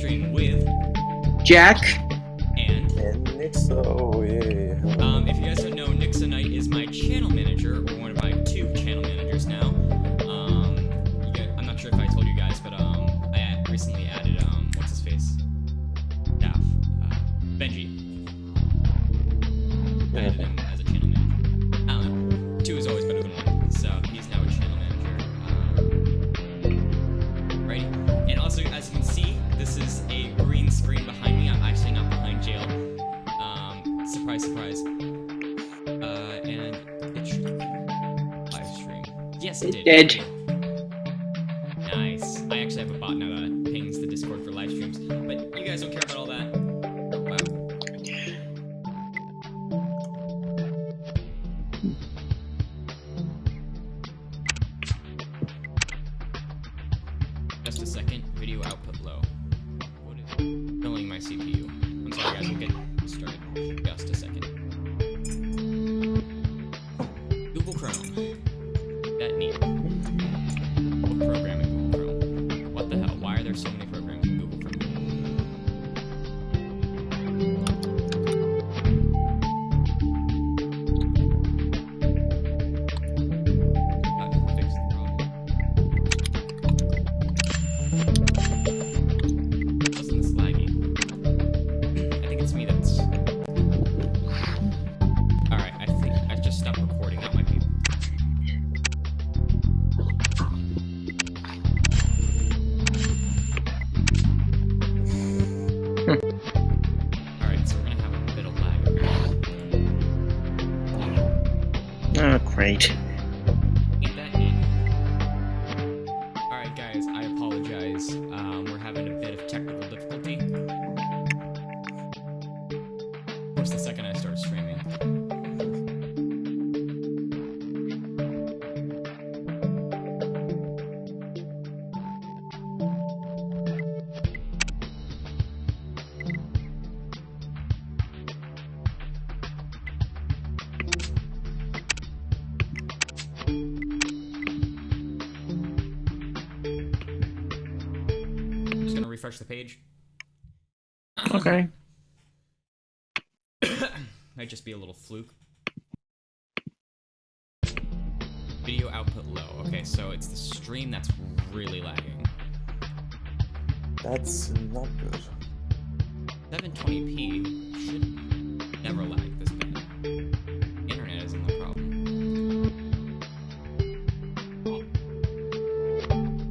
Livestream with Jack and Nixo, yeah. if you guys don't know, Nixonite is my channel manager, or one of my two channel managers now. I'm not sure if I told you guys, but I recently added what's his face? Staff. Benji. I added him as a channel manager. I don't know. Two is always better than one, so he's now a channel manager. Right? And also, as you can see, this is a green screen behind me. I'm actually not behind jail. Surprise, surprise. And it should live stream. Yes, it did. Nice. I actually have a bot now that pings the Discord for live streams, but you guys don't care about all that. Oh, wow. Just a second. Video output low. What is filling my CPU? I'm sorry, guys. We'll get started. Just a second. Google Chrome. That neat. What program in Google Chrome? What the hell? Why are there so many programs in Google Chrome? How to fix the problem? Wasn't this laggy? I think it's me that's... Alright, I think I just stopped recording. That might be... Alright, so we're gonna have a bit of lag. Oh, great. Ain't that neat? Alright guys, I apologize. We're having a bit of technical difficulty. Of course, the second I start streaming. I'm just gonna refresh the page. Okay. Might just be a little fluke. Video output low. Okay, so it's the stream that's really lagging. That's not good. 720p should never lag this bad. Internet isn't the problem.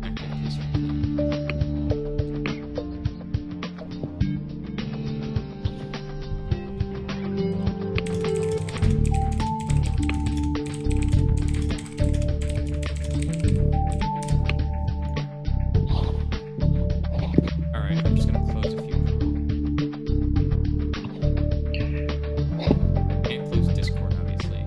Activities are Alright, I'm just gonna close a few. Can't close Discord, obviously.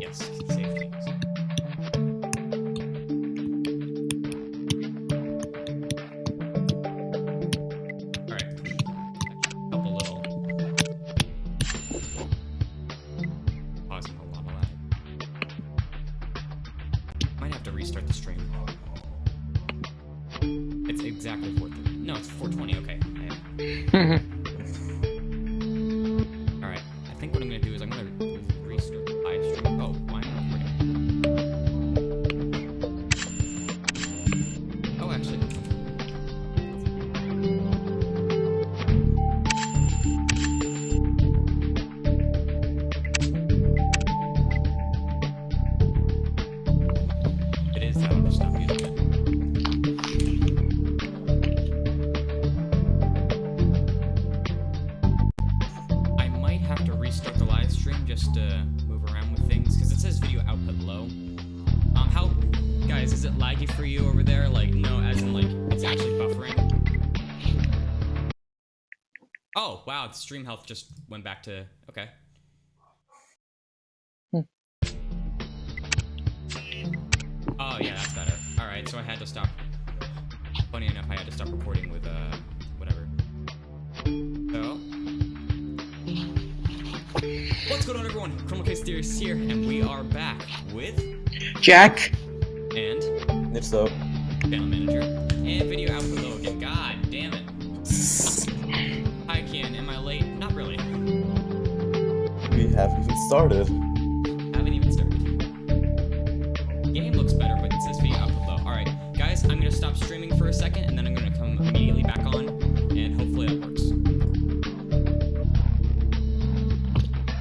Yes, save things. Alright. Help a little. Causing a lot of lag. Might have to restart the stream. It's exactly 4:30. No, it's 4:20. Okay. Alright. I think what I'm gonna do is I'm gonna restart the live stream. Oh, why not? Oh, actually. It is that. I'll just stop using it. I might have to restart the live stream just to move around with things, because it says video output low. How, guys, is it laggy for you over there? Like, no, as in, like, it's actually buffering? Oh, wow, the stream health just went back to... Okay. Oh, yeah, that's better. Alright, so I had to stop... Funny enough, I had to stop recording with, whatever. So... What's going on, everyone? Theorists here, and we are back with... Jack? And... Nitso. Channel manager. And video output low again. God damn it. Hi, Kian. Am I late? Not really. We haven't even started. Haven't even started. Game looks better, but it says video output low. Alright, guys, I'm gonna stop streaming for a second, and then I'm gonna come immediately back on, and hopefully that works.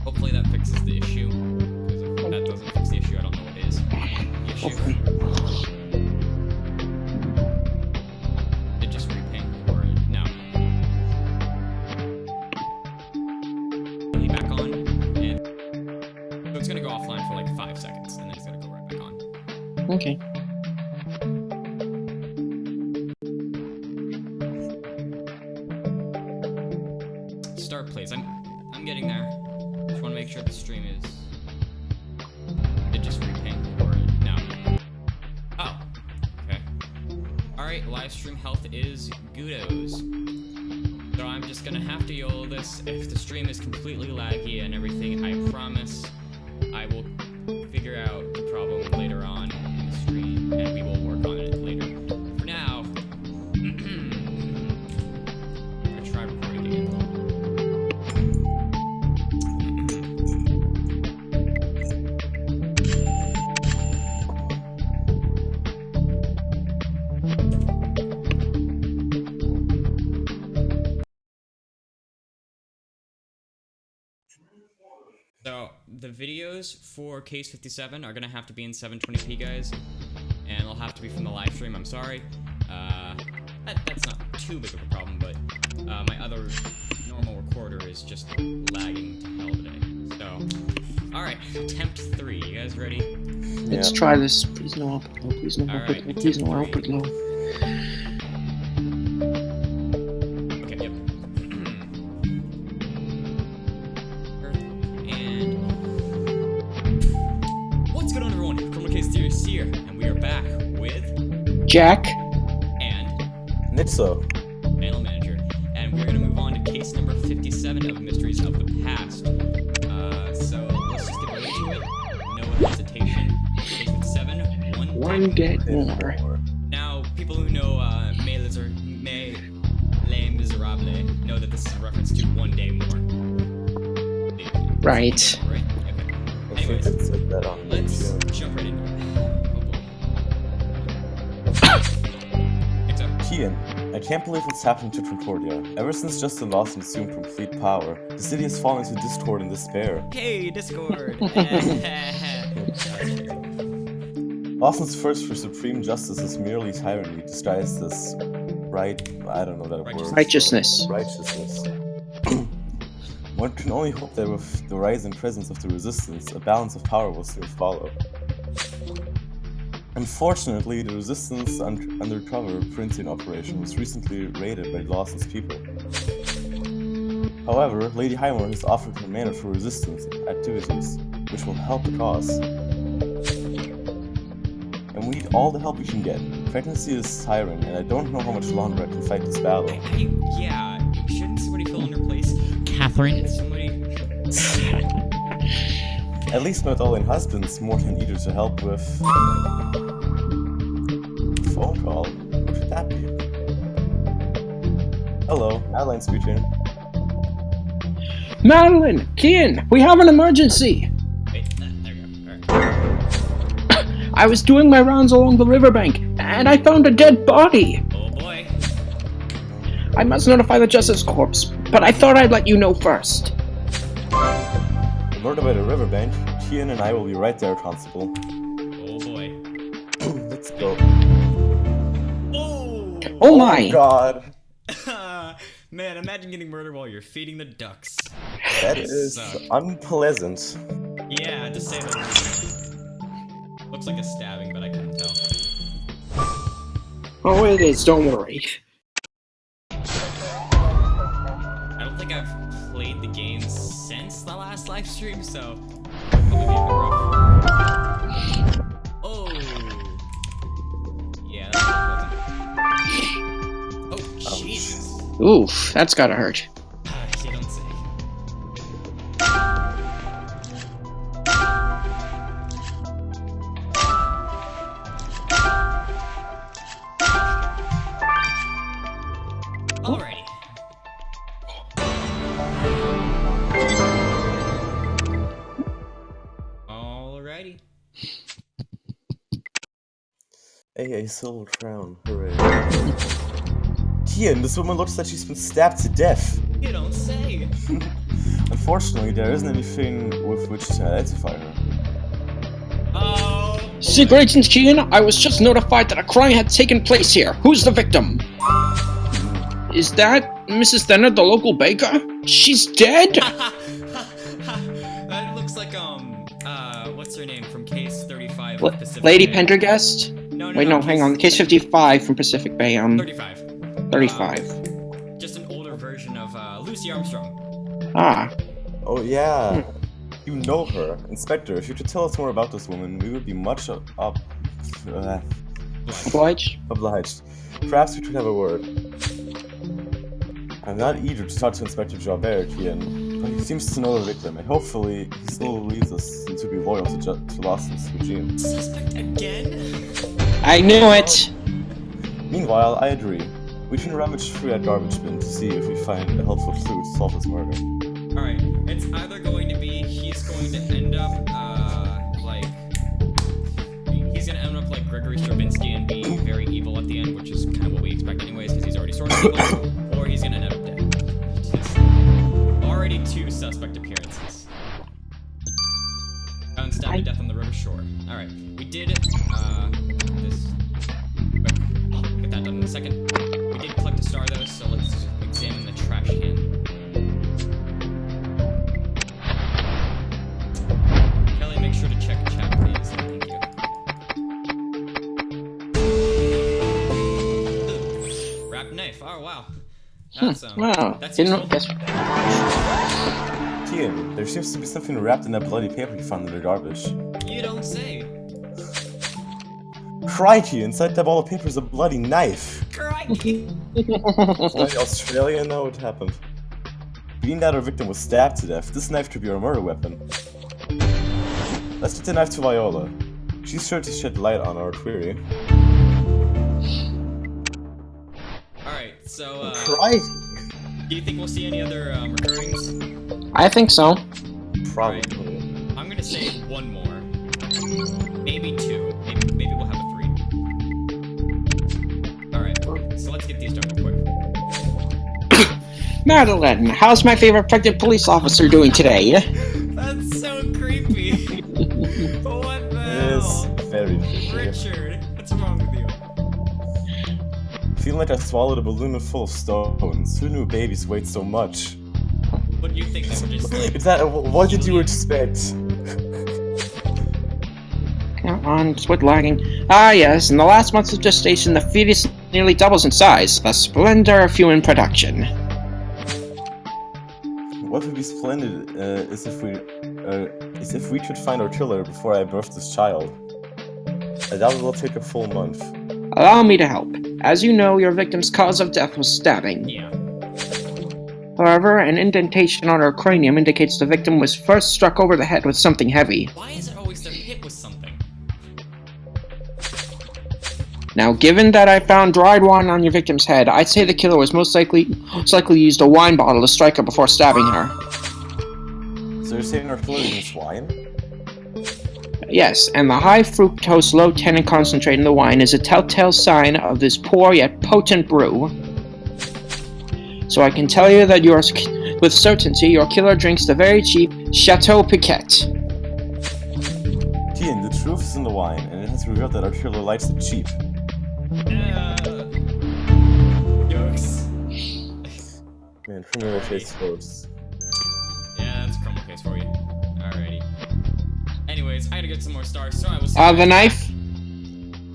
Hopefully that fixes the issue. Because if that doesn't fix the issue, I don't know what is. The issue. It just reping, or no. Back on, and so it's gonna go offline for like 5 seconds, and then it's gonna go right back on. Okay. Start, please. I'm getting there. Just want to make sure the stream is. It just reping, or no. Oh. Okay. All right. Live stream health is goodos. So I'm just gonna have to YOLO this. If the stream is completely laggy and everything, I promise I will figure out the problem later on in the stream, and we will work on it later. For now, I'm gonna try recording again. So, the videos for Case 57 are gonna have to be in 720p, guys. And they'll have to be from the live stream, I'm sorry. That's not too big of a problem, but my other normal recorder is just lagging to hell today. So, alright, attempt 3. You guys ready? Let's try this. Please no output low. Please no output low. Please no output low. Okay, yep. What's going on, everyone? Theorists here, and we are back with Jack? and Nitso. Channel Manager, and we're gonna move on to case number 57 of Mysteries of the Past. So let's just get right into it. No hesitation. Case 57, One dead more. Now, people who know Les Miserables know that this is a reference to One Day More. Right. Right? Okay. Anyways, It's like that on let's YouTube. jump right into it. Oh boy. Next up. Kian, I can't believe what's happening to Concordia. Ever since Justin Lawson assumed complete power, the city has fallen into discord and despair. Hey, Discord! Lawson's thirst for supreme justice is merely tyranny, disguised as I don't know that word. Righteousness. Righteousness. One can only hope that with the rising presence of the resistance, a balance of power will soon follow. Unfortunately, the resistance undercover printing operation was recently raided by Lawson's people. However, Lady Highmore has offered her mana for resistance activities, which will help the cause. And we need all the help we can get. Pregnancy is tiring, and I don't know how much longer I can fight this battle. Yeah, shouldn't somebody fill in her place? Catherine? Somebody... At least my darling husband's more than eager to help with... phone call? What should that be? Hello, Adeline speaking. Madeline! Kian! We have an emergency! Wait, there we go. Alright. I was doing my rounds along the riverbank, and I found a dead body! Oh boy. I must notify the Justice Corps, but I thought I'd let you know first. Murder by the riverbank. Kian and I will be right there, Constable. Oh boy. Let's go. Oh! Oh my! God! Man, imagine getting murdered while you're feeding the ducks. That is unpleasant. Yeah, to say the least. Looks like a stabbing, but I couldn't tell. Oh, it is, don't worry. I don't think have played the game since the last live stream, so probably be a bit rough. Oh. Yeah, that's not pleasant. Oh, Jesus. Oof, that's gotta hurt. You don't say. Alrighty. Alrighty. A silver crown, hooray. Kian, this woman looks like she's been stabbed to death. You don't say. Unfortunately, there isn't anything with which to identify her. Oh. Secret Agent Kian, I was just notified that a crime had taken place here. Who's the victim? Is that Mrs. Thenner, the local baker? She's dead? That looks like what's her name from Case 35 of Pacific Lady Bay. Pendergast? No, Wait, no, hang on. Case 55 from Pacific Bay. 35. 35. Just an older version of Lucy Armstrong. Ah. Oh yeah, you know her. Inspector, if you could tell us more about this woman, we would be much Obliged? obliged. Perhaps we could have a word. I'm not eager to talk to Inspector Javert, Kian, but he seems to know the victim, and hopefully he still leads us to be loyal to Lawson's regime. Suspect again? I knew it! Meanwhile, I agree. We can rummage through that garbage bin to see if we find a helpful clue to solve this murder. Alright, it's either going to be he's going to end up, he's gonna end up like Gregory Stravinsky and be very evil at the end, which is kind of what we expect anyways, because he's already sort of evil, or he's gonna end up dead. Just already 2 suspect appearances. Found stabbed to death on the river shore. Alright, we did, this. Get that done in a second. We did collect a star though, so let's examine the trash can. Kelly, make sure to check chat, please. Thank you. Ooh, wrapped knife. Oh wow. That's Wow. That's Didn't useful. guess. Kian, there seems to be something wrapped in that bloody paper you found in the garbage. You don't say. Crikey, inside that ball of paper is a bloody knife! Crikey. Like Australia know what happened. Being that our victim was stabbed to death, this knife could be our murder weapon. Let's get the knife to Viola. She's sure to shed light on our query. Alright, so Crikey! do you think we'll see any other recurrings? I think so. Probably. I'm gonna say 1 more. Maybe 2. Maybe we'll have a 3. Alright, so let's get these done real quick. Madeline, how's my favorite pregnant police officer doing today? That's so creepy. What the Yes, hell? very creepy. Richard, what's wrong with you? Feeling like I swallowed a balloon full of stones. Who knew babies weighed so much? What do you think? They were just like... Is that what did you expect? Come on, quit lagging. Ah yes, in the last months of gestation, the fetus nearly doubles in size. A splendor of human production. What would be splendid is if we could find our killer before I birth this child. I doubt it will take a full month. Allow me to help. As you know, your victim's cause of death was stabbing. Yeah. However, an indentation on her cranium indicates the victim was first struck over the head with something heavy. Why is it always they're hit with something? Now, given that I found dried wine on your victim's head, I'd say the killer was most likely used a wine bottle to strike her before stabbing her. So you're saying our killer is wine? Yes, and the high fructose, low tannin concentrate in the wine is a telltale sign of this poor yet potent brew. So I can tell you that with certainty, your killer drinks the very cheap Chateau Piquet. Kian, the truth is in the wine, and it has revealed that our killer likes it cheap. Jokes. Man, criminal case closed. Yeah, that's a criminal case for you. Alrighty. Anyways, I gotta get some more stars, so I will see The knife?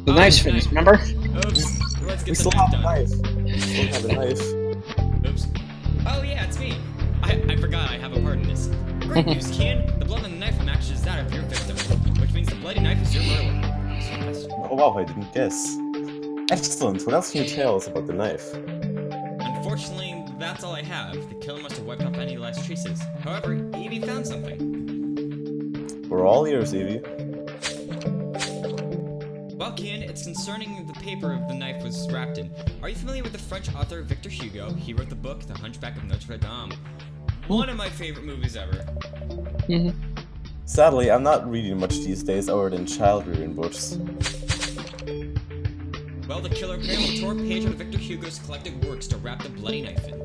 The knife's finished, remember? Oops. Let's get We the still knife have a done. knife. We still have a knife. Oops. Oh yeah, it's me. Great news, Kian! The blood on the knife matches that of your victim, which means the bloody knife is your murderer. Oh wow, I didn't guess. Excellent, what else can you tell us about the knife? Unfortunately, that's all I have. The killer must have wiped off any last traces. However, Evie found something. We're all ears, Evie. Well, Kian, it's concerning the paper the knife was wrapped in. Are you familiar with the French author Victor Hugo? He wrote the book The Hunchback of Notre Dame. One of my favorite movies ever. Sadly, I'm not reading much these days other than child-rearing books. Well, the killer apparently tore a page out of Victor Hugo's collected works to wrap the bloody knife in.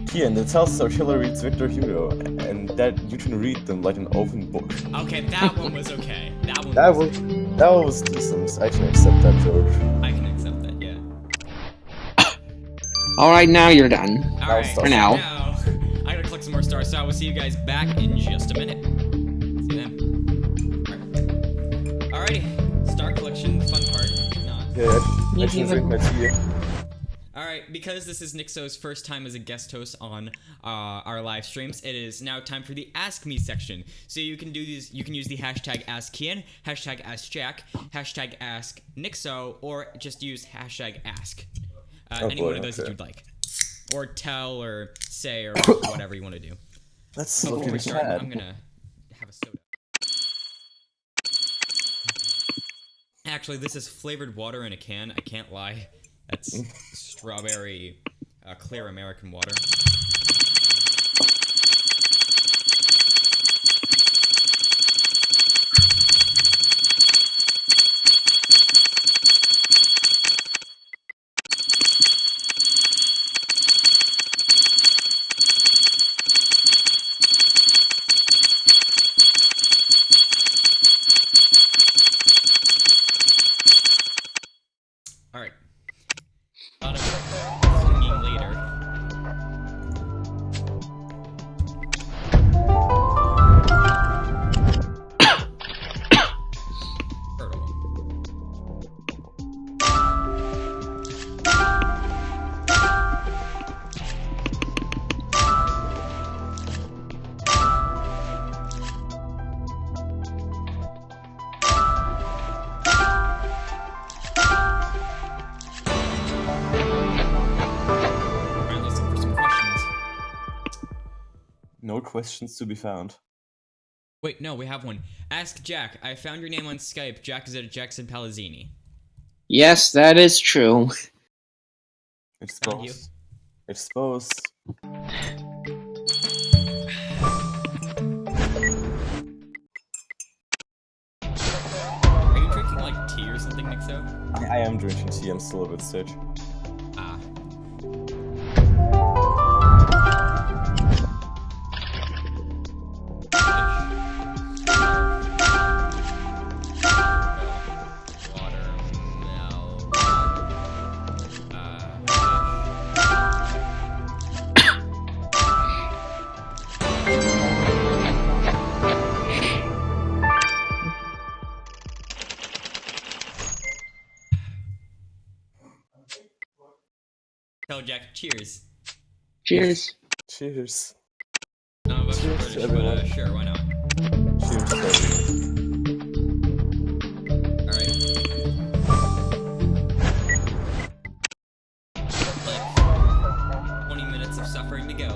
Kian, it tells us our killer reads Victor Hugo, and that you can read them like an open book. Okay, that one was okay. That one was decent. I can accept that joke. I can accept that, yeah. Alright, now you're done. Alright, For now. I gotta collect some more stars, so I will see you guys back in just a minute. See you then. Alrighty, star collection, the fun part. Yeah, I should drink my tea. Alright, because this is Nixo's first time as a guest host on our live streams, it is now time for the Ask Me section. So you can do these. You can use the hashtag AskKian, hashtag AskJack, hashtag AskNixo, or just use hashtag Ask. Any one of those that you'd like, or tell, or say, or whatever you want to do. That's Before looking we start, sad. I'm gonna have a soda. Actually, this is flavored water in a can. I can't lie. That's strawberry, clear American water. Alright. A lot of singing later. Turtle. Alright, let's look for some questions. No questions to be found. Wait, no, we have one. Ask Jack. I found your name on Skype. Jack is at Jackson Palazzini. Yes, that is true. Found you. Exposed. Are you drinking like tea or something, Nixo? I am drinking tea, I'm still a bit sick. Ah. Tell Jack, cheers. Cheers. Cheers. None of us are Cheers, British, but everyone. sure, why not? Cheers, to Alright. Like 20 minutes of suffering to go.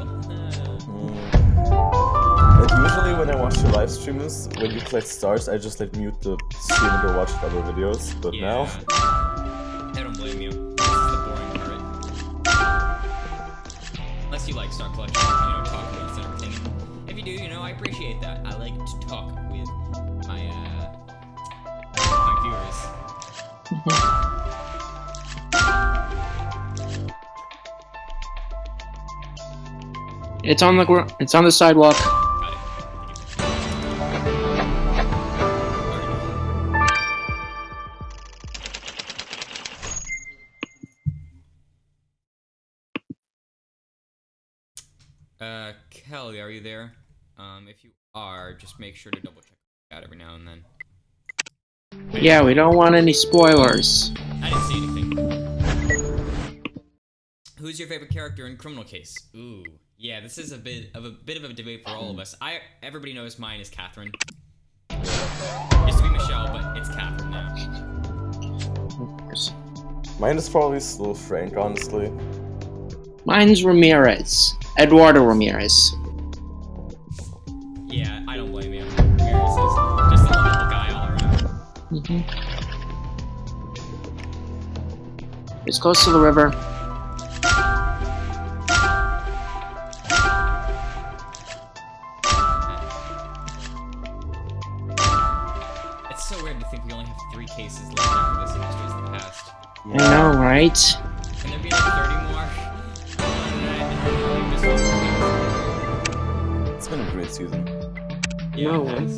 Like, usually when I watch your live streams, when you collect stars, I just like mute the stream and go watch other videos, but now... I don't blame you. This is the boring part. Unless you like star collection, talk lists and everything. If you do, I appreciate that. I like to talk with my viewers. It's on the it's on the sidewalk. Got it. Kelly, are you there? If you are, just make sure to double check that every now and then. Yeah, we don't want any spoilers. I didn't see anything. Who's your favorite character in Criminal Case? Ooh, Yeah, this is a bit of a debate for all of us. Everybody knows mine is Catherine. Used to be Michelle, but it's Catherine now. Of course. Mine is probably still Frank, honestly. Mine's Ramirez. Eduardo Ramirez. Yeah, I don't blame you. Ramirez is just a lovable guy all around. It's close to the river. It's so weird to think we only have 3 cases left after this in Mysteries of the Past. I know, right? Can there be like 30 more? It's been a great season. Yeah, No. it has.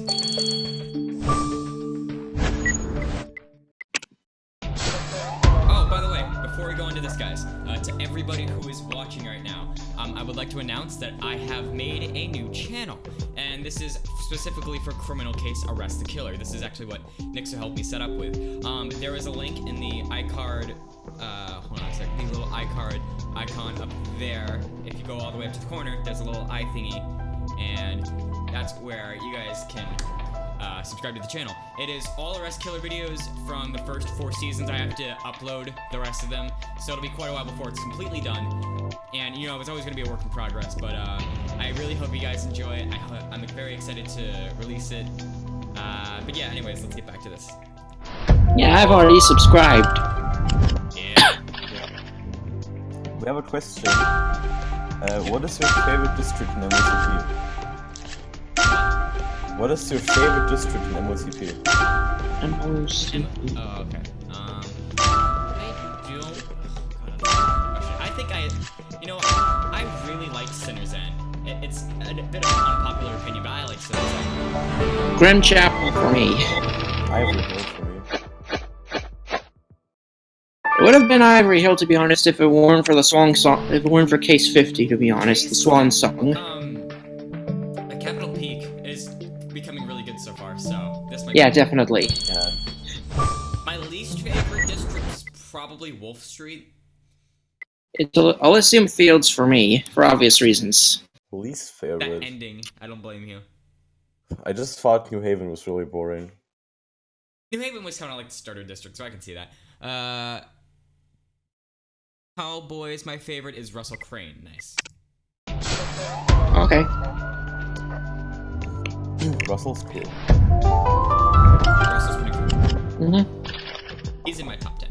Oh, by the way, before we go into this, guys, to everybody who is watching right now, I would like to announce that I have made a new channel, and this is specifically for criminal case Arrest the Killer. This is actually what Nixo helped me set up with. There is a link in the iCard, hold on a second, the little iCard icon up there. If you go all the way up to the corner, there's a little eye thingy, and that's where you guys can subscribe to the channel. It is all Arrest Killer videos from the first 4 seasons. I have to upload the rest of them, so it'll be quite a while before it's completely done. And, you know, it's always going to be a work in progress, but I really hope you guys enjoy it. I'm very excited to release it. But yeah, anyways, let's get back to this. Yeah, I've already subscribed. Yeah. We have a question. What is your favorite district in MOCP? What is your favorite district in MOCP? Oh, okay. I think I really like Sinner's End. It's a bit of an unpopular opinion, but I like Sinner's End. Grim Chapel for me. Ivory Hill for me. It would have been Ivory Hill, to be honest, if it weren't for the song. If it weren't for Case 50, to be honest, the Swan song. Capital Peak is becoming really good so far, so this might. Yeah, definitely. Yeah. My least favorite district is probably Wolf Street. It's Elysium Fields for me, for obvious reasons. Least That favorite. ending, I don't blame you. I just thought New Haven was really boring. New Haven was kind of like the starter district, so I can see that. Cowboys, my favorite is Russell Crane. Nice. Okay. Russell's cool. Russell's pretty cool. He's in my top 10.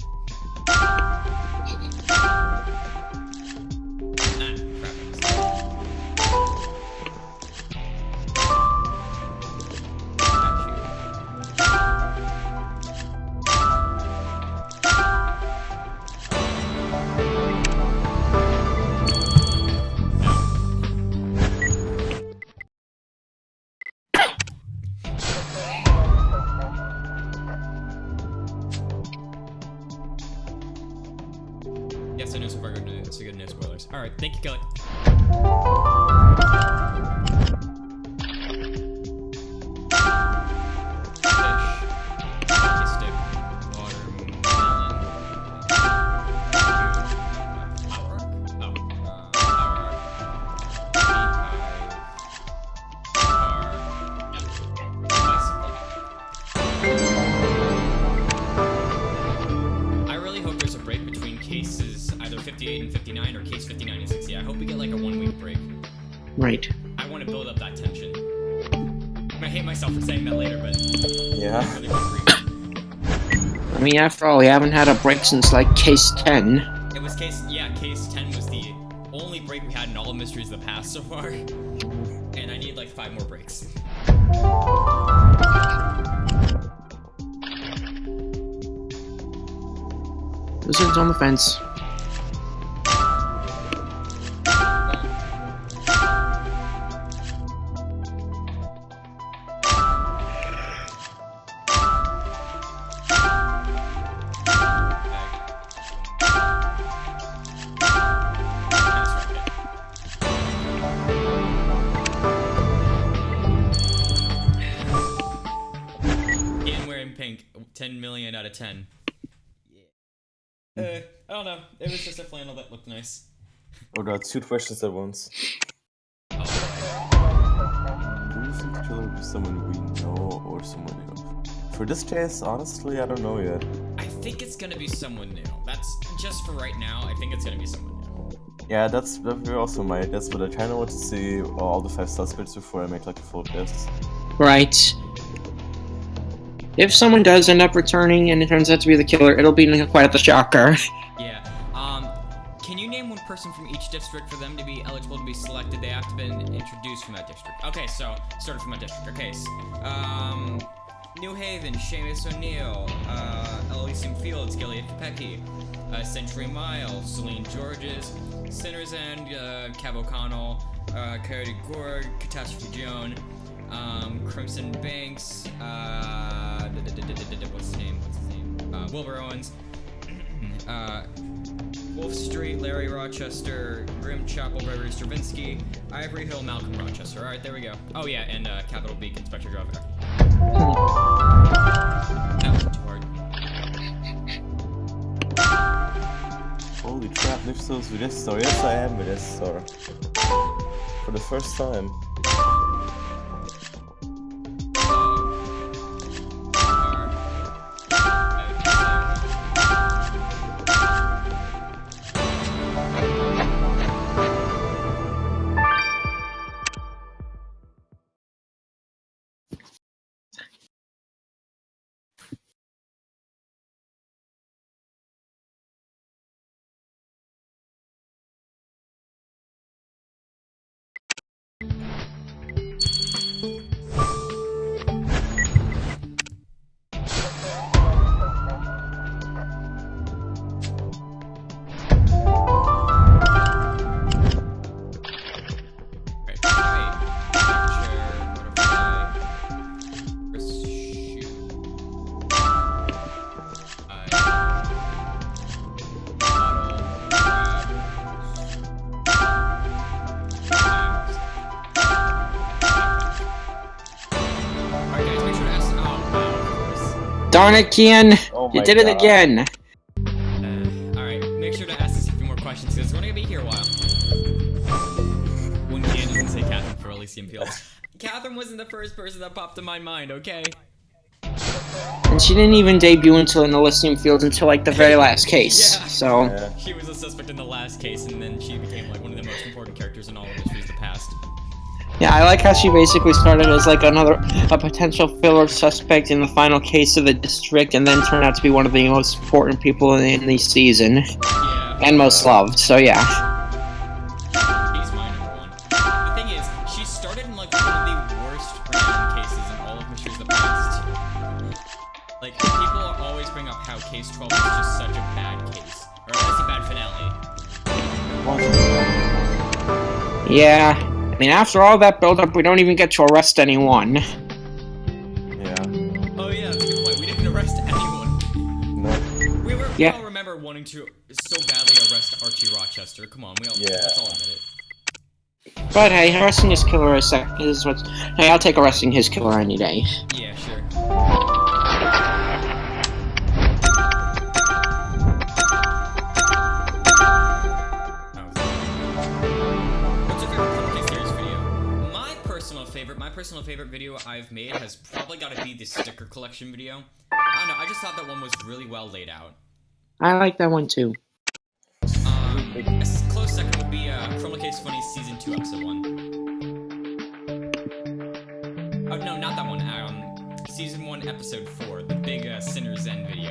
Yes, I know so far it's a good no spoilers. Alright, thank you, Kelly. I really hope there's a break between cases either 58 and 59 or case 59 and 60. I hope we get like a 1-week break. Right. I want to build up that tension. I'm gonna hate myself for saying that later, but Yeah. I really want to I mean, after all, we haven't had a break since, like, Case 10. It was case 10 was the only break we had in all of Mysteries of the Past so far. And I need like 5 more breaks. Lizard's on the fence. And we're in pink. 10 million out of 10. Yeah. I don't know. It was just a flannel that looked nice. Oh god, 2 questions at once. Someone we know or someone new. For this case, honestly, I don't know yet. I think it's gonna be someone new. That's just for right now. I think it's gonna be someone new. Yeah, that's also my guess, but I kind of want to see all the 5 suspects before I make like a full guess. Right. If someone does end up returning and it turns out to be the killer, it'll be quite the shocker. Yeah. Can you name one person from each district for them to be eligible to be selected? They have to have been introduced from that district. Okay, so started from that district. Okay, so, New Haven, Seamus O'Neill, Elysium Fields, Gilead Capecchi, Century Mile, Celine Georges, Sinners End, Cav O'Connell, Coyote Gorg, Catastrophe Joan, Crimson Banks, what's his name? Wilbur Owens, Wolf Street, Larry Rochester, Grim Chapel, Gregory Stravinsky, Ivory Hill, Malcolm Rochester. Alright, there we go. Oh yeah, and Capital Beacon, Inspector Driver. That wasn't too hard. Holy crap, Nifsos with this store. Yes, I am with this store. For the first time. Darn it, Kian! Oh You my did it God. again! Alright, make sure to ask us a few more questions, because we're gonna be here a while. When Kian doesn't say Catherine for Elysium Fields. Catherine wasn't the first person that popped in my mind, okay? And she didn't even debut until in Elysium Fields until like the very last case, Yeah. so... Yeah. She was a suspect in the last case, and then she became like one of the most important characters in all of Mysteries of the Past. Yeah, I like how she basically started as like a potential filler suspect in the final case of the district, and then turned out to be one of the most important people in the season, Yeah. and most loved. So yeah, He's my number one. The thing is, she started in like one of the worst random cases in all of Mysteries of the Past. Like, people always bring up how Case 12 is just such a bad case. Or at least a bad finale. yeah. I mean, after all that build-up, we don't even get to arrest anyone. Yeah. Oh yeah, that's a good point. We didn't arrest anyone. No. We all remember wanting to so badly arrest Archie Rochester. Come on, let's all admit it. But hey, arresting his killer is what. Hey, I'll take arresting his killer any day. Yeah, sure. What's your favorite Criminal Case Series video? My personal favorite video I've made has probably got to be the sticker collection video. I don't know, I just thought that one was really well laid out. I like that one too. A close second would be Criminal Case Funnies Season 2, Episode 1. Oh, no, not that one. Season 1, Episode 4, the big Sinner's End video.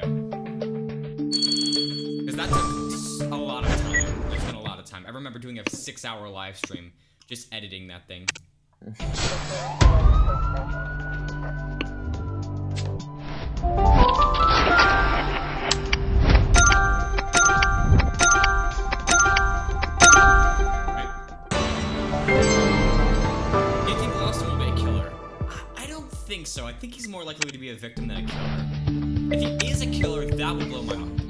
Because that took a lot of time. There's been a lot of time. I remember doing a 6-hour live stream, just editing that thing. So I think he's more likely to be a victim than a killer. If he is a killer, that would blow my mind.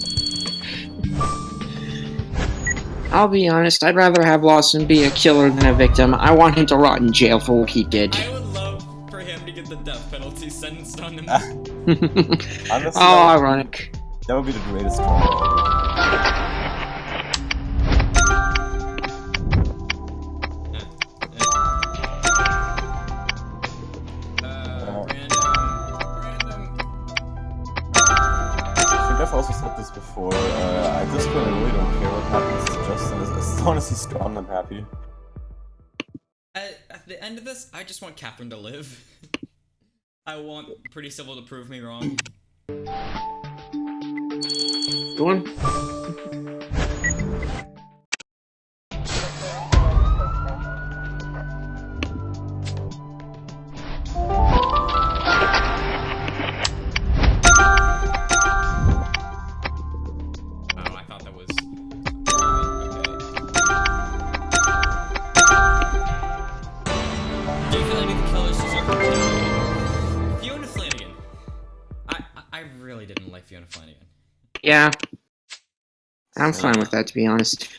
I'll be honest, I'd rather have Lawson be a killer than a victim. I want him to rot in jail for what he did. I would love for him to get the death penalty sentenced on him. Honestly, Oh, ironic. that would be the greatest trial. also said this before. At this point, I really don't care what happens to Justin. As long as he's strong, I'm happy. At the end of this, I just want Catherine to live. I want Pretty Civil to prove me wrong. Go on. Yeah, I'm fine with that, to be honest.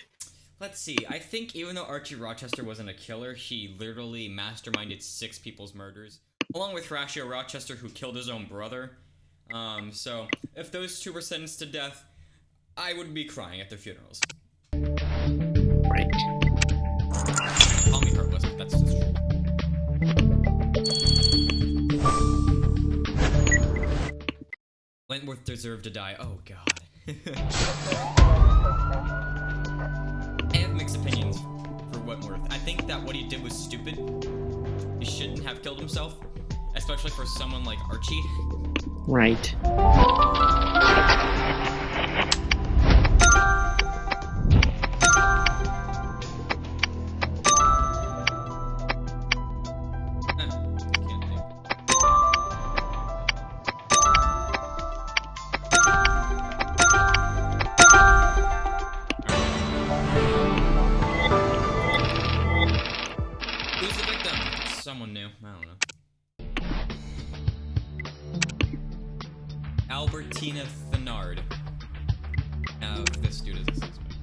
Let's see, I think even though Archie Rochester wasn't a killer, he literally masterminded 6 people's murders, along with Horatio Rochester, who killed his own brother. So, if those 2 were sentenced to death, I would be crying at their funerals. Right. Call me heartless, but that's just true. Wentworth deserved to die. Oh, God. I have mixed opinions for Wentworth. I think that what he did was stupid. He shouldn't have killed himself, especially for someone like Archie. Right. Someone new. I don't know. Albertina Thenard. This dude is a suspect.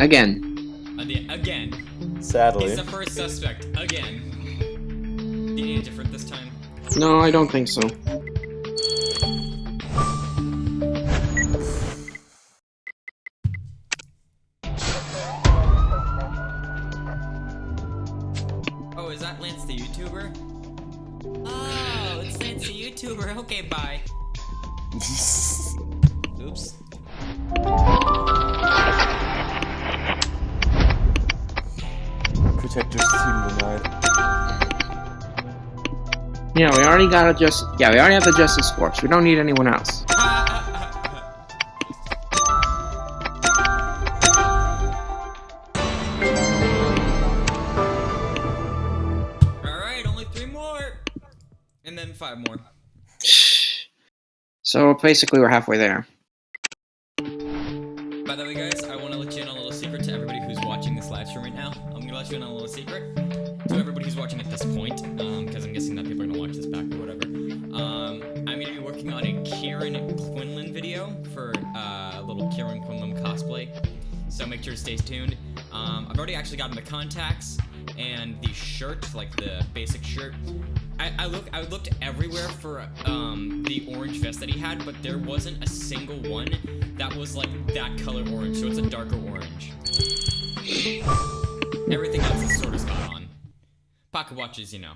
Again. Again. Sadly. He's the first suspect. Again. Do you need it different this time? No, I don't think so. Oh, is that Lance the YouTuber? Oh, it's Lance the YouTuber. Okay, bye. Oops. Protector's team denied. Yeah, we already got we already have the Justice Force. We don't need anyone else. Alright, only 3 more. And then 5 more. So basically we're halfway there. By the way, guys, I want to let you in on a little secret to everybody who's watching this live stream right now. I'm gonna let you in on a little secret to everybody who's watching at this point, because I'm guessing that people are gonna watch this back or whatever. I'm gonna be working on a Kieran Quinlan video for a little Kieran Quinlan cosplay, so make sure to stay tuned. I've already actually gotten the contacts and the shirt, like the basic shirt. I looked everywhere for the orange vest that he had, but there wasn't a single one that was like that color orange, so it's a darker orange. Everything else is sort of spot on. Pocket watches, you know.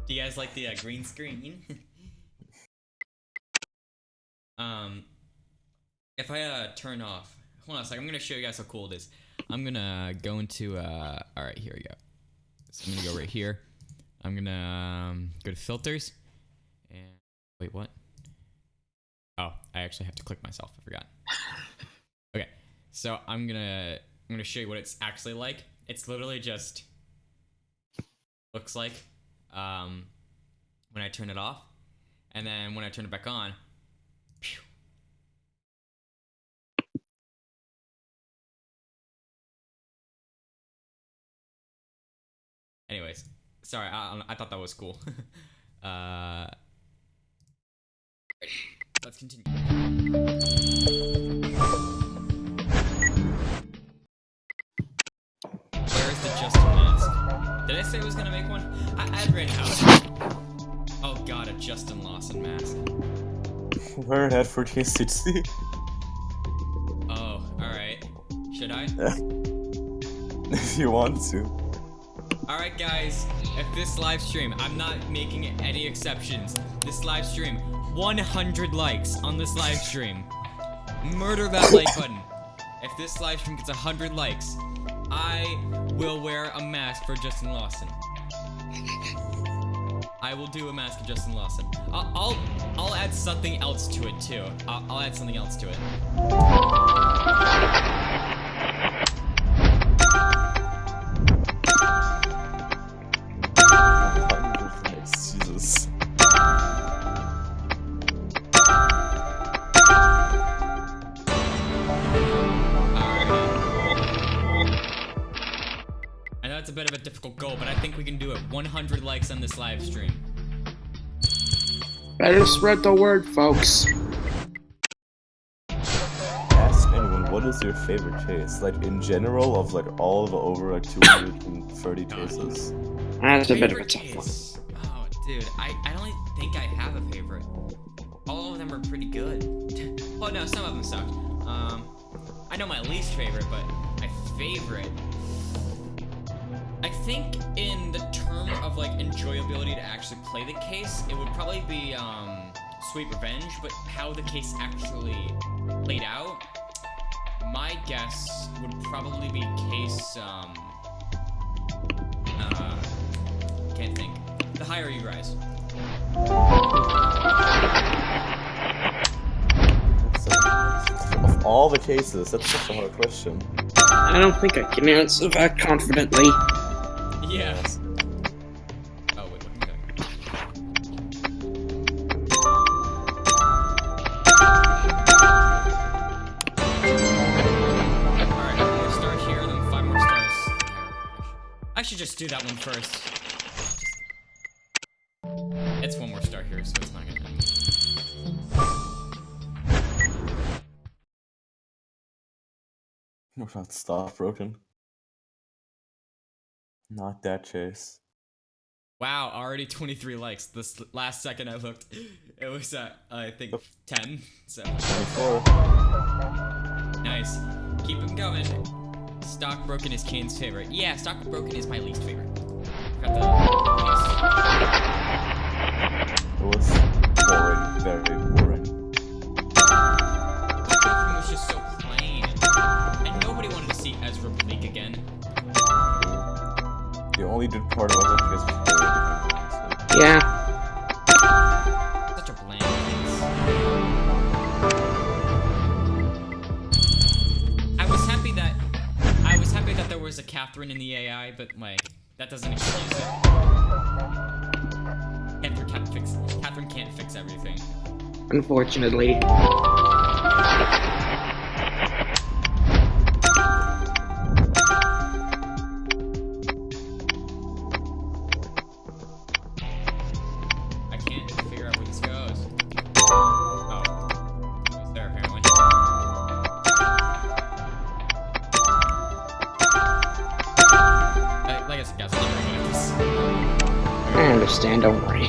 Do you guys like the green screen? If I turn off, hold on a second, I'm gonna show you guys how cool it is. I'm gonna go into alright, here we go. So I'm gonna go right here. I'm gonna go to filters and wait, what? Oh, I actually have to click myself, I forgot. Okay, so I'm gonna show you what it's actually like. It's literally just looks like when I turn it off, and then when I turn it back on, phew. Anyways, sorry, I thought that was cool. let's continue. Where is the Justin mask? Did I say I was gonna make one? I ran out. Oh god, a Justin Lawson mask. Wear that for TSTC. Oh, alright. Should I? If you want to. Alright guys, if this live stream, I'm not making any exceptions. This live stream, 100 likes on this live stream. Murder that like button. If this live stream gets 100 likes, I will wear a mask for Justin Lawson. I will do a mask of Justin Lawson. I'll add something else to it too. I'll add something else to it. Jesus. I know it's a bit of a difficult goal, but I think we can do it. 100 likes on this live stream. Better spread the word, folks. Ask anyone, what is your favorite chase? Like, in general, of like all the over like 230 chases? That's a bit of a Favorite tough one. case? Oh, dude, I don't think I have a favorite. All of them are pretty good. Oh no, some of them sucked. I know my least favorite, but my favorite. I think in the term of like enjoyability to actually play the case, it would probably be Sweet Revenge, but how the case actually played out, my guess would probably be case can't think. The higher you rise. Of all the cases, that's such a hard question. I don't think I can answer that confidently. Yes. Oh wait, what am I doing? Alright, 1 more star here, and then 5 more stars. I should just do that one first. It's 1 more star here, so it's not gonna happen. No, not stop broken. Not that chase. Wow, already 23 likes. This last second I looked, it was at, I think, 10, so. 24. Nice. Keep him going. Stockbroken is Kane's favorite. Yeah, Stockbroken is my least favorite. Got the It was boring, very boring. Stockbroken was just so plain. And nobody wanted to see Ezra Bleak again. The only good part of that case was very Yeah. Such a bland case. I was happy that there was a Catherine in the AI, but like that doesn't excuse it. Catherine can't fix everything. Unfortunately. I can't figure out where this goes. Oh. It's there apparently. Like I said, guys, I'm not very good at this. I understand, don't worry.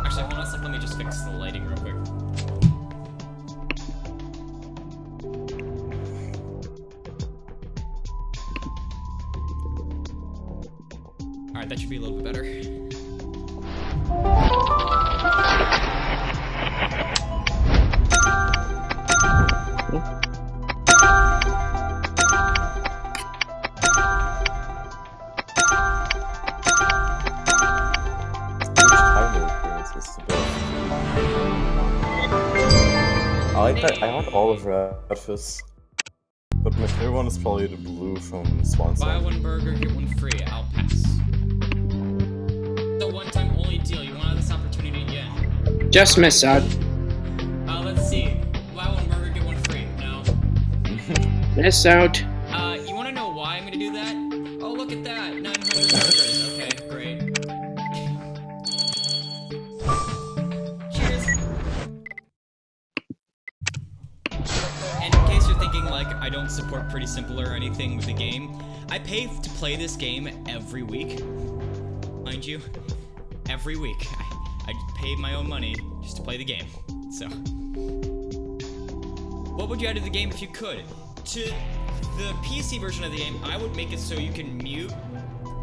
Actually, hold on a sec, let me just fix the lighting real quick. Alright, that should be a little bit better. I want all of Redfist, but my favorite one is probably the blue from Swanson. Buy 1 burger, get 1 free. I'll pass. It's a one-time only deal. You won't have this opportunity again. Just miss out. Let's see. Buy 1 burger, get 1 free. No. Miss out. You want to know why I'm gonna do that? Oh, look at that. 900 burgers. Okay, great. And in case you're thinking, like, I don't support Pretty Simple or anything with the game, I pay to play this game every week. Mind you, every week. I pay my own money just to play the game. So, what would you add to the game if you could? To the PC version of the game, I would make it so you can mute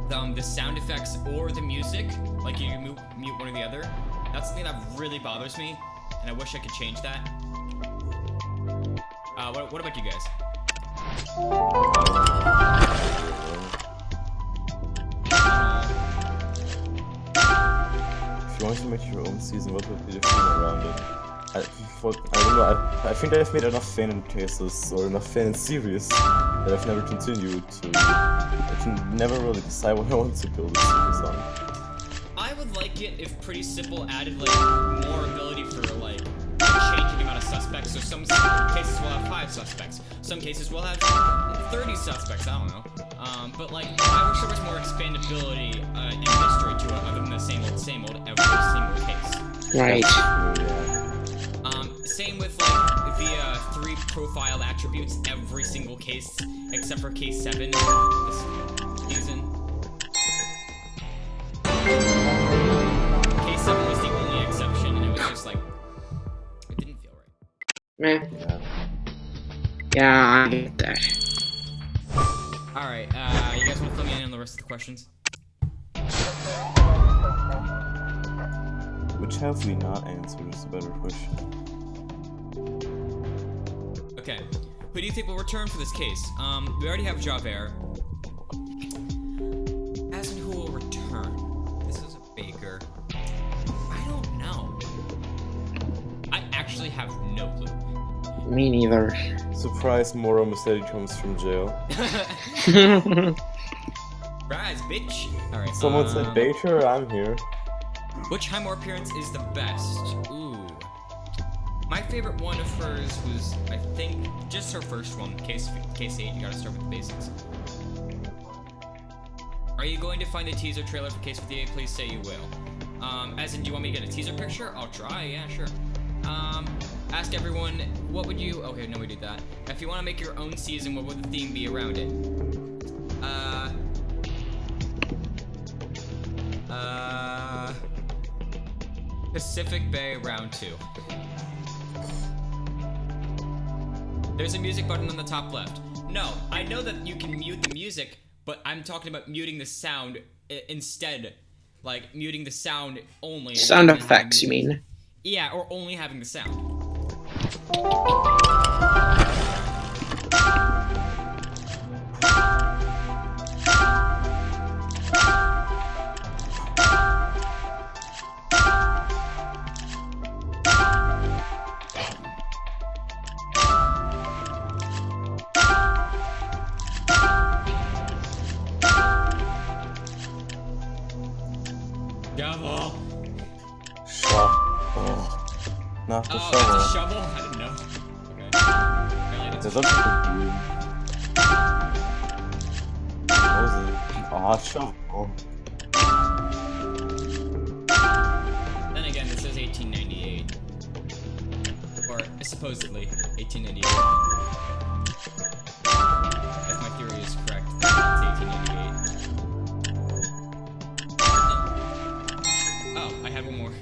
the sound effects or the music. Like, you can mute one or the other. That's something that really bothers me, and I wish I could change that. What about you guys? If you want to make your own season, what would be the theme around it? I don't know, I think I've made enough fan cases or enough fan series that I've never continued to. I can never really decide what I want to build a series on. I would like it if Pretty Simple added like more ability for like changing the amount of suspects. So some cases will have 5 suspects. Some cases will have 30 suspects. I don't know. But like I wish there was more expandability and mystery to it, other than the same old every single case. Right. Same with like the 3 profile attributes every single case except for case 7 this season. Case 7 was the only exception, and it was just like it didn't feel right. Meh. Yeah, I get that. Alright, you guys want to fill me in on the rest of the questions? Which have we not answered is a better question. Okay, who do you think will return for this case? We already have Javert. As in who will return? This is a baker. I don't know. I actually have no clue. Me neither. Surprise, Moro Musetti comes from jail. Rise, bitch! Alright, Someone said Baker, I'm here. which Highmore appearance is the best? Ooh. My favorite one of hers was, I think, just her first one, case 8, you gotta start with the basics. Are you going to find the teaser trailer for case 58? Please say you will. As in, do you want me to get a teaser picture? I'll try, yeah, sure. Ask everyone, what would you, okay, no, we did that. If you want to make your own season, what would the theme be around it? Pacific Bay Round 2. There's a music button on the top left. No, I know that you can mute the music, but I'm talking about muting the sound instead. Like, muting the sound only. Sound effects, you mean? Yeah, or only having the sound. Shovel! Not the Oh, shovel. that's a shovel? I didn't know. Okay. Apparently that's It a looks like a broom. What was it? Aw, shovel. Then again, this is 1898. Or, supposedly, 1898. If my theory is correct, it's 1898. Oh, I have one more.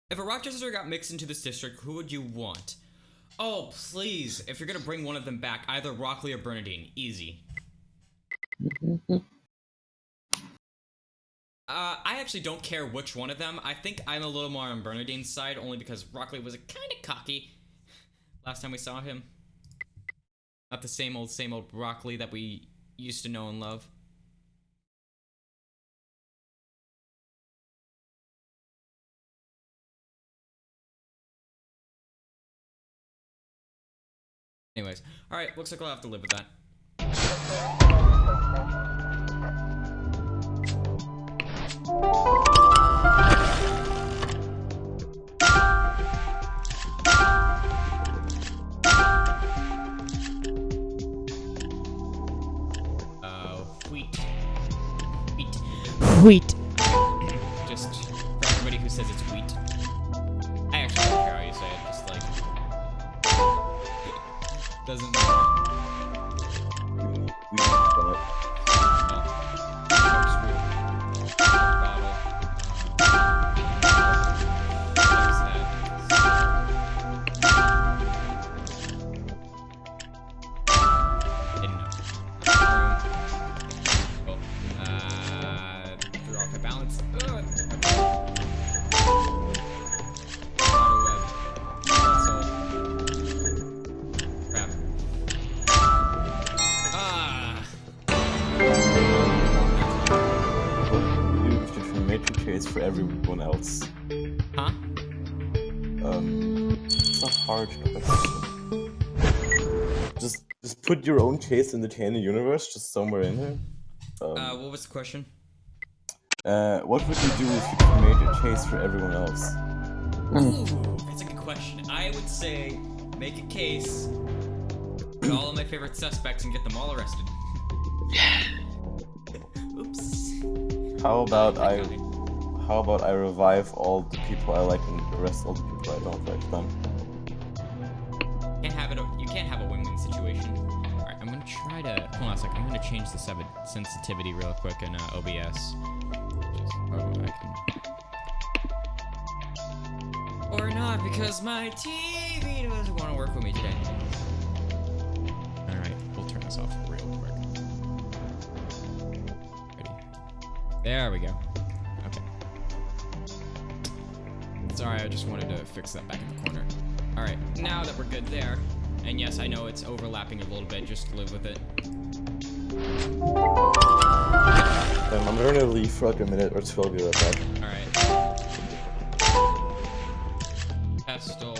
If a Rochester got mixed into this district, who would you want? Oh, please, if you're gonna bring one of them back, either Rockley or Bernadine. Easy. I actually don't care which one of them. I think I'm a little more on Bernadine's side, only because Rockley was kind of cocky last time we saw him. Not the same old Rockley that we used to know and love. Anyways, alright, looks like I'll have to live with that. Wheat. Just for everybody who says it's wheat. I actually don't care how you say it, just like... Doesn't matter. We need that. Threw off my balance. Crap. If you made your case for everyone else. Huh? It's a hard question. Just put your own case in the canon universe, just somewhere in here. What was the question? What would you do if you made your case for everyone else? Ooh, that's a good question. I would say make a case, put all of my favorite suspects and get them all arrested. Oops. How about I revive all the people I like and arrest all the people I don't like? Done. You can't have a win-win situation. Alright, I'm gonna try to... Hold on a second. I'm gonna change the sensitivity real quick in OBS. Or not, because my TV doesn't want to work with me today. Alright, we'll turn this off real quick. Ready? There we go. Okay. Sorry, I just wanted to fix that back in the corner. Alright, now that we're good there, and yes, I know it's overlapping a little bit, just live with it. I'm gonna leave for like a minute or two, I'll be right back. Alright. Pestle.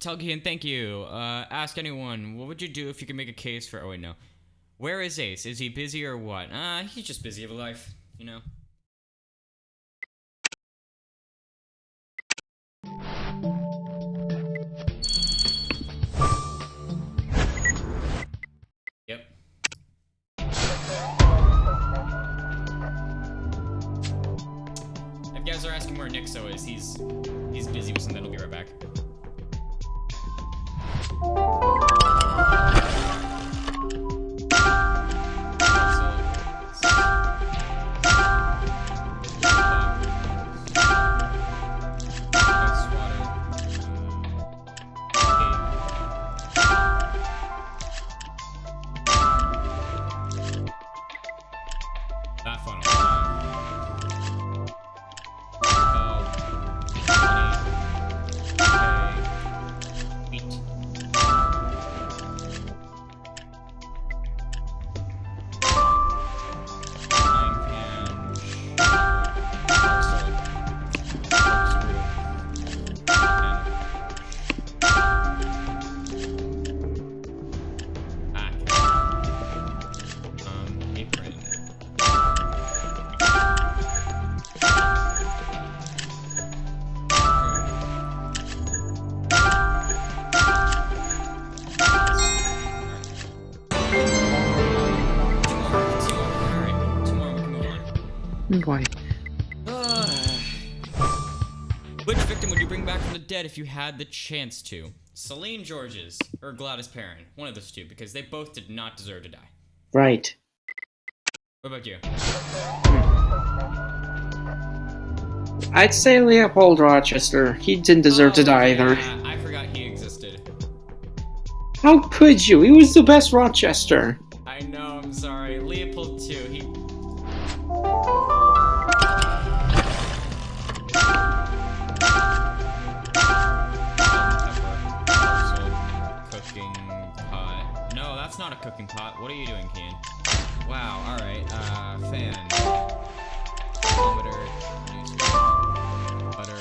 Telgian, thank you. Ask anyone, what would you do if you could make a case for... Oh, wait, no. Where is Ace? Is he busy or what? He's just busy with life, you know? Yep. If you guys are asking where Nixo is, he's busy with something. I'll be right back. Why? Which victim would you bring back from the dead if you had the chance to? Celine Georges or Gladys Perrin? One of those two, because they both did not deserve to die. Right. What about you? I'd say Leopold Rochester. He didn't deserve to die either. Yeah, I forgot he existed. How could you? He was the best Rochester. I know, I'm sorry. Leopold too, he... Cooking pot. No, that's not a cooking pot. What are you doing, Kian? Wow, alright, fan. Thermometer, newspaper, butter.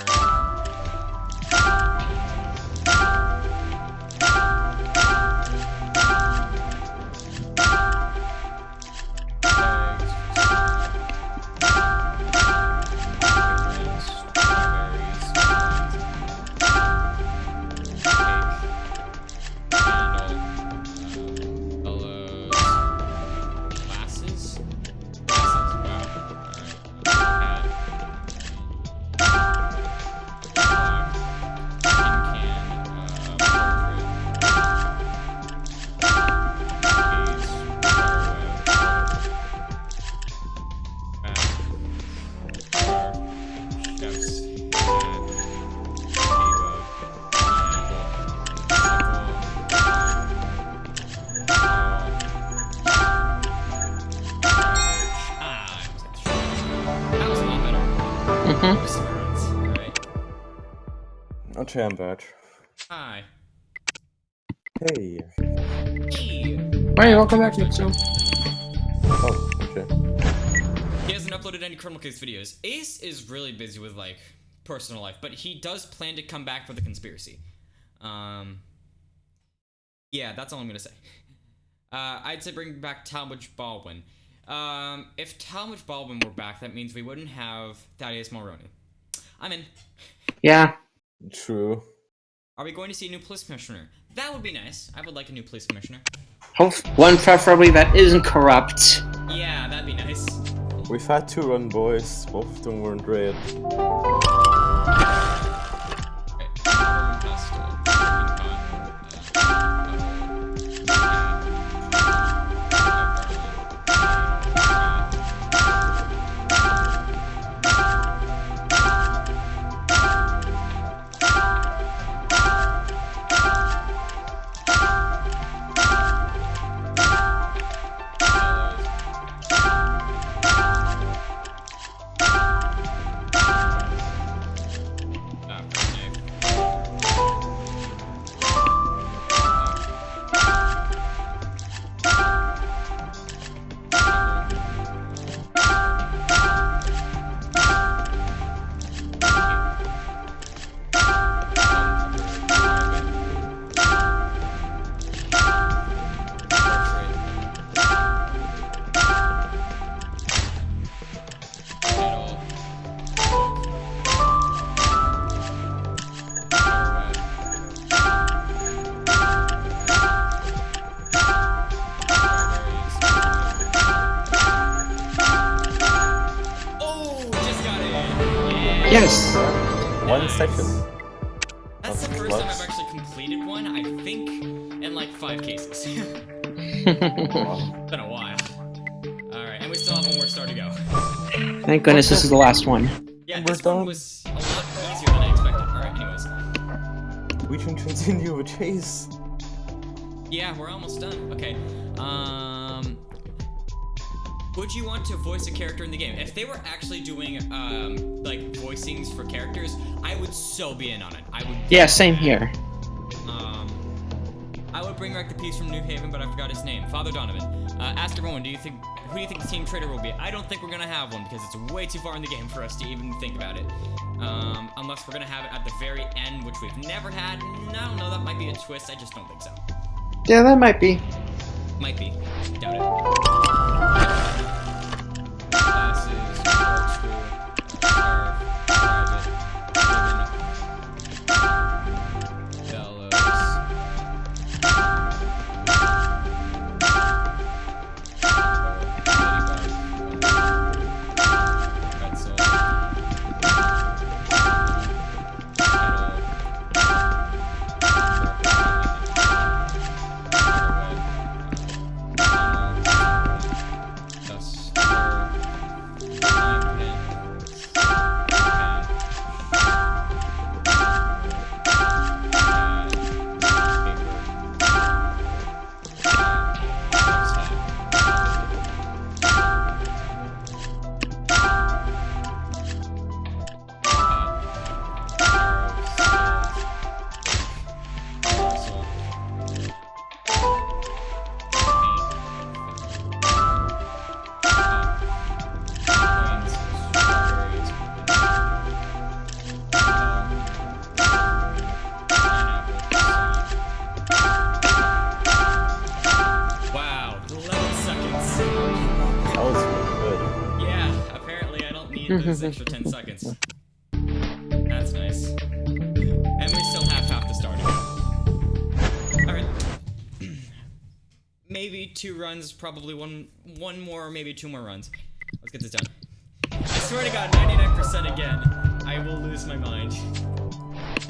Okay, I'm back. Hi. Hey. Hey! Hey, welcome back, Nixon. Oh, okay. He hasn't uploaded any Criminal Case videos. Ace is really busy with, like, personal life, but he does plan to come back for the conspiracy. Yeah, that's all I'm gonna say. I'd say bring back Talmadge Baldwin. If Talmadge Baldwin were back, that means we wouldn't have Thaddeus Mulroney. I'm in. Yeah. True. Are we going to see a new police commissioner? That would be nice. I would like a new police commissioner. One preferably that isn't corrupt. Yeah, that'd be nice. We've had 2 run boys, both of them weren't great. Yes! One second. That's the first time I've actually completed one, I think, in like 5 cases. Been a while. Alright, and we still have one more star to go. Thank goodness this is the last one. Yeah, We're this one done. was a lot easier than I expected. Alright, anyways. We can continue a chase. Yeah, we're almost done. Okay. Would you want to voice a character in the game? If they were actually doing, like, voicings for characters, I would so be in on it. I would. Yeah, same here. I would bring back the piece from New Haven, but I forgot his name. Father Donovan. Ask everyone, who do you think the team trader will be? I don't think we're gonna have one because it's way too far in the game for us to even think about it. Unless we're gonna have it at the very end, which we've never had. I don't know, that might be a twist. I just don't think so. Yeah, that might be. Might be. Doubt it. Classes, culture, private, fellows. me those extra 10 seconds. That's nice. And we still have half the starting. Alright. Maybe 2 runs, probably one more, maybe 2 more runs. Let's get this done. I swear to God, 99% again. I will lose my mind.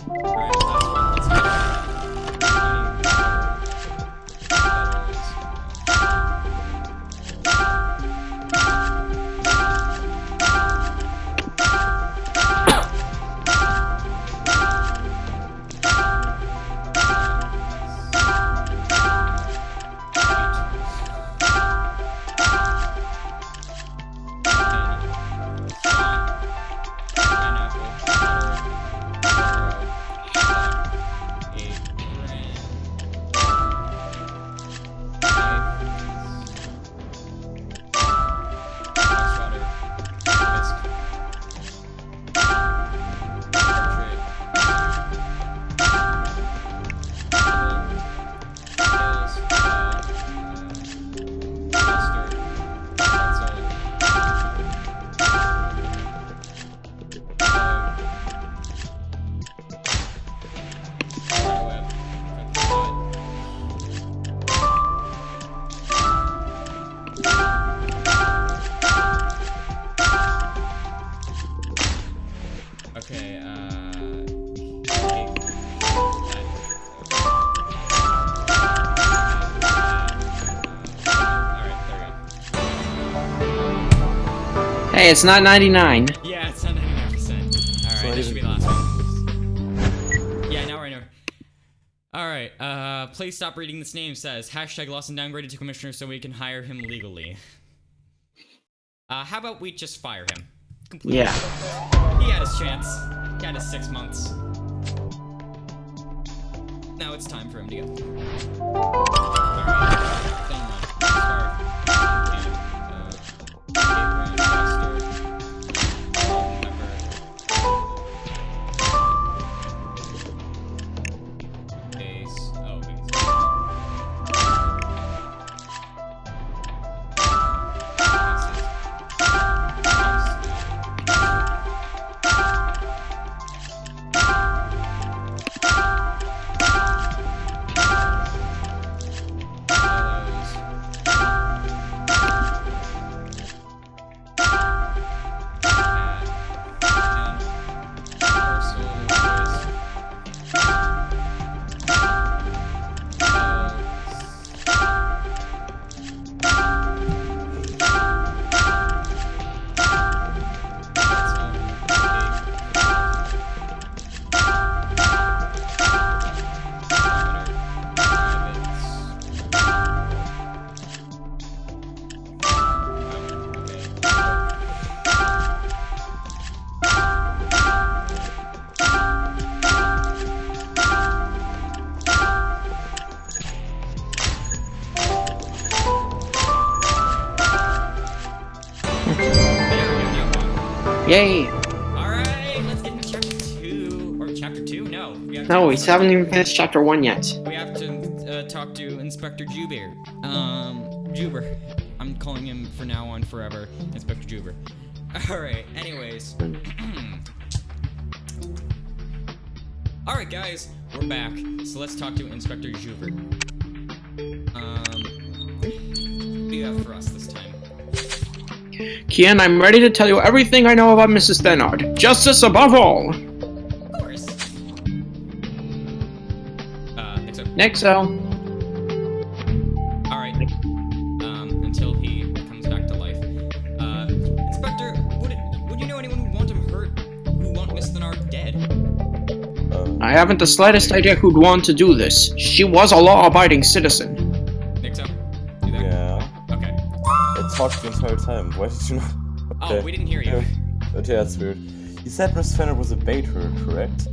Alright, last one, let's go. Okay, Hey, it's not 99. yeah, it's not 99%. Alright, this should be the last one. Yeah, now I know. Alright, please stop reading this name, says hashtag lost and downgraded to commissioner so we can hire him legally. How about we just fire him? Completely. Yeah. He had his chance. He had his 6 months. Now it's time for him to go. Alright. Thing one. Start. Yay! Alright, let's get into chapter 2. Or chapter 2? No. No, we haven't even finished chapter 1 yet. We have to talk to Inspector Juber. Juber. I'm calling him for now on forever Inspector Juber. Alright, anyways. Alright, guys, we're back. So let's talk to Inspector Juber. What do you have for us this time? Kian, I'm ready to tell you everything I know about Mrs. Thenard. Justice above all! Of course. Nixo. Alright. Until he comes back to life. Inspector, would you know anyone who want him hurt? Who want Miss Thenard dead? I haven't the slightest idea who'd want to do this. She was a law-abiding citizen. Nixo? You there? Yeah. Okay. I talked the entire time. Why did you not? Okay. Oh, we didn't hear you. Okay, that's weird. You said Miss Fenner was a baker, correct?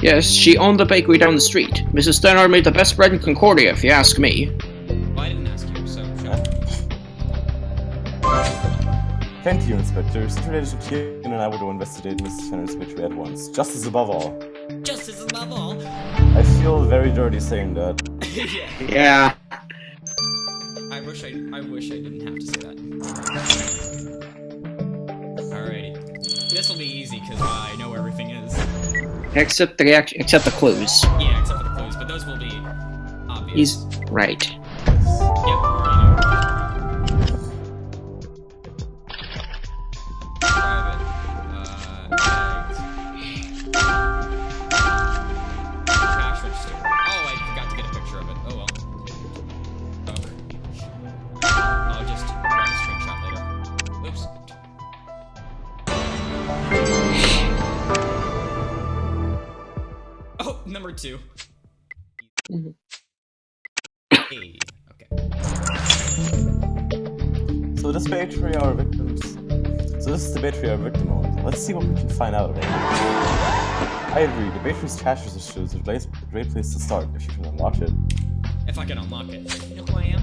Yes, she owned the bakery down the street. Mrs. Thenard made the best bread in Concordia, if you ask me. Well, I didn't ask you, so shut up. Thank you, Inspector. Situation Kian and I will investigate Mrs. Fenner's bakery at once. Justice above all. Justice above all. I feel very dirty saying that. Yeah. Yeah. I wish I didn't have to say that. this will be easy because I know where everything is. Except the clues. Yeah, except for the clues, but those will be obvious. He's right. Yep, already know. Private. Cash register. Oh, I forgot to get a picture of it. Oh well. I'll just grab a screenshot later. Oops. Oh, number 2. Hey, okay. So this battery our victims. So this is the battery our victim owned. Let's see what we can find out about it. I agree, the battery's cash register is a great place to start if you can unlock it. If I can unlock it. You know who I am?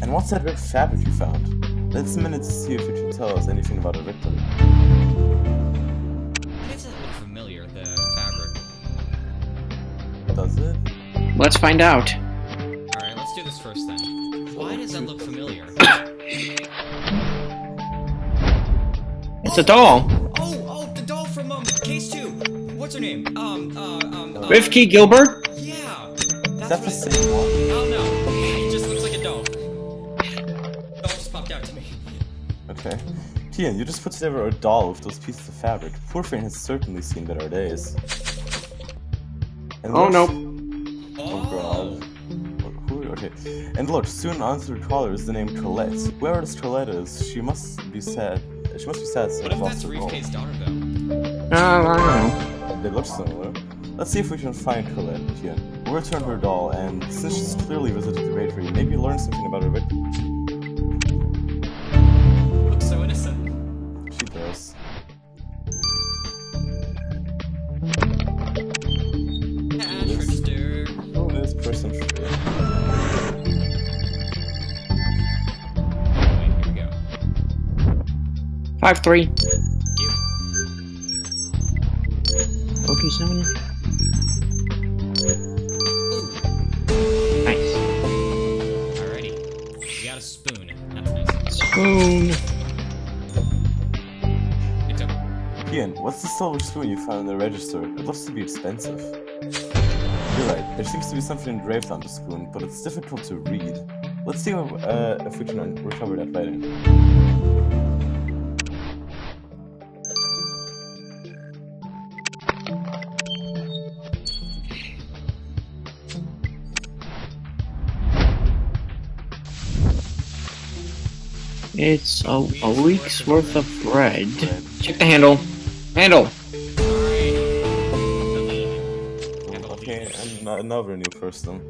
And what's that red fabric you found? Let's a minute to see if it can tell us anything about our victim. Why does that look familiar, the fabric? Does it? Let's find out. Alright, let's do this first then. Why does that look familiar? It's a doll. Oh, the doll from, Case 2! What's her name? Rifki Gilbert? Yeah! Is that That's the what same one? Oh no, it just looks like a doll. Doll just popped out to me. Okay. Tian, you just put together a doll with those pieces of fabric. Poor Fane has certainly seen better days. And Oh no. Oh god. Okay. And look, soon answer the caller is the name Colette. Whoever this Colette is, she must be sad. She must be sad since What if lost that's her doll. Reefca's daughter though? I don't know. They look similar. Let's see if we can find Colette, Tian. We'll return her doll, and since she's clearly visited the bakery, maybe learn something about her victim. Looks so innocent. She does. Cash register. Who is person free? Anyway, here we go. 5-3. Thank you. 47. Ooh. Nice. Alrighty. We got a spoon. That's nice. Spoon. It's over. Ian, what's the silver spoon you found in the register? It looks to be expensive. You're right, there seems to be something engraved on the spoon, but it's difficult to read. Let's see if we can recover that writing. It's a week's worth of bread. Check the handle. Handle. Okay, and another new person.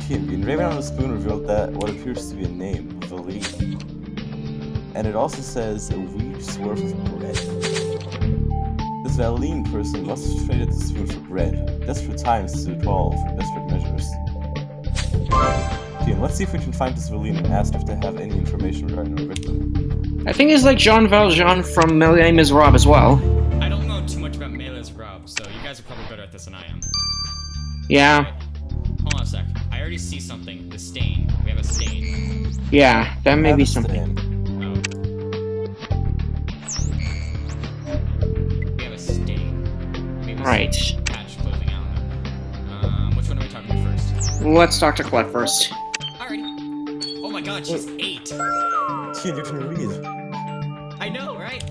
The engraving on the spoon revealed that what appears to be a name, Valine. And it also says a week's worth of bread. This Valine person must have traded the spoon for bread. Desperate times to call for desperate measures. Let's see if we can find this Valine and ask if they have any information regarding our victim. I think it's like Jean Valjean from My Name is Rob as well. I don't know too much about Melee's Rob, so you guys are probably better at this than I am. Yeah. Hold on a sec. I already see something. The stain. We have a stain. Yeah, that may be Have a something. stand. Oh. We have a stain. Maybe Right. some patch clothing. I don't know. Which one are we talking to first? Let's talk to Colette first. Alrighty. Oh my god, she's 8. Tian, you can read. I know, right?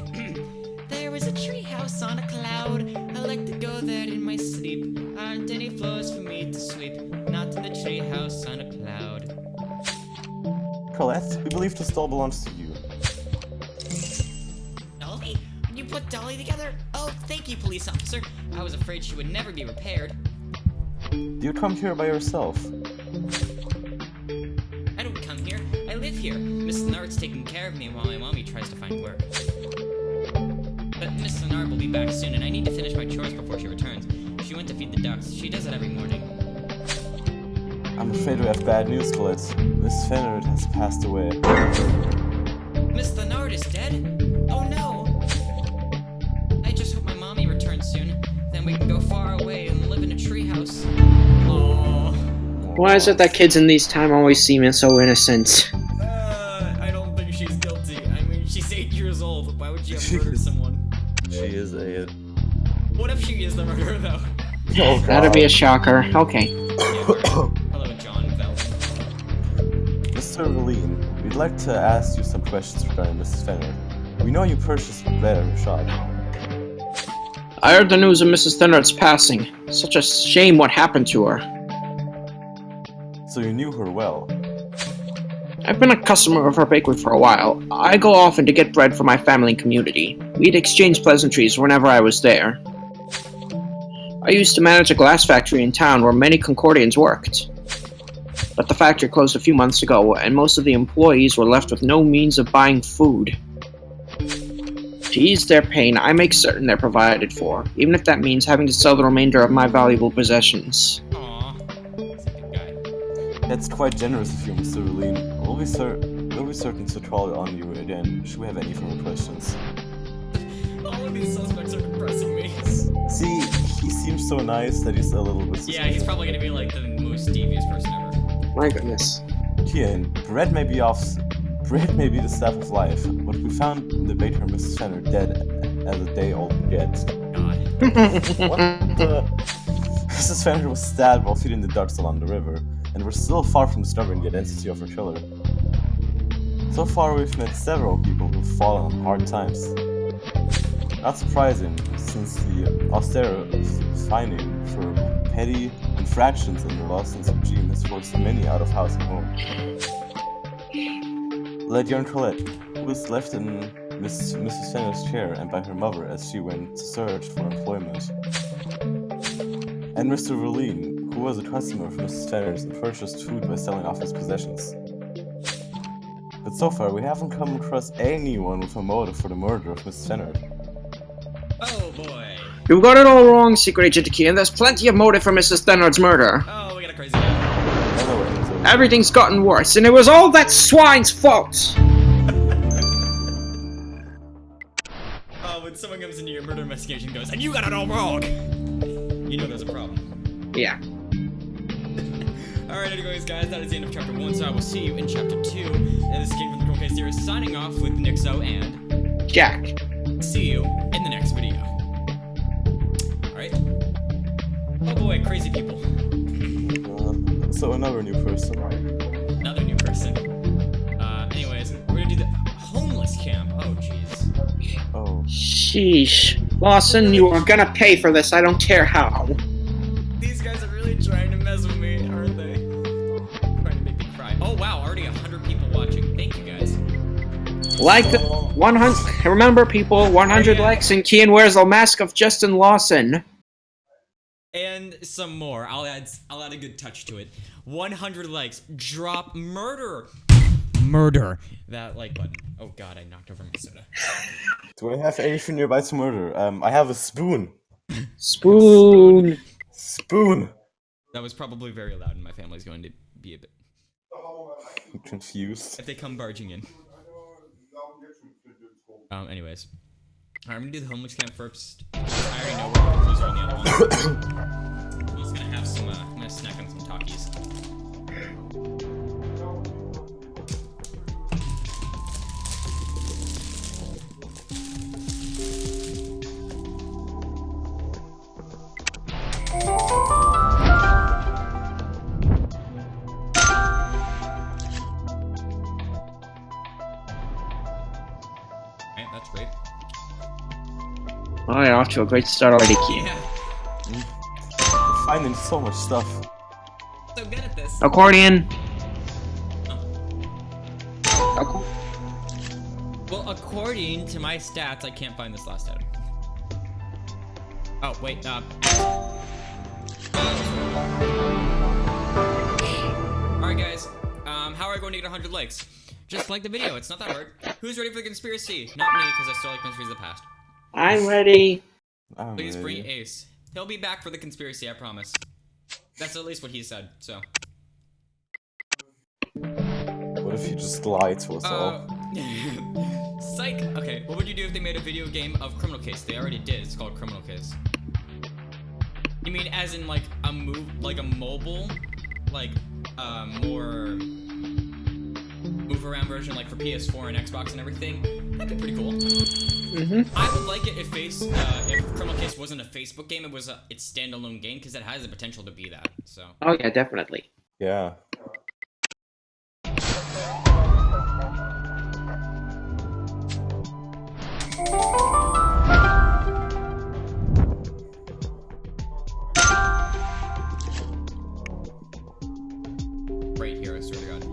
There is a treehouse on a cloud. I like to go there in my sleep. Aren't any floors for me to sweep. Not in the treehouse on a cloud. Colette, we believe this doll belongs to you. Dolly? You put Dolly together? Oh, thank you, police officer. I was afraid she would never be repaired. Do you come here by yourself? I don't come here. I live here. Miss Nard's taking care of me while my mommy tries to find work. But Miss Nard will be back soon, and I need to finish my chores before she returns. She went to feed the ducks. She does it every morning. I'm afraid we have bad news, Colette. Miss Fenner has passed away. Miss Nard is dead? Oh no! I just hope my mommy returns soon. Then we can go far away and live in a treehouse. Oh. Why is it that kids in these times always seem so innocent? I don't think she's guilty. I mean, she's 8 years years old. Why would you have murdered someone? She is a... What if she is the murderer, though? Oh, That'd be a shocker. Okay. Hello, John Velden. Mr. Verleen, we'd like to ask you some questions regarding Mrs. Fenner. We know you purchased the blade at her shop. I heard the news of Mrs. Thenard's passing. Such a shame what happened to her. So you knew her well. I've been a customer of her bakery for a while. I go often to get bread for my family and community. We'd exchange pleasantries whenever I was there. I used to manage a glass factory in town where many Concordians worked. But the factory closed a few months ago, and most of the employees were left with no means of buying food. To ease their pain, I make certain they're provided for, even if that means having to sell the remainder of my valuable possessions. Aww. He's a good guy. That's quite generous of you, Mr. Verleen. We'll be certain to call on you again should we have any further questions. All of these suspects are depressing me. See, he seems so nice that he's a little bit suspicious. Yeah, he's probably gonna be like the most devious person ever. My goodness. Kian, bread may be the staff of life, but we found in the baker Mrs. Fenner dead as a day-old gets. God. What the... Mrs. Fenner was stabbed while feeding the ducks along the river, and we're still far from discovering the identity of her killer. So far we've met several people who've fallen on hard times. Not surprising, since the austere finding for petty infractions in the licensed regime has forced many out of house and home. Like young Colette, who was left in Mrs. Fenner's care and by her mother as she went to search for employment. And Mr. Verleen, who was a customer of Mrs. Fenner's and purchased food by selling off his possessions. But so far, we haven't come across anyone with a motive for the murder of Mrs. Fenner. Oh boy. You got it all wrong, Secret Agent Key, and there's plenty of motive for Mrs. Thenard's murder. Oh, we got a crazy guy. By the way, so Everything's gotten worse, and it was all that swine's fault! Oh, when someone comes into your murder investigation and goes, and you got it all wrong! You know there's a problem. Yeah. Alright, anyways, guys, that is the end of chapter 1, so I will see you in chapter 2. And this is Game from the Criminal Case Theorists signing off with Nixo and Jack. see you in the next video. Alright. Oh boy, crazy people. so another new person. Another new person. Anyways, we're gonna do the homeless camp. Oh, jeez. Oh. Sheesh. Lawson, you are gonna pay for this, I don't care how. These guys are really trying to mess with me, aren't they? Trying to make me cry. Oh wow, already 100 people watching. Thank you guys. Like the 100. Remember, people, 100 likes, and Kian wears the mask of Justin Lawson. And some more. I'll add a good touch to it. 100 likes. Drop murder. Murder. That like button. Oh god, I knocked over my soda. Do I have anything nearby to murder? I have a spoon. Spoon. Spoon! That was probably very loud, and my family's going to be a bit confused. if they come barging in. Anyways. Alright, I'm gonna do the homeless camp first. I already know where the clues are on the other one. I'm just gonna have some, I'm gonna snack on some Takis. Alright, that's great. Oh, you're off to a great start already, Kian. Yeah, I'm finding so much stuff. so good at this. Accordion. Well, according to my stats, I can't find this last item. Oh, wait, Alright guys, how are I going to get 100 likes? Just like the video, it's not that hard. Who's ready for the conspiracy? Not me, because I still like mysteries of the past. I'm ready. Please bring Ace. He'll be back for the conspiracy, I promise. That's at least what he said, so. What if you just lied to us all? Psych! Okay, what would you do if they made a video game of Criminal Case? They already did, it's called Criminal Case. You mean as in like a mobile, like more move around version like for PS4 and Xbox and everything, that'd be pretty cool. Mm-hmm. I would like it if Criminal Case wasn't a Facebook game, it was its standalone game, because it has the potential to be that. So. Oh yeah, definitely. Yeah. Right here, I swear to God.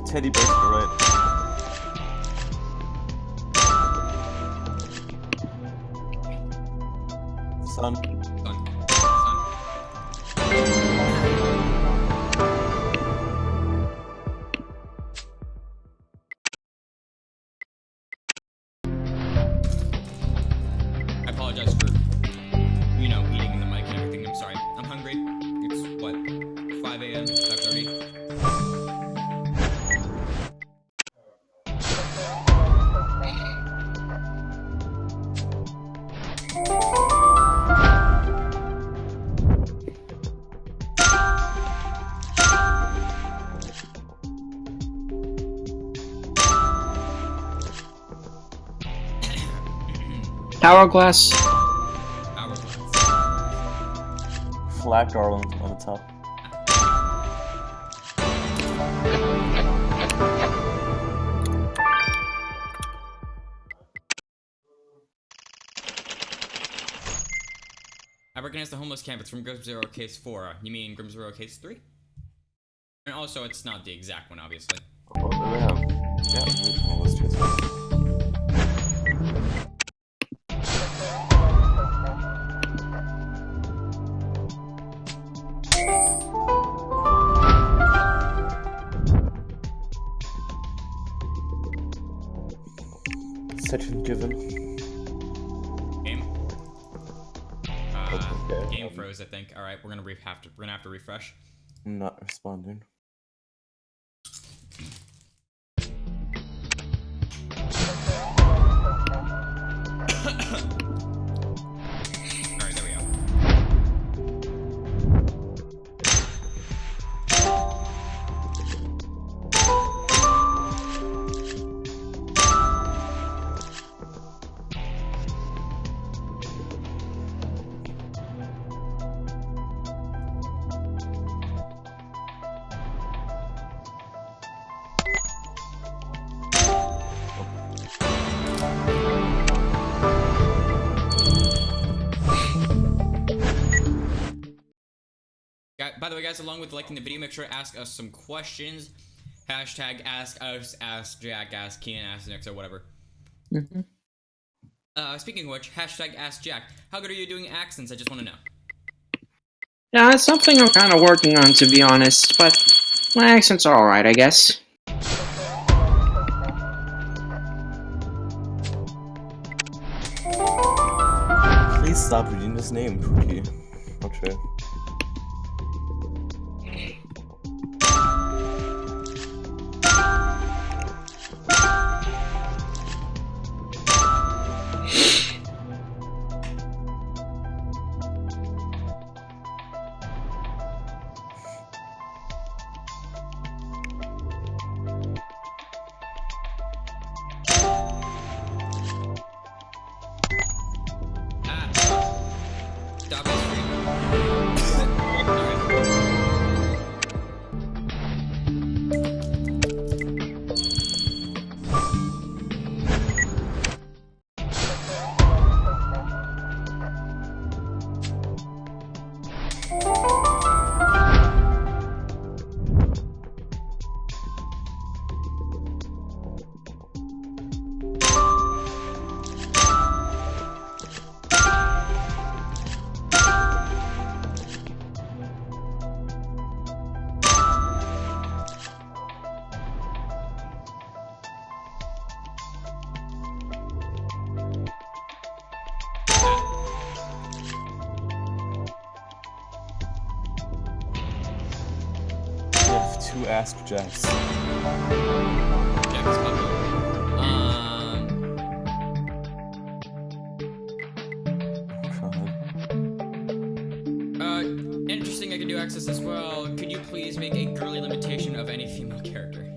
Teddy bear to the right. Sun. Sun. I apologize for, you know, eating in the mic and everything. I'm sorry. I'm hungry. It's, what, 5 a.m., 5:30? Hourglass. Hourglass. Flat garland on the top. I recognize the homeless camp. It's from Grim Zero Case 4. You mean Grim Zero Case 3? And also, it's not the exact one, obviously. Oh, yeah. Yeah, let's choose one. Section given. Game. Okay. Game froze, I think. All right, we're gonna have to refresh. Not responding. All right, there we go. By the way, guys, along with liking the video, make sure to ask us some questions. Hashtag ask us, ask Jack, ask Keenan, ask Nick, or whatever. Speaking of which, hashtag ask Jack. How good are you doing accents? I just want to know. Yeah, it's something I'm kind of working on, to be honest, but my accents are alright, I guess. Please stop reading this name, Cookie. Okay. Stop the screen. Two Ask Jacks. Jack is popular. Interesting, I can do access as well. Could you please make a girly limitation of any female character?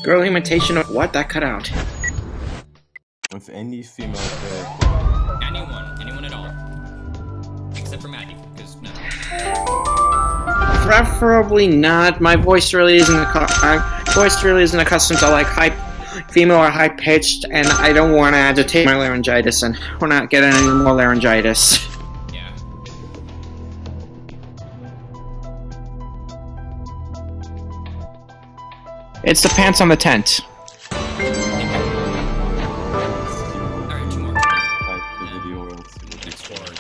Girl imitation of what? That cut out. With any female character. Anyone at all. Except for Maggie, because no. Preferably not. My voice really isn't accustomed to like high female or high pitched, and I don't want to agitate my laryngitis, and we're not getting any more laryngitis. Yeah. It's the pants on the tent. Alright, 2 more. Like the video worlds. Next 4 easy.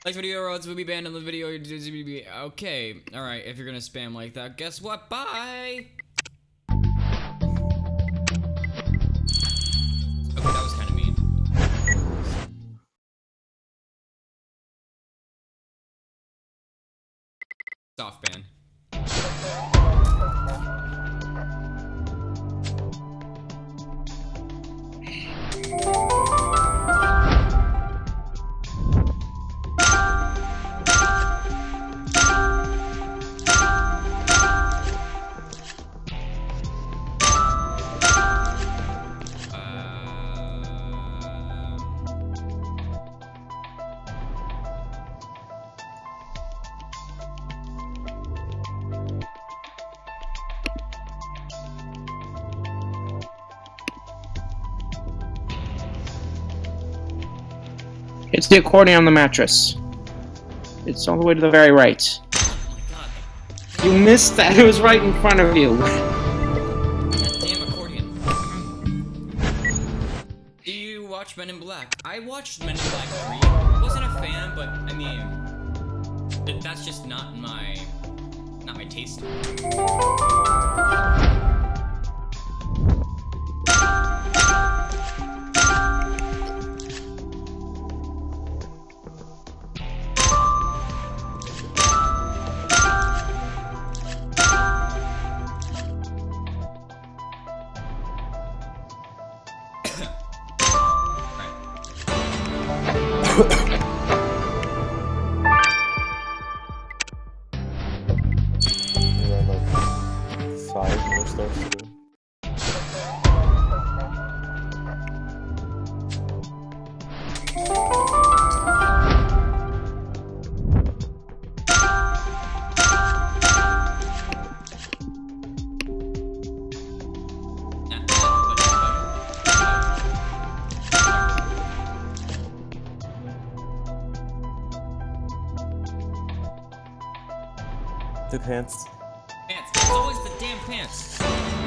Like video roads will be banned in the video. Okay, alright, if you're gonna spam like that, guess what? Bye! Okay, that was kinda mean. Soft ban. It's the accordion on the mattress. It's all the way to the very right. Oh my god. You missed that. It was right in front of you. That damn accordion. Do you watch Men in Black? I watched Men in Black 3. Wasn't a fan, but I mean, that's just not my taste. Yeah, like 5 more stars to do. The pants. Pants. It's always the damn pants.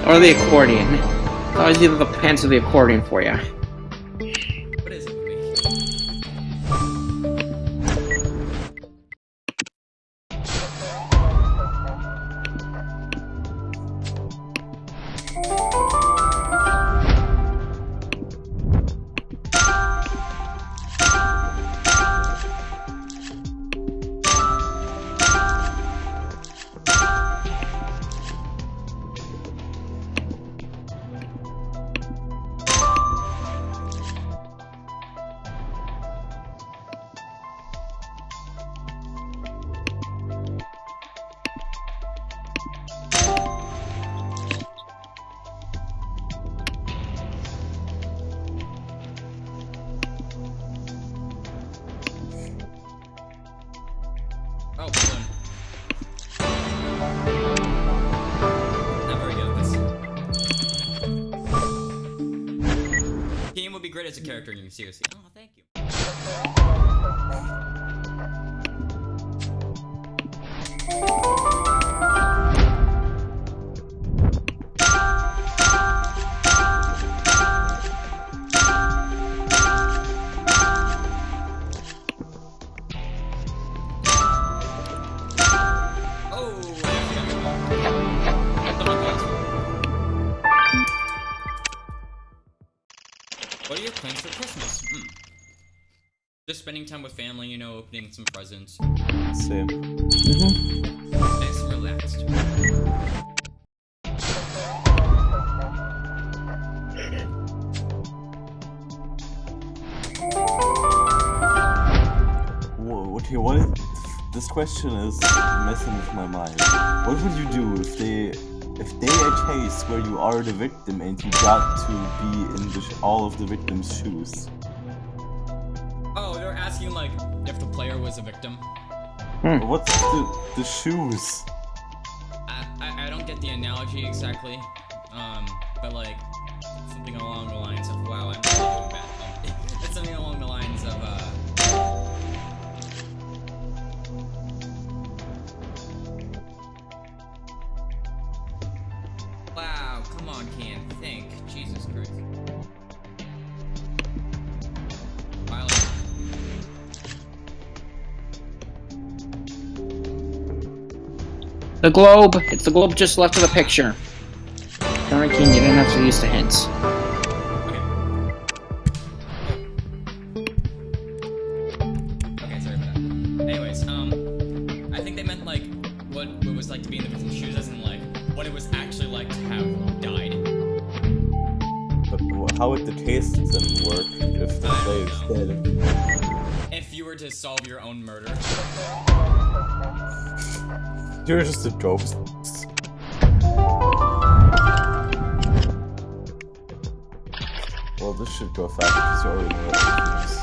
Or the accordion. It's always either the pants or the accordion for you. What is it with me? Oh, balloon. Not very good at this. Game would be great as a character in your series. Oh, thank you. What are your plans for Christmas? Just spending time with family, you know, opening some presents. Same. Nice and relaxed. Whoa, okay, what is... This question is messing with my mind. What would you do if if they a case where you are the victim and you got to be in all of the victim's shoes. Oh, they're asking like if the player was a victim. What's the shoes? I don't get the analogy exactly, but like something along the lines of wow, I'm really doing bad. It's something along the lines of wow, come on, Can, think. Jesus Christ. Violent. The globe. It's the globe just left of the picture. Darn it, Keen, you didn't have to use the hints. Okay, sorry about that. Anyways, I think they meant like what it was like to be in the victim's shoes, as in like what it was actually like to have died. But how would the case then work if the player is dead? If you were to solve your own murder. You're just a ghost. Well, this should go fast because you already know what it is.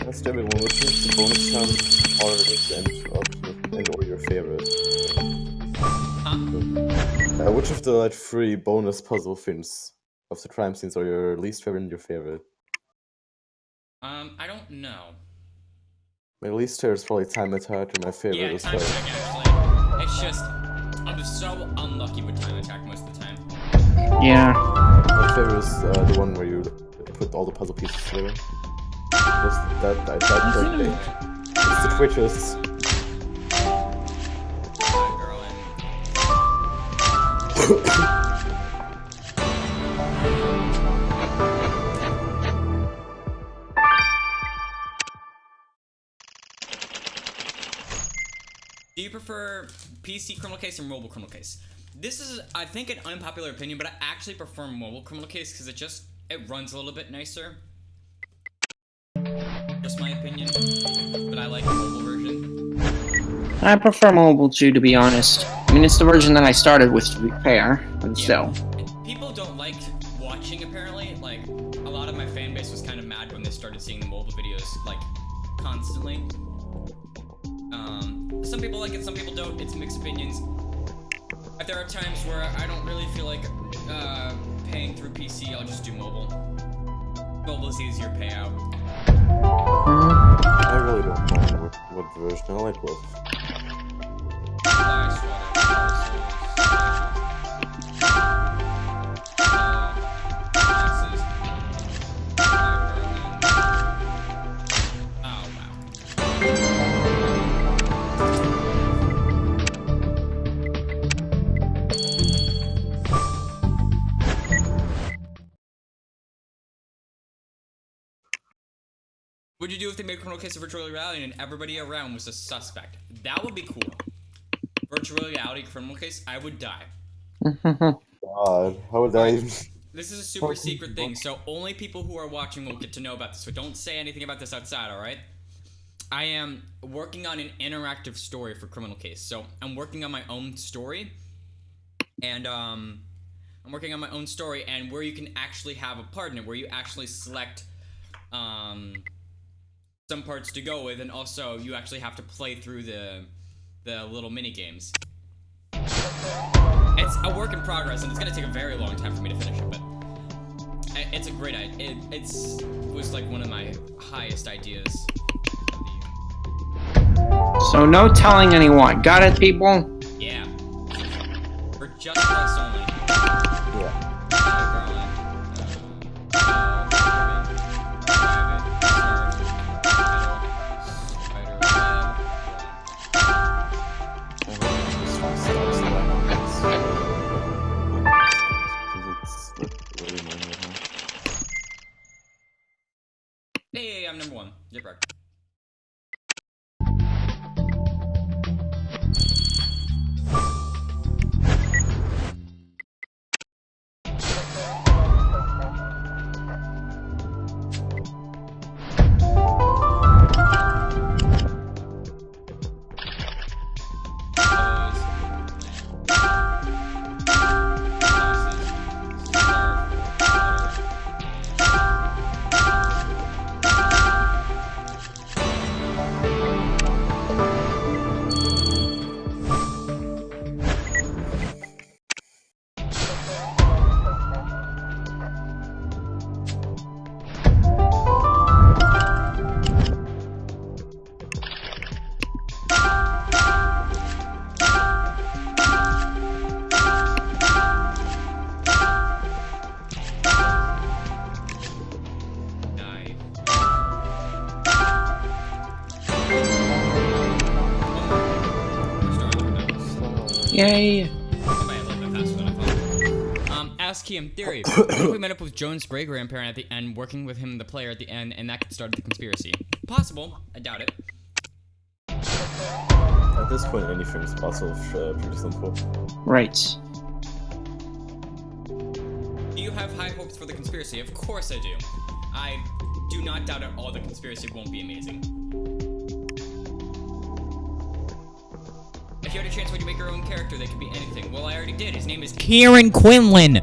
Ask everyone, which is the bonus sound harder and or your favorite? Which of the like 3 bonus puzzle things of the crime scenes are your least favorite and your favorite? I don't know. My least favorite is probably time attack, and my favorite Yeah, is time like... attack actually. It's just I'm so unlucky with time attack most of the time. Yeah. My favorite is the one where you put all the puzzle pieces together. That great thing. It's the Twitches. Girl, do you prefer PC criminal case or mobile criminal case? This is, I think, an unpopular opinion, but I actually prefer mobile criminal case because it runs a little bit nicer. Just my opinion, but I like the mobile version. I prefer mobile too, to be honest. I mean, it's the version that I started with, to be fair, but still. People don't like watching, apparently. Like, a lot of my fan base was kind of mad when they started seeing the mobile videos, like, constantly. Some people like it, some people don't. It's mixed opinions. But there are times where I don't really feel like paying through PC. I'll just do mobile. Mobile is easier payout. I really don't mind what version. I like both. What would you do if they made criminal case of virtual reality and everybody around was a suspect? That would be cool. Virtual reality criminal case, I would die. God, how would I even... This is a super secret thing, so only people who are watching will get to know about this, so don't say anything about this outside, alright? I am working on an interactive story for criminal case, so I'm working on my own story, and where you can actually have a partner, where you actually select, some parts to go with, and also you actually have to play through the little mini games. It's a work in progress, and it's gonna take a very long time for me to finish it, but it's a great idea. It was like one of my highest ideas of the year. So no telling anyone. Got it, people? Yeah. For just us only. Yeah. Hey, I'm number 1. You're correct. Yay. Ask Key in theory. What if we met up with Joan's great-grandparent at the end, working with him, the player, at the end, and that could start the conspiracy? Possible. I doubt it. At this point, anything is possible for pretty simple. Right. Do you have high hopes for the conspiracy? Of course I do. I do not doubt at all the conspiracy won't be amazing. If you had a chance, would you make your own character that could be anything? Well, I already did. His name is Kieran Quinlan.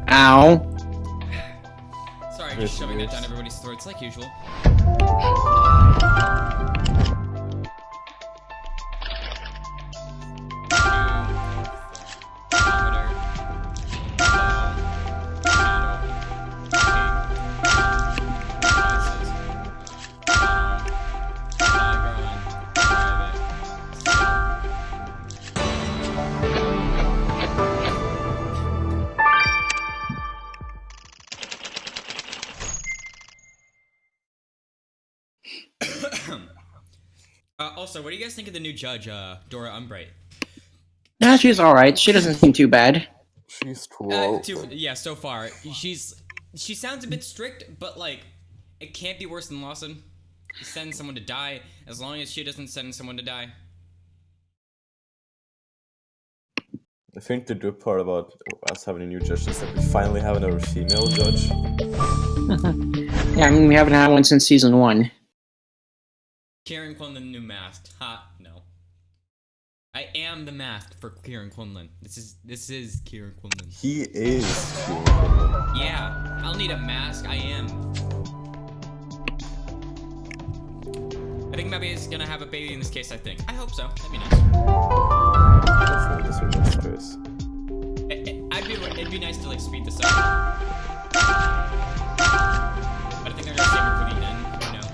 Ow. Sorry, just shoving that down everybody's throats like usual. Also, what do you guys think of the new judge, Dora Umbright? Nah, she's alright. She doesn't seem too bad. She's 12. Yeah, so far. She sounds a bit strict, but, like, it can't be worse than Lawson. He sends someone to die, as long as she doesn't send someone to die. I think the good part about us having a new judge is that we finally have another female judge. Yeah, I mean, we haven't had one since season 1. Kieran Quinlan, new mask. Ha, no. I am the mask for Kieran Quinlan. This is Kieran Quinlan. He is Kieran Quinlan. Yeah, I'll need a mask. I am. I think maybe he's gonna have a baby in this case. I think. I hope so. That'd be nice. Definitely this would be stress. It'd be nice to like speed this up. But I think they're gonna save it for the end. You know.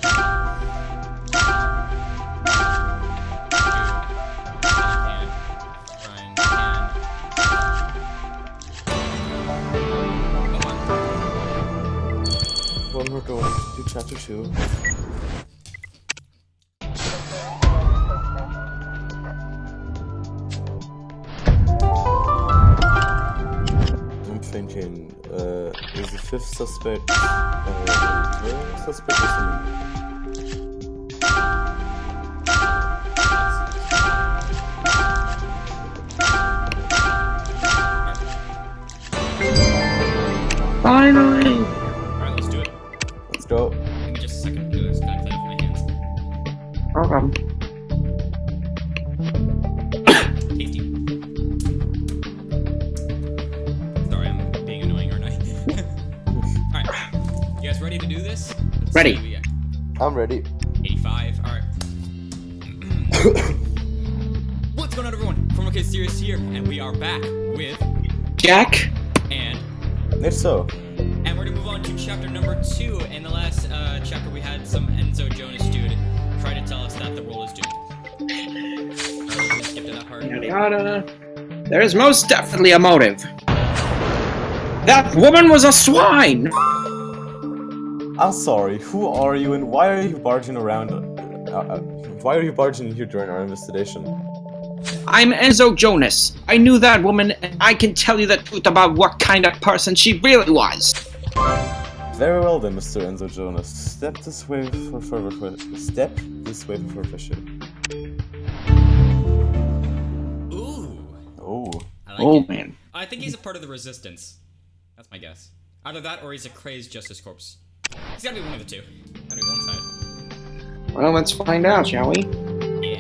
One more going to chapter 2. I'm thinking, is the 5th suspect, the suspect is Finally! Alright, let's do it. Let's go. Give me just a second. It's gonna clean up my hands. No problem. Tasty. Sorry, I'm being annoying, aren't I? Alright. You guys ready to do this? Let's Ready. see what we got. I'm ready. 85. Alright. What's going on, everyone? Theorists here, and we are back with Jack? and If so. And we're gonna move on to chapter number 2. In the last chapter, we had some Enzo Jonas dude try to tell us that the world is doomed. hard. Yada yada. There is most definitely a motive. That woman was a swine! I'm sorry, who are you and why are you barging around? Why are you barging in here during our investigation? I'm Enzo Jonas. I knew that woman, and I can tell you the truth about what kind of person she really was. Very well then, Mr. Enzo Jonas. Step this way for further questioning. Ooh. Oh. I like Oh it. man. I think he's a part of the resistance. That's my guess. Either that or he's a crazed Justice Corps. He's gotta be one of the two. Gotta be one side. Well, let's find out, shall we? Yeah.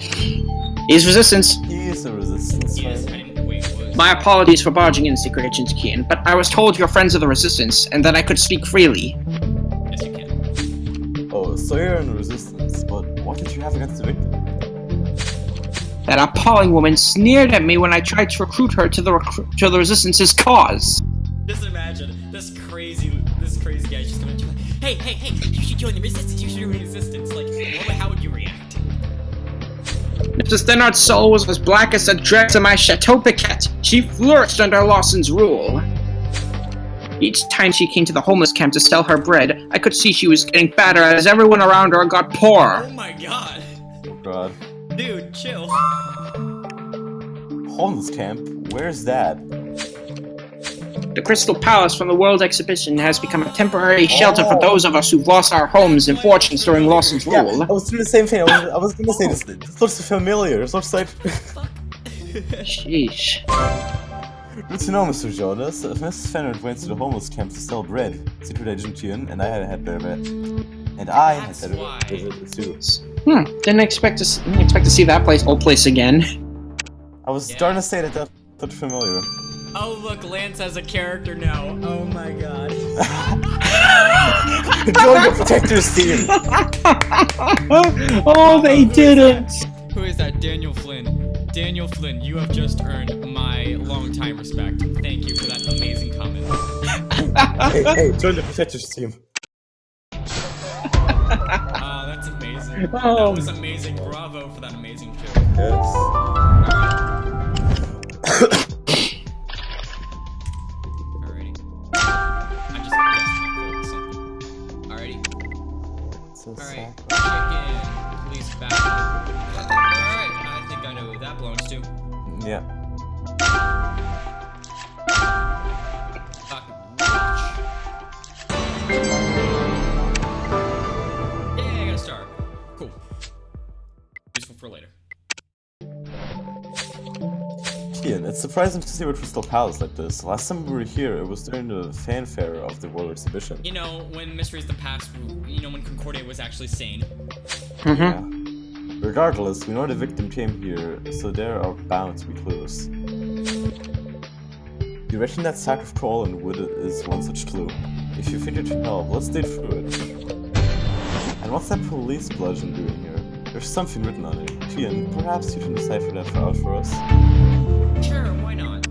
He's resistance. He is a resistance Yes, I fighter. didn't wait. What? My apologies for barging in secret agent Kian, but I was told you're friends of the resistance, and that I could speak freely. Yes, you can. Oh, so you're in resistance, but what did you have against the victim? That appalling woman sneered at me when I tried to recruit her to the resistance's cause. Just imagine this crazy guy just coming to you like, hey, you should join the resistance. You should join the resistance. Like, how would you react? Mrs. Thenard's soul was as black as the dregs of my Chateau Piquette. She flourished under Lawson's rule. Each time she came to the homeless camp to sell her bread, I could see she was getting fatter as everyone around her got poorer. Oh my god. Oh god. Dude, chill. Homeless camp? Where's that? The Crystal Palace from the World Exhibition has become a temporary shelter for those of us who've lost our homes and fortunes during Lawson's Yeah, rule. I was doing the same thing. I was gonna say this looks familiar. This looks like... Sheesh. Good to know, Mr. Jonas. Mrs. Fenner went to the homeless camp to sell bread. Secret Agent Kian and I had better visit too. Didn't expect to see that old place again. I was starting to say that looked familiar. Oh look, Lance has a character now. Oh my god. Join the Protectors team! Oh, they didn't! Who is that? Daniel Flynn. Daniel Flynn, you have just earned my long-time respect. Thank you for that amazing comment. hey, join the Protectors team. That's amazing. Oh. That was amazing. Bravo for that amazing show. Yes. Alrighty. I'm just guessing something. Alrighty. So Alright. sad. Chicken. Police back. Alright. I think I know who that belongs to. Yeah. Fuck. Yeah, I got a star. Cool. Useful for later. Kian, it's surprising to see a Crystal Palace like this. Last time we were here, it was during the fanfare of the World Exhibition. You know, when Mysteries of the Past, you know, when Concordia was actually sane. Yeah. Regardless, we know the victim came here, so there are bound to be clues. You reckon that sack of coal and wood is one such clue? If you think it should help, let's dig through it. And what's that police bludgeon doing here? There's something written on it. Kian, perhaps you can decipher that out for us? Sure, why not?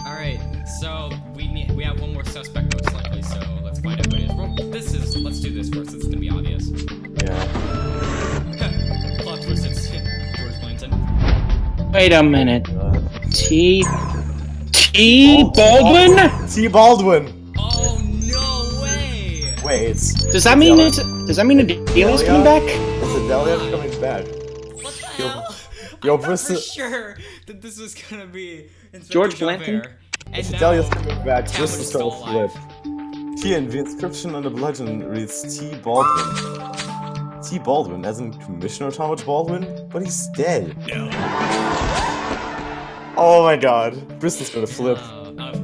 Alright, so we have one more suspect most likely, so let's find out who it is. Well, let's do this first, it's gonna be obvious. Yeah. Plot twist, it's George Blanton. Wait a minute. T. Baldwin? Baldwin? T. Baldwin! Oh, no way! Wait, Does that mean Adelia's coming back? Is Adelia coming back? What the hell? Yo, I thought for Bristol- sure that this was gonna be Inspector George Javert, Blanton? and If now Adelia's coming back, Talbot Bristol's is still gonna alive. flip. Kian, the inscription on the bludgeon reads T. Baldwin. T. Baldwin, as in Commissioner Thomas Baldwin? But he's dead. No. Oh my god. Bristol's gonna flip.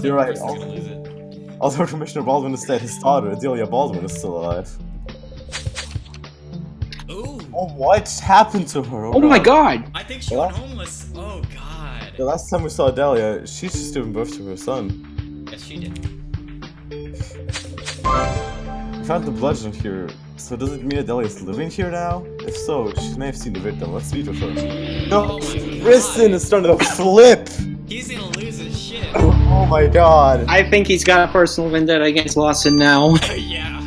You're right. Bristol's gonna lose it. Although Commissioner Baldwin is dead, his daughter, Adelia Baldwin, is still alive. Ooh. Oh, what happened to her? Oh my god! I think she went homeless. Oh god. The last time we saw Adelia, she's just giving birth to her son. Yes, she did. We found the bludgeon here, so does it mean Adelia's living here now? If so, she may have seen the victim. Let's speak with her. No! Oh my god. Briston is starting to flip! He's gonna lose his shit. Oh my god! I think he's got a personal vendetta against Lawson now. Yeah.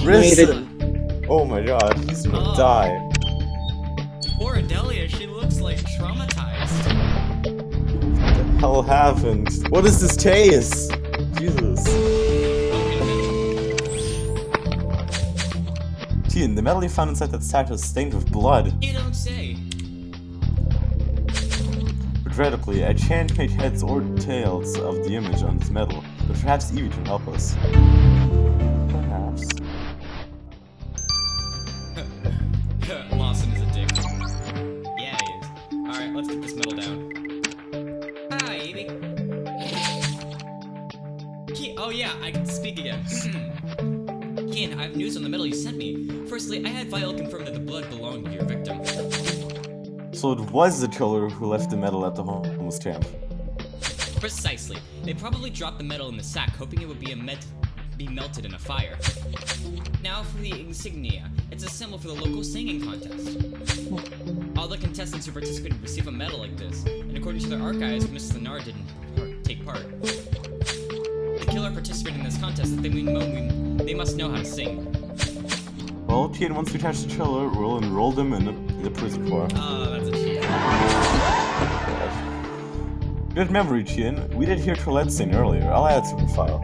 Briston! Oh my god, he's gonna die. Poor Adelia, she like traumatized. What the hell happened? What is this chase? Jesus. Tien, the metal you found inside that sack was stained with blood. You don't say. Regrettably, I can't make heads or tails of the image on this metal, but perhaps Evie can help us. Perhaps. Lawson is a dick. Yeah, he is. Alright, let's get this metal down. Hi, Evie. Oh yeah, I can speak again. Kian, I have news on the metal you sent me. Firstly, I had Viola confirm that the blood belonged to your victim. So it was the killer who left the metal at the homeless camp. Precisely. They probably dropped the metal in the sack, hoping it would be melted in a fire. Now for the insignia. It's a symbol for the local singing contest. All the contestants who participated receive a medal like this, and according to their archives, Mrs. Lenar didn't take part. The killer participated in this contest, they must know how to sing. Well, Tien, once we catch the killer, we'll enroll them in the prison corps. Oh, that's a cheat. Good memory, Tien. We did hear Trolette sing earlier. I'll add it to the file.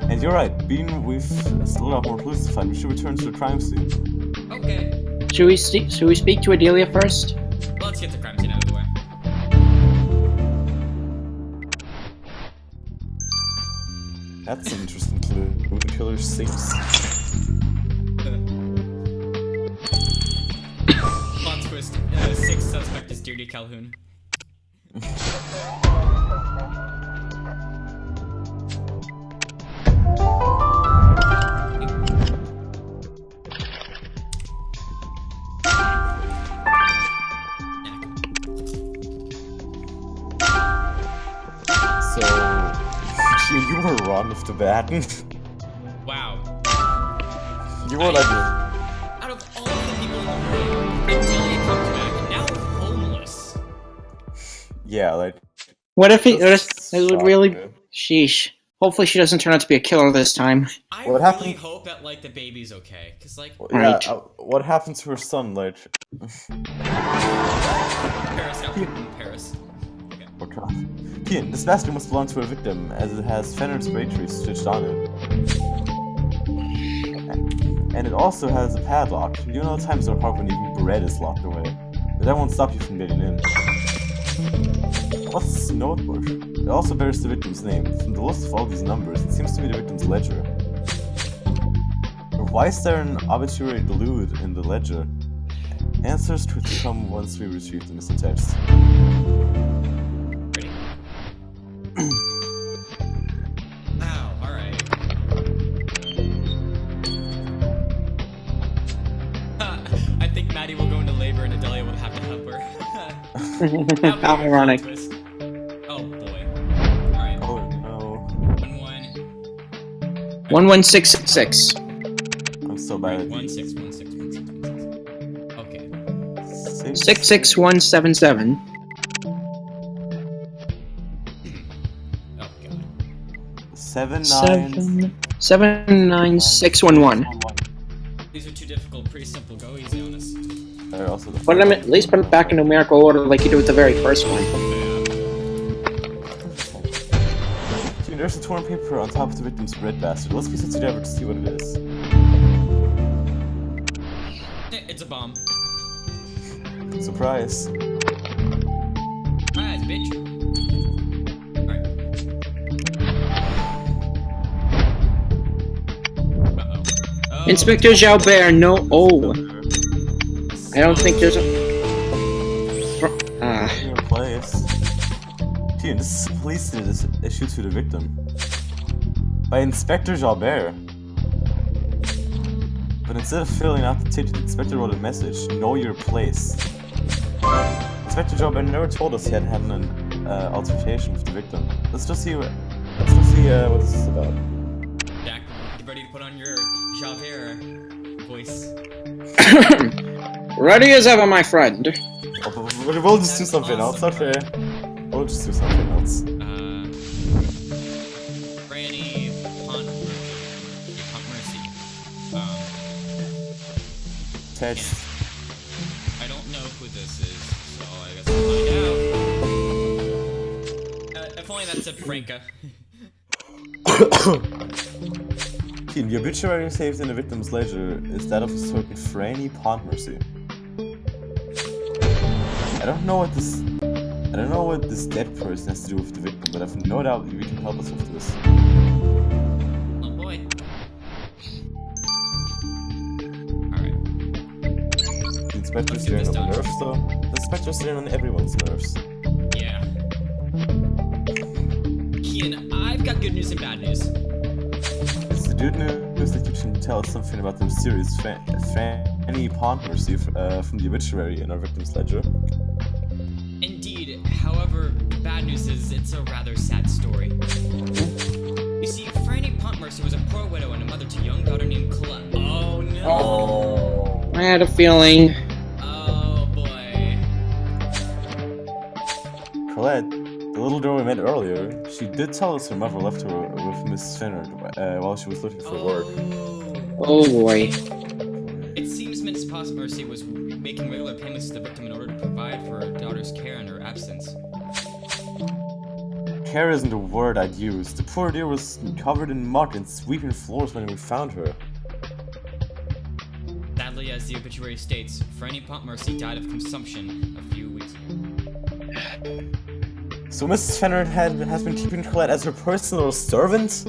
And you're right, being we've still a lot more clues to find, we should return to the crime scene. Okay. Should we speak to Adelia first? Let's get the crime scene out of the way. That's an interesting clue. Who the killer sings. Plot twist. Sixth suspect is Duty Calhoun. So, you were wrong with the bat. Wow. You were like... Out of all the people in the world, Adelia comes back, and now we're homeless. Yeah, like... What if it would Suck, really... man. Sheesh. Hopefully she doesn't turn out to be a killer this time. I What really happened- hope that, like, the baby's okay, cause, like, Right. Yeah, what happened to her son, like... Paris got put in Paris. Okay. Okay. Tien, this basket must belong to a victim, as it has Fenner's spray tree stitched on it. And it also has a padlock. You know times are hard when even bread is locked away. But that won't stop you from getting in. What's this notebook? It also bears the victim's name. From the list of all these numbers, it seems to be the victim's ledger. But why is there an obituary delude in the ledger? Answers could come once we retrieve the missing text. Ready? Ow, alright. I think Maddie will go into labor and Adelia will have to help her. That'd be How a ironic. plot twist. Oh boy. Alright. Oh no. 11666. I'm so bad at these. 16161616. Okay. 66177. Oh god. 79611. These are too difficult, pretty simple. Go easy on us. Also the Put them at least put it back in numerical order like you did with the very first one. Dude, there's a torn paper on top of the victim's breadbasket. Let's piece it together to see what it is. It's a bomb. Surprise. Surprise, bitch. Alright. Uh-oh. Oh. Inspector Jalbert, no. Oh. I don't think there's a. In your place. Dude, this is a police issue to the victim. By Inspector Jalbert. But instead of filling out the ticket, the inspector wrote a message. Know your place. Inspector Jalbert never told us he had had an altercation with the victim. Let's just see what this is about. Jack, get ready to put on your Javert voice. Ready as ever, my friend. Oh, but we'll just do something else, okay? We'll just do something else. Franny Mercy. Text. I don't know who this is. only that said Franca. The obituary saved in the victim's ledger is that of a certain Franny Pontmercy. I don't know what this dead person has to do with the victim, but I've no doubt you can help us with this. Oh boy. Alright. The inspector's staring on the nerves, though. The inspector's staring on everyone's nerves. Yeah. Kian, I've got good news and bad news. It's the good news that you can tell us something about the mysterious Franny Pontmercy from the obituary in our victim's ledger. Indeed, however, bad news is it's a rather sad story. You see, Franny Pontmercy was a poor widow and a mother to a young daughter named Colette. Oh no! Oh, I had a feeling. Oh boy. Colette, the little girl we met earlier, she did tell us her mother left her with Miss Finner while she was looking for work. Oh boy. It seems Miss Pontmercy was making regular payments to the victim in order to provide for her daughter's care in her absence. Care isn't a word I'd use. The poor dear was covered in mud and sweeping floors when we found her. Sadly, as the obituary states, Franny Pontmercy died of consumption a few weeks ago. So Mrs. Fenner has been keeping Colette as her personal servant?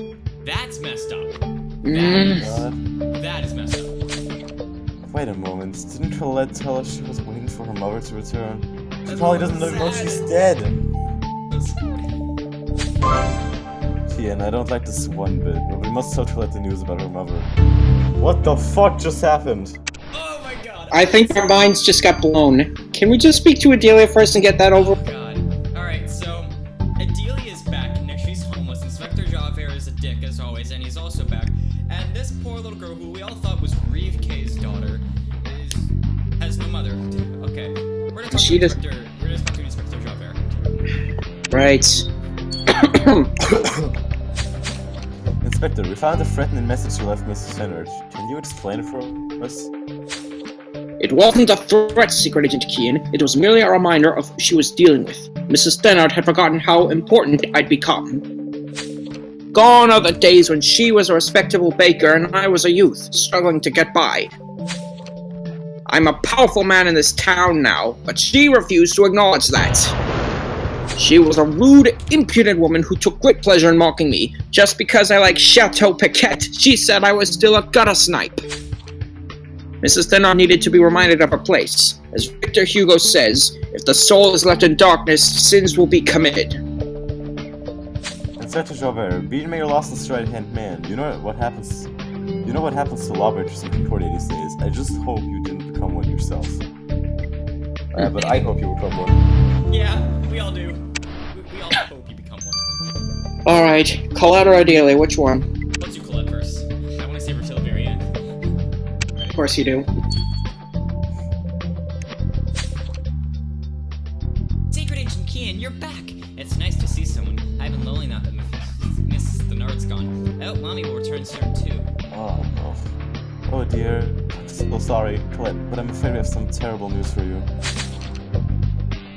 That's messed up. God. That is messed up. Wait a moment, didn't Colette tell us she was waiting for her mother to return? She probably doesn't even know she's dead. Kian, I don't like this one bit, but we must tell Colette the news about her mother. What the fuck just happened? Oh my god. I think our minds just got blown. Can we just speak to Adelia first and get that over? Oh god. Alright, so Adelia is back. Now she's homeless. Inspector Javert is a dick as always, and he's also back. And this poor little girl who we all thought was Reeve K's daughter has no mother. Okay. We're gonna talk to Inspector Javert. Right. Inspector, we found a threatening message you left Mrs. Fenner. Can you explain it for us? It wasn't a threat, Secret Agent Keane. It was merely a reminder of who she was dealing with. Mrs. Stannard had forgotten how important I'd become. Gone are the days when she was a respectable baker and I was a youth, struggling to get by. I'm a powerful man in this town now, but she refused to acknowledge that. She was a rude, impudent woman who took great pleasure in mocking me. Just because I like Chateau Piquet, she said I was still a gutter snipe. Mrs. Stannard needed to be reminded of her place. As Victor Hugo says, if the soul is left in darkness, sins will be committed. Inspector Javert, being your lost and right-hand man, you know what happens to lawbreakers in court these days. I just hope you didn't become one yourself. But I hope you become one. Yeah, we all do. We all hope you become one. Alright, Colette or Adelia, which one? Let's do Colette first. I want to save her till the very end. Of course you do. Secret Agent Keane, you're back! It's nice to see someone. I've been lonely now that Miss Stannard's gone. Oh, Mommy will return soon too. Oh no. Oh dear. I'm so sorry, Colette, but I'm afraid we have some terrible news for you.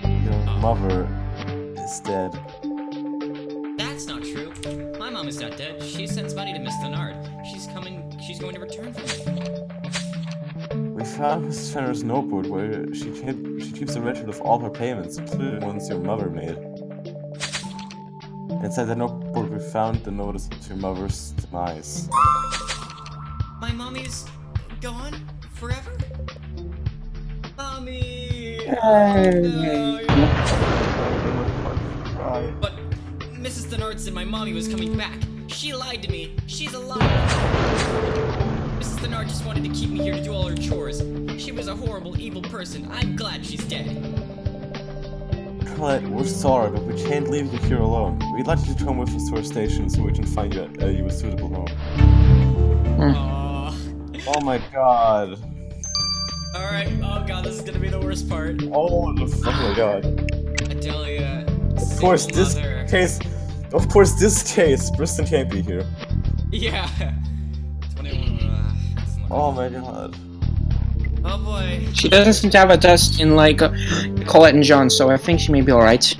Your mother is dead. That's not true. My mom is not dead. She sends money to Miss Stannard. She's going to return for me. We found Mrs. Fenner's notebook where she keeps a record of all her payments, including ones your mother made. Inside the notebook we found the notice of your mother's demise. My mommy's gone? Forever? Mommy! No. But Mrs. Stannard said my mommy was coming back. She lied to me. She's a liar. Mrs. Stannard just wanted to keep me here to do all her chores. She was a horrible, evil person. I'm glad she's dead. Colette, we're sorry, but we can't leave you here alone. We'd like you to come with us to our station so we can find you a suitable home. Aww. Oh my god. Alright, oh god, this is gonna be the worst part. Oh my god. Adelia. Of course, this case, Briston can't be here. Yeah. 21, Oh my god. oh boy. She doesn't seem to have a test in like Colette and John, so I think she may be alright.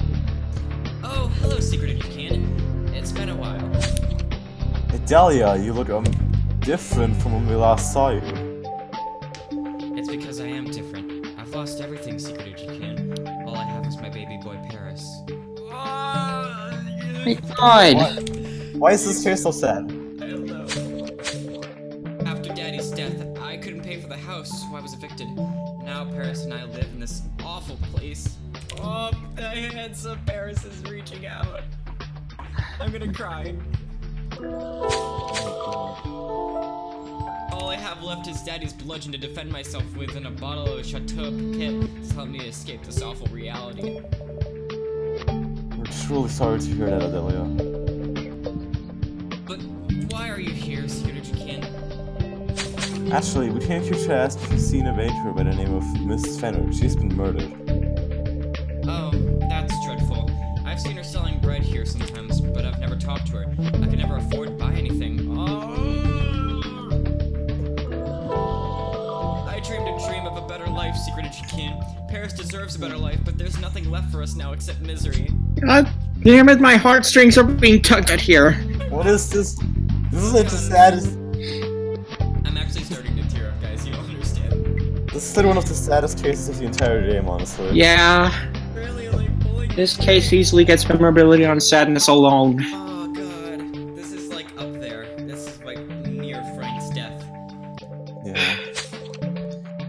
Oh, hello, Secret Agent Keane. Adelia, you look different from when we last saw you. It's because I am different. I've lost everything, Secret Agent Ken. All I have is my baby boy Paris. My God. Why is this face so sad? I don't know. After Daddy's death, I couldn't pay for the house, so I was evicted. Now Paris and I live in this awful place. Oh, the hands of Paris is reaching out. I'm gonna cry. All I have left is Daddy's bludgeon to defend myself with, and a bottle of Chateau Piquet to help me escape this awful reality. We're truly sorry to hear that, Adelia. But why are you here, Secret Agent Ken? Actually, we came here to ask if you've seen a waiter by the name of Mrs. Fenner. She's been murdered. Oh, that's dreadful. I've seen her selling bread here sometimes, but I've never talked to her. I could never afford to buy anything. I dreamed a dream of a better life, Secret Agent Ken. Paris deserves a better life, but there's nothing left for us now except misery. God damn it, my heartstrings are being tugged at here. What is this? This is like the saddest. I'm actually starting to tear up, guys. You don't understand. This is like one of the saddest cases of the entire game, honestly. Yeah. Really, like, holy... This case easily gets memorability on sadness alone. Oh, God. This is, like, up there. This is, like, near Frank's death. Yeah.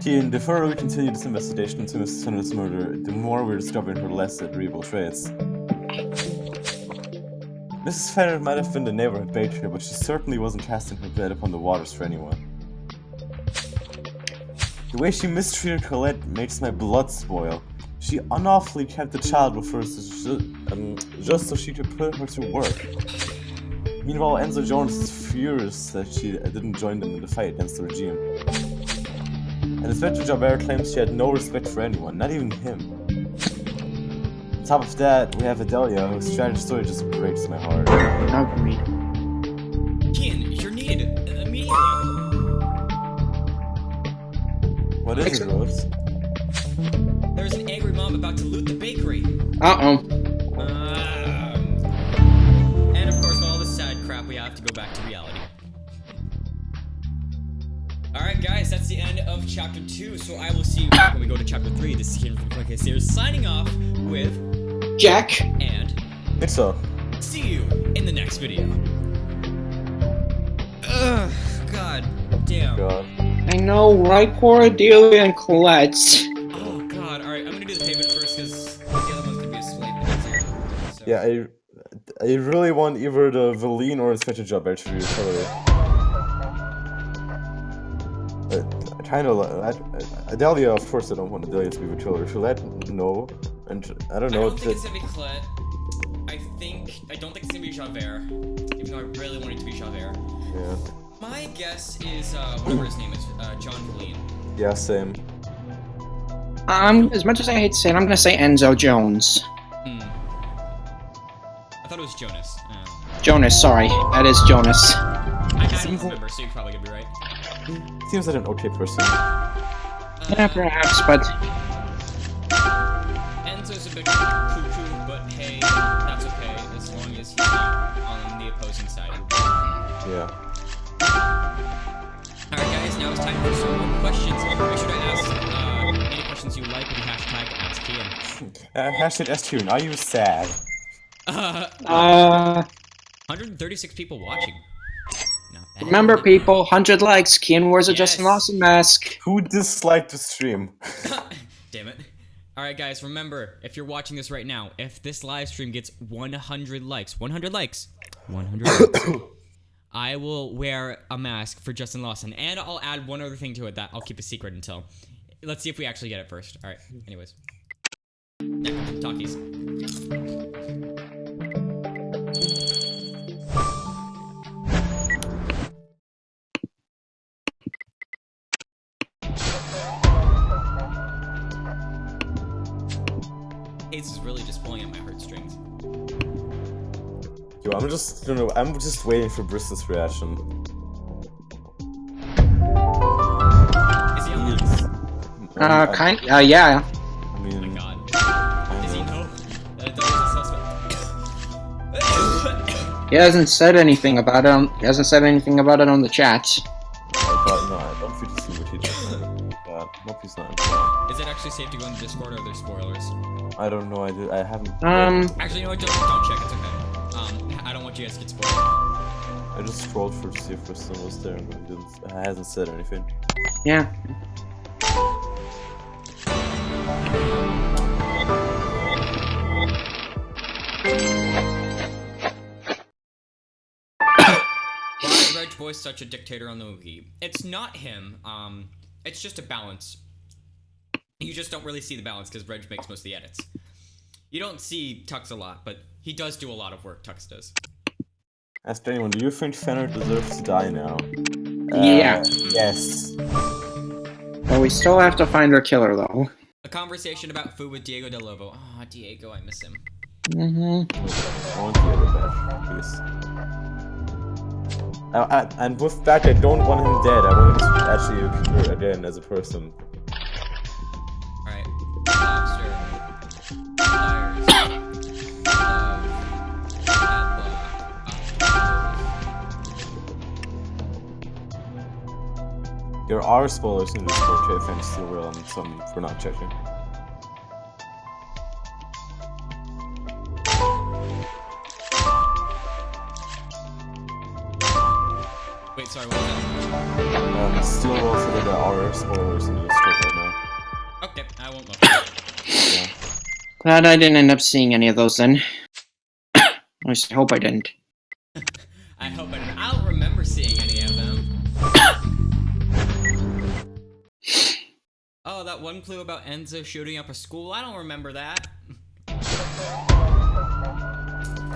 Keen, the further we continue this investigation into Mrs. Fenner's murder, the more we're discovering her less agreeable traits. Mrs. Fenner might have been the neighborhood baker, but she certainly wasn't casting her blade upon the waters for anyone. The way she mistreated Colette makes my blood spoil. She unlawfully kept the child with her just so she could put her to work. Meanwhile, Enzo Jones is furious that she didn't join them in the fight against the regime. And Inspector Javert claims she had no respect for anyone, not even him. On top of that, we have Adelia, whose tragic story just breaks my heart. Agreed. Ken, you're needed immediately. What is it, Rose? There's an angry mom about to loot the bakery. Uh-oh. And of course, with all this sad crap, we have to go back to reality. Alright guys, that's the end of chapter 2, so I will see you back when we go to chapter 3. This is Ken from Quick Series signing off with Jack. And It's so. see you in the next video. Ugh, god damn. God. I know, right? Poor Adelia and Colette. Oh god, alright, I'm gonna do the payment first because the other one's gonna be a slight bit easier. So. Yeah, I really want either the Valine or Inspector Javert to be recovered. Kind of Adelia, of course, I don't want Adelia to be the killer. Colette, no, and I don't know. I don't think it's gonna be Colette. I don't think it's gonna be Javert, even though I really want it to be Javert. Yeah. My guess is whatever his name is, John Valine. Yeah, same. As much as I hate to say it, I'm gonna say Enzo Jones. I thought it was Jonas. Jonas, sorry. That is Jonas. I don't remember, so you're probably gonna be right. Seems like an okay person. Yeah, perhaps, but... Enzo's a bit cuckoo, but hey, that's okay, as long as he's not on the opposing side. Yeah. Alright guys, now it's time for some more questions. Make sure to ask any questions you like with the hashtag AskTN. Hashtag STune, are you sad? 136 people watching. Not bad. Remember, people, 100 likes. Ken wears a Yes. Justin Lawson mask. Who disliked the stream? Damn it. Alright guys, remember, if you're watching this right now, if this live stream gets 100 likes, 100 likes, I will wear a mask for Justin Lawson, and I'll add one other thing to it that I'll keep a secret until. Let's see if we actually get it first. Alright, anyways. Talkies. Ace is really just pulling at my heartstrings. Yo, I'm just waiting for Bristol's reaction. Is he online? Yeah. I mean, Oh my god. Does he know that there is a suspect? He hasn't said anything about it. He hasn't said anything about it on the chat. No, I don't feel to see what he did. Nope, he's not. Is it actually safe to go in the Discord, or are there spoilers? I don't know. I haven't. Actually, you know what? Don't check. It's okay. I don't want you guys to get spoiled. I just scrolled to see if Kristen was there, and he hasn't said anything. Yeah. Why is Reg Boy such a dictator on the wiki? It's not him. It's just a balance. You just don't really see the balance because Reg makes most of the edits. You don't see Tux a lot, but he does do a lot of work. Tux does. Ask anyone, do you think Fenner deserves to die now? Yeah. Yes. Well, we still have to find our killer, though. A conversation about food with Diego Del Lobo. Ah, Diego, I miss him. I want Diego back, please. And with that, I don't want him dead. I want him to actually appear again as a person. Alright. Lobster. Liars. There are spoilers in this Discord, thanks to Will, and some for not checking. Wait, sorry, what was that? Still will say that there are spoilers in the Discord right now. Okay, I won't look. Yeah. Glad I didn't end up seeing any of those then. At least I hope I didn't. I hope I don't remember seeing any of them. Oh, that one clue about Enzo shooting up a school? I don't remember that.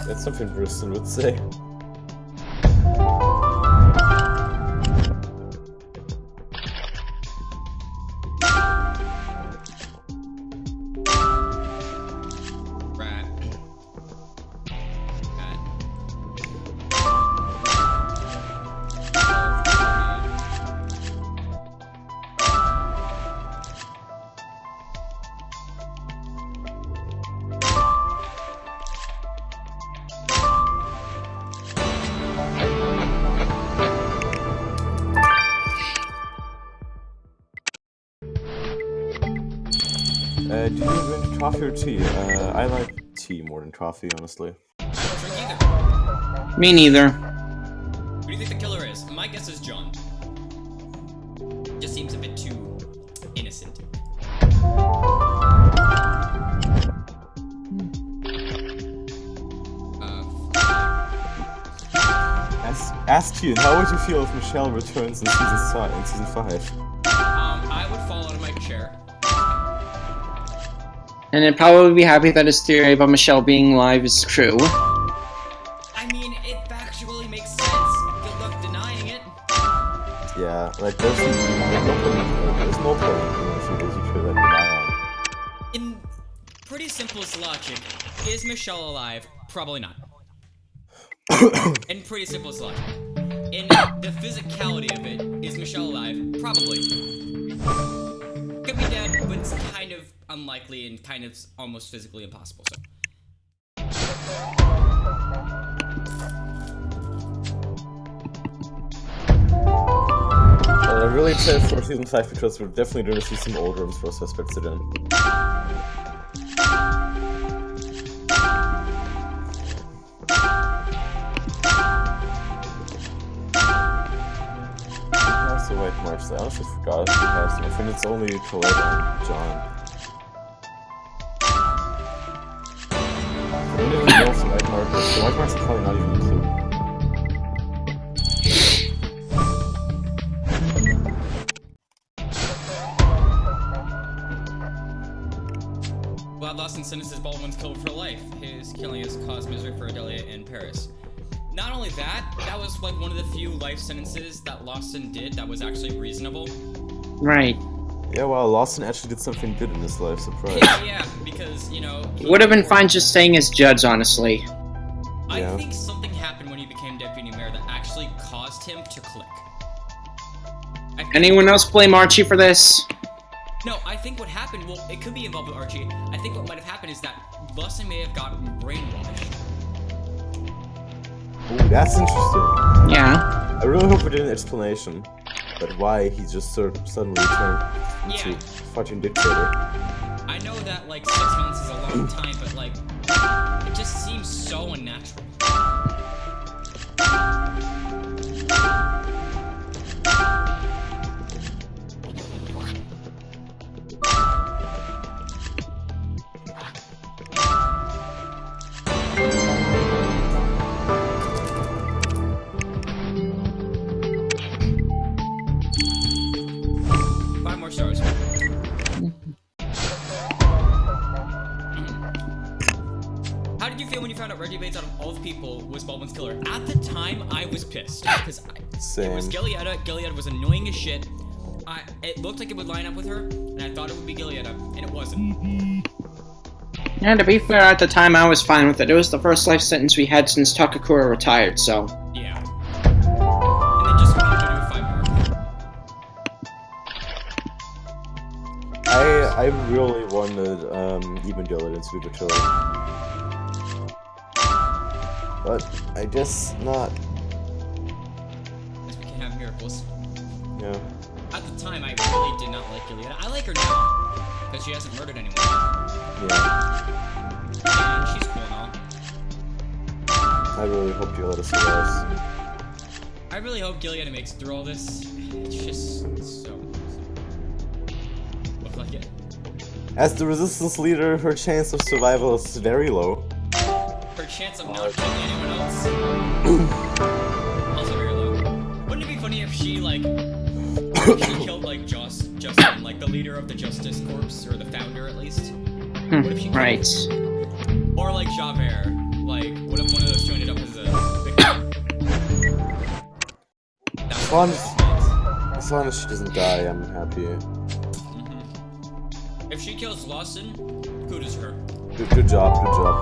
That's something Brewston would say. Do you drink coffee or tea? I like tea more than coffee, honestly. I don't drink either. Me neither. Who do you think the killer is? My guess is John. Just seems a bit too innocent. Ask you, how would you feel if Michelle returns in season 5? I would fall out of my chair. And I'd probably be happy that his theory about Michelle being live is true. I mean, it factually makes sense. Good luck denying it. Yeah, like there's no point if you could deny on. In pretty simplest logic, is Michelle alive? Probably not. In pretty simplest logic. In the physicality of it, is Michelle alive? Probably. Could be dead, but it's kind of unlikely and kind of almost physically impossible, so. I'm really excited for season 5 because we're definitely going to see some old rooms for suspects again. The white marks. I honestly forgot who has them. I think it's only Colette and John. I don't even know if the white markers. The white marks are probably not even a clue. Vlad Lawson sentences Baldwin's killed for life. His killing has caused misery for Adelia and Paris. Not only that, that was like one of the few life sentences that Lawson did that was actually reasonable. Right. Yeah, well, Lawson actually did something good in his life, surprise. Yeah, because, you know... It would have been fine just staying as judge, honestly. I think something happened when he became deputy mayor that actually caused him to click. Anyone else blame Archie for this? No, I think what happened, well, it could be involved with Archie. I think what might have happened is that Lawson may have gotten brainwashed. Ooh, that's interesting. Yeah. I really hope we get an explanation, but why he just suddenly turned into fucking dictator. I know that like 6 months is a long time, but like it just seems so unnatural. 5 more stars. How did you feel when you found out Reggie Bates, out of all the people, was Baldwin's killer? At the time, I was pissed because it was Gileada. Gileada was annoying as shit. It looked like it would line up with her, and I thought it would be Gileada, and it wasn't. Yeah, to be fair, at the time I was fine with it. It was the first life sentence we had since Takakura retired, so... Yeah. And then just wanted to do 5 more. I really wanted even Gilead to be the killer. But I guess not. Because we can have miracles. Yeah. At the time, I really did not like Gilead. I like her now, because she hasn't murdered anyone. Yeah. And she's cool and all. I really hope Gilead survives. I really hope Gilead makes it through all this. It's just so... look like it. As the resistance leader, her chance of survival is very low. Her chance of not killing anyone else also very low. Wouldn't it be funny if she, like... if she killed, like, Justin, like, the leader of the Justice Corps, or the founder, at least? What if she killed Right. Or like Javert, like, what if one of those two ended up as a victim? As long as she doesn't die, I'm happy. If she kills Lawson, kudos to her. Good job, good job.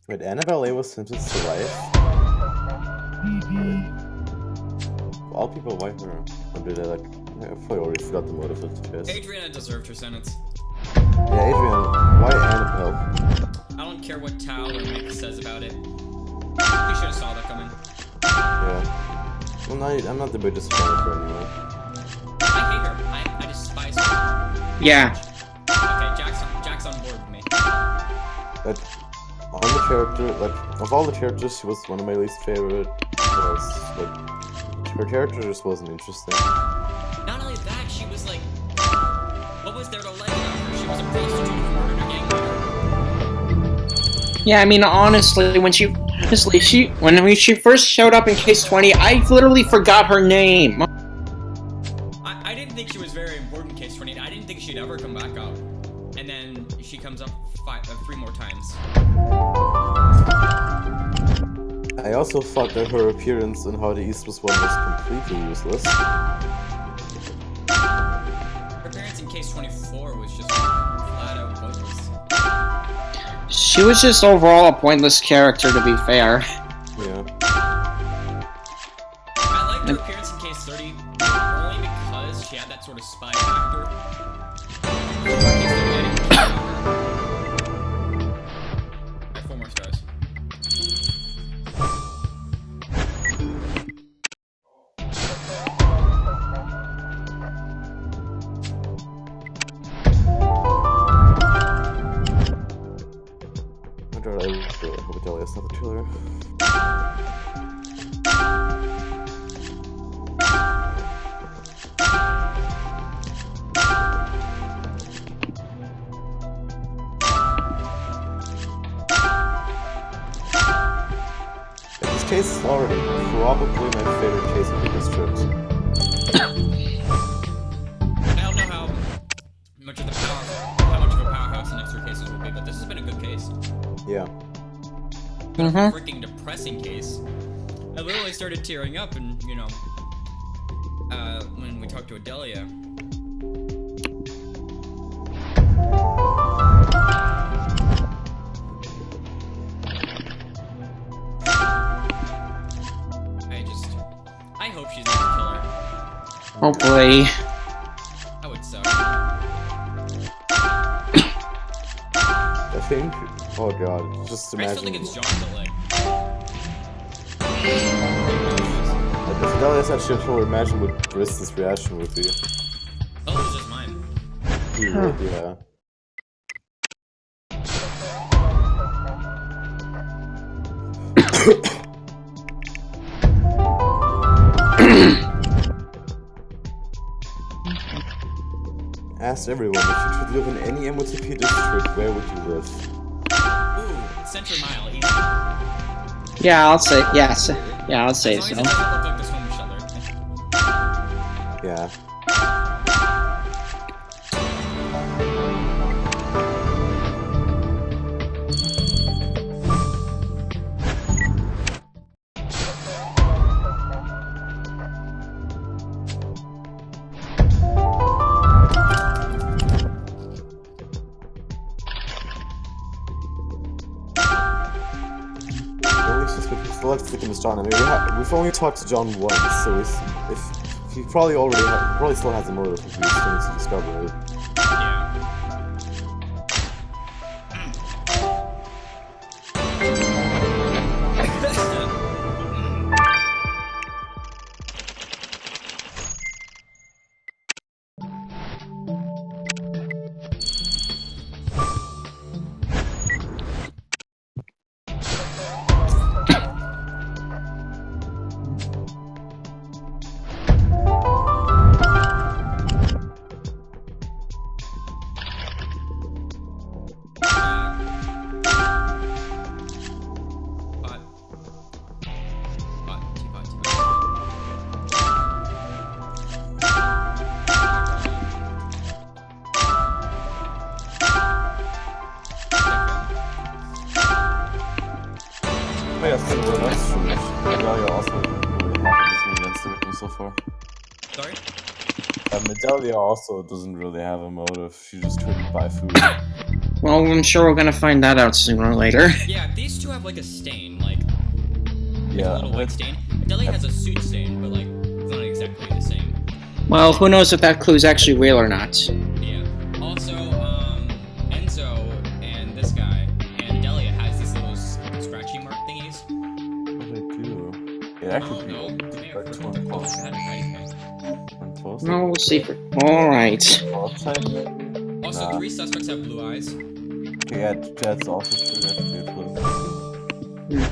Wait, Annabelle A was sentenced to life? Of all people, why her? Or did I like... I already forgot the motive of the case. Adriana deserved her sentence. Yeah, Adrian, why Annabelle? I don't care what Tao or Nick says about it. We should have saw that coming. Yeah. Well, no, I'm not the biggest fan of her anyway. I hate her. I despise her. Yeah. Okay, Jack's on board with me. But on the character, like, of all the characters, she was one of my least favorite. Because, like, her character just wasn't interesting. Not only that, she was like... what was there to like about her? She was a prostitute who murdered a gang leader. Yeah, I mean, honestly, when she first showed up in Case 20, I literally forgot her name. I didn't think she was very important in Case 20. I didn't think she'd ever come back up. And then she comes up 3 more times. I also thought that her appearance in How the East Was Won was completely useless. Her appearance in Case 24 was just flat out pointless. She was just overall a pointless character, to be fair. Yeah. I liked her appearance in Case 30 only because she had that sort of spy factor. Case 30, I didn't care about her. I have 4 more stars. I really hope Delia's not the killer. This case is already probably my favorite case of the district. I don't know how freaking depressing case. I literally started tearing up, and you know, when we talked to Adelia. I hope she's not the killer. Hopefully. That would suck. I think. Oh god, just I imagine. still think it's John, but like. If Adelia said she told her, imagine what Brista's reaction would be. Oh, it was just mine. He would, yeah. Asked everyone, if you could live in any MOTP district, where would you live? Ooh, Central Mile, easy. Yeah, I'll say yes. Yeah, I'll say As so. long as it doesn't look like this home shelter. Yeah. Let's look at John. I mean, we've only talked to John once, so if he probably probably still has a motive if we still need to discover it. Sorry? Medalia also doesn't really have a motive. She just tried to buy food. Well, I'm sure we're gonna find that out sooner or later. Yeah, these two have like a stain, like Yeah. a little white stain. Adelia has a suit stain, but like it's not exactly the same. Well, who knows if that clue's actually real or not. Yeah. Also, Enzo and this guy and Adelia has these little scratchy mark thingies. What do they do? It actually No, they may have freaking close to anything. No, we'll see. Alright. Also, 3 suspects have blue eyes. Yeah, that's also true. That could be a clue.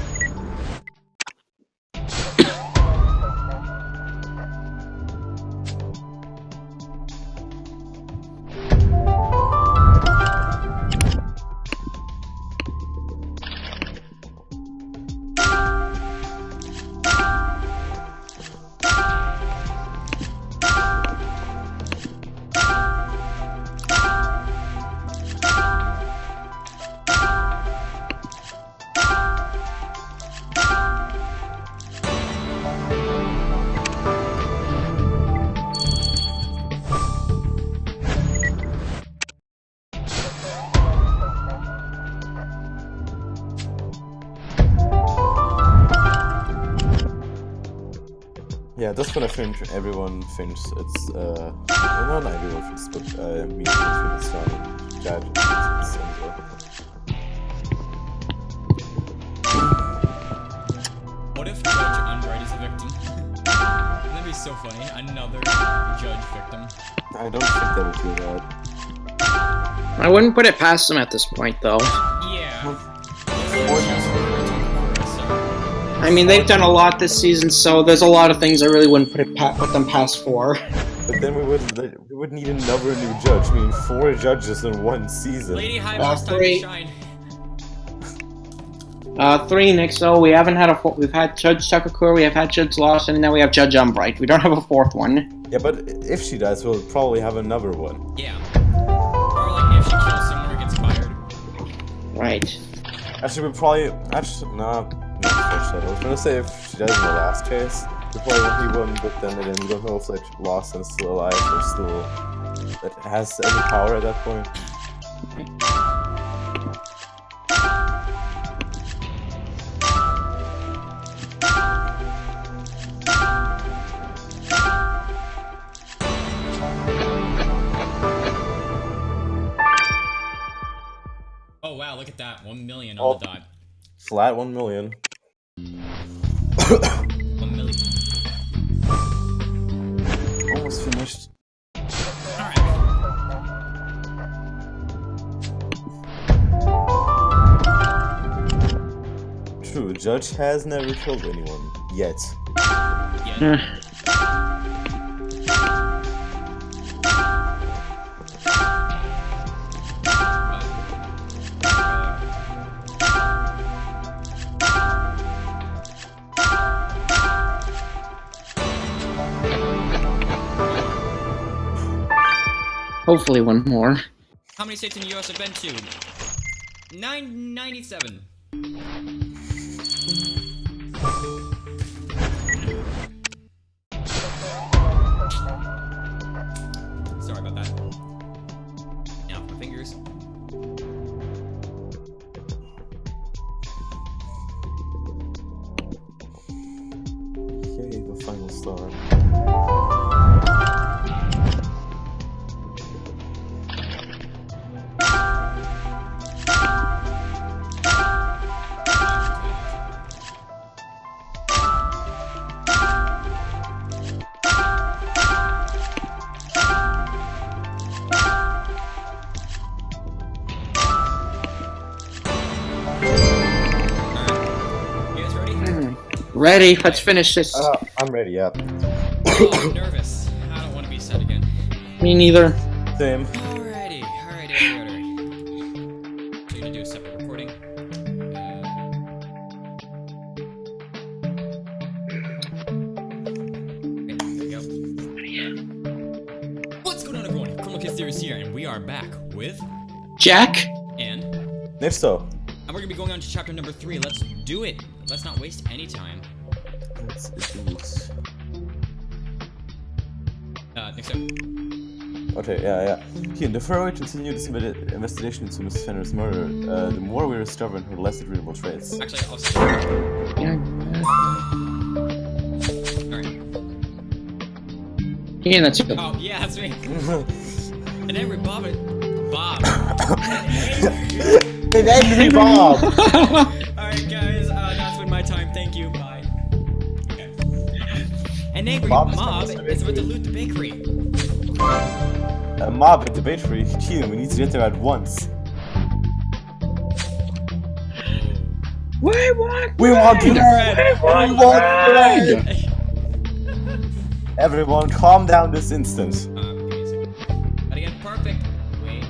Yeah, that's when I think everyone thinks it's, not everyone thinks, but, me thinks it's Judge. What if Judge Unbright is a victim? That'd be so funny. Another Judge victim. I don't think that would do that. I wouldn't put it past them at this point, though. Yeah. I mean, they've done a lot this season, so there's a lot of things I really wouldn't put them past for. But then we would need another new judge. I mean, 4 judges in 1 season. Lady Highmore's time to 3. shine. 3 next, though. We've had Judge Takakura, we have had Judge Lawson, and now we have Judge Umbright. We don't have a 4th one. Yeah, but if she dies, we'll probably have another one. Yeah. Or like if she kills someone or gets fired. Right. Actually, we probably. Actually, no. I was gonna say if she does in the last case, we probably won't be one, but then again, we don't know if like Lost and still alive or still. It has any power at that point. Oh wow, look at that. 1 million on the dot. Flat 1 million. 1 million. Almost finished. Alright. True, Judge has never killed anyone. Yet. Yeah. Hopefully one more. How many states in the US have been to? 997. Sorry about that. Now my fingers. Yay, the final star. Ready? Let's finish this. I'm ready, yeah. Oh, I'm nervous. I don't want to be sad again. Me neither. Same. Alrighty. So you're gonna do a separate recording. Okay, there we go. What's going on, everyone? Theorists here, and we are back with Jack? and Nifso. we're gonna be going on to chapter number 3. Let's do it. Let's not waste any time. Let's do it. Next up. Okay, yeah. Here, the further we continue this investigation into Miss Fenner's murder, the more we discover her less agreeable traits. Actually, I'll start. Alright. Yeah, that's it. Oh, yeah, that's me. And every Bob. An angry Bob! Alright, guys, that's been my time. Thank you. Bye. Okay. An angry Bob mob is is about to loot the bakery. A mob at the bakery. Keelan, we need to get there at once. We want bread! We want bread! Everyone, calm down this instant. Give me a second. Gotta get perfect. Wait.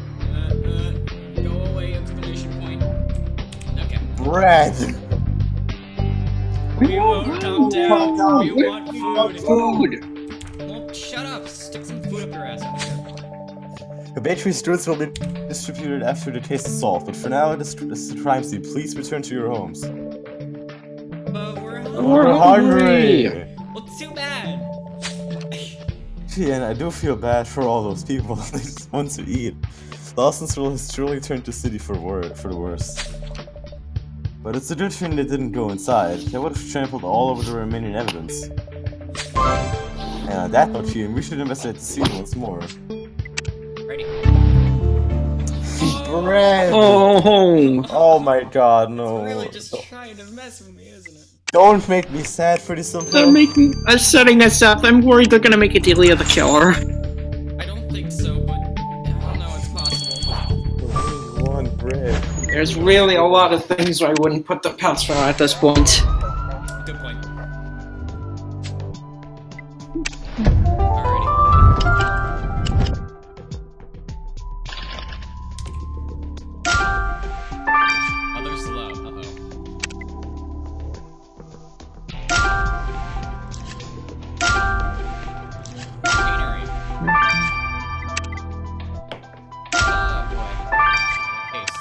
Go away, exclamation point. Okay. Bread! We won't calm down. We want food. Food! Well, shut up. Stick some food up your ass out here. The bakery stores will be distributed after the case is solved, but for now, this is the crime scene. Please return to your homes. But we're We're hungry! Well, too bad. Gee, and I do feel bad for all those people. They just want to eat. Dawson's rule has truly turned the city for the worse. But it's a good thing they didn't go inside. They would have trampled all over the remaining evidence. And on that note, Ian, we should investigate the scene once more. Ready? Bread! Oh! Oh my god, no. It's really just trying to mess with me, isn't it? Don't make me sad for this They're film. making us setting this up. I'm worried they're gonna make a Delia the killer. I don't think so, but I don't know it's possible. We want bread. There's really a lot of things I wouldn't put the pants for at this point. Good point. Alrighty. Others slow. Machinery. Oh boy. Case.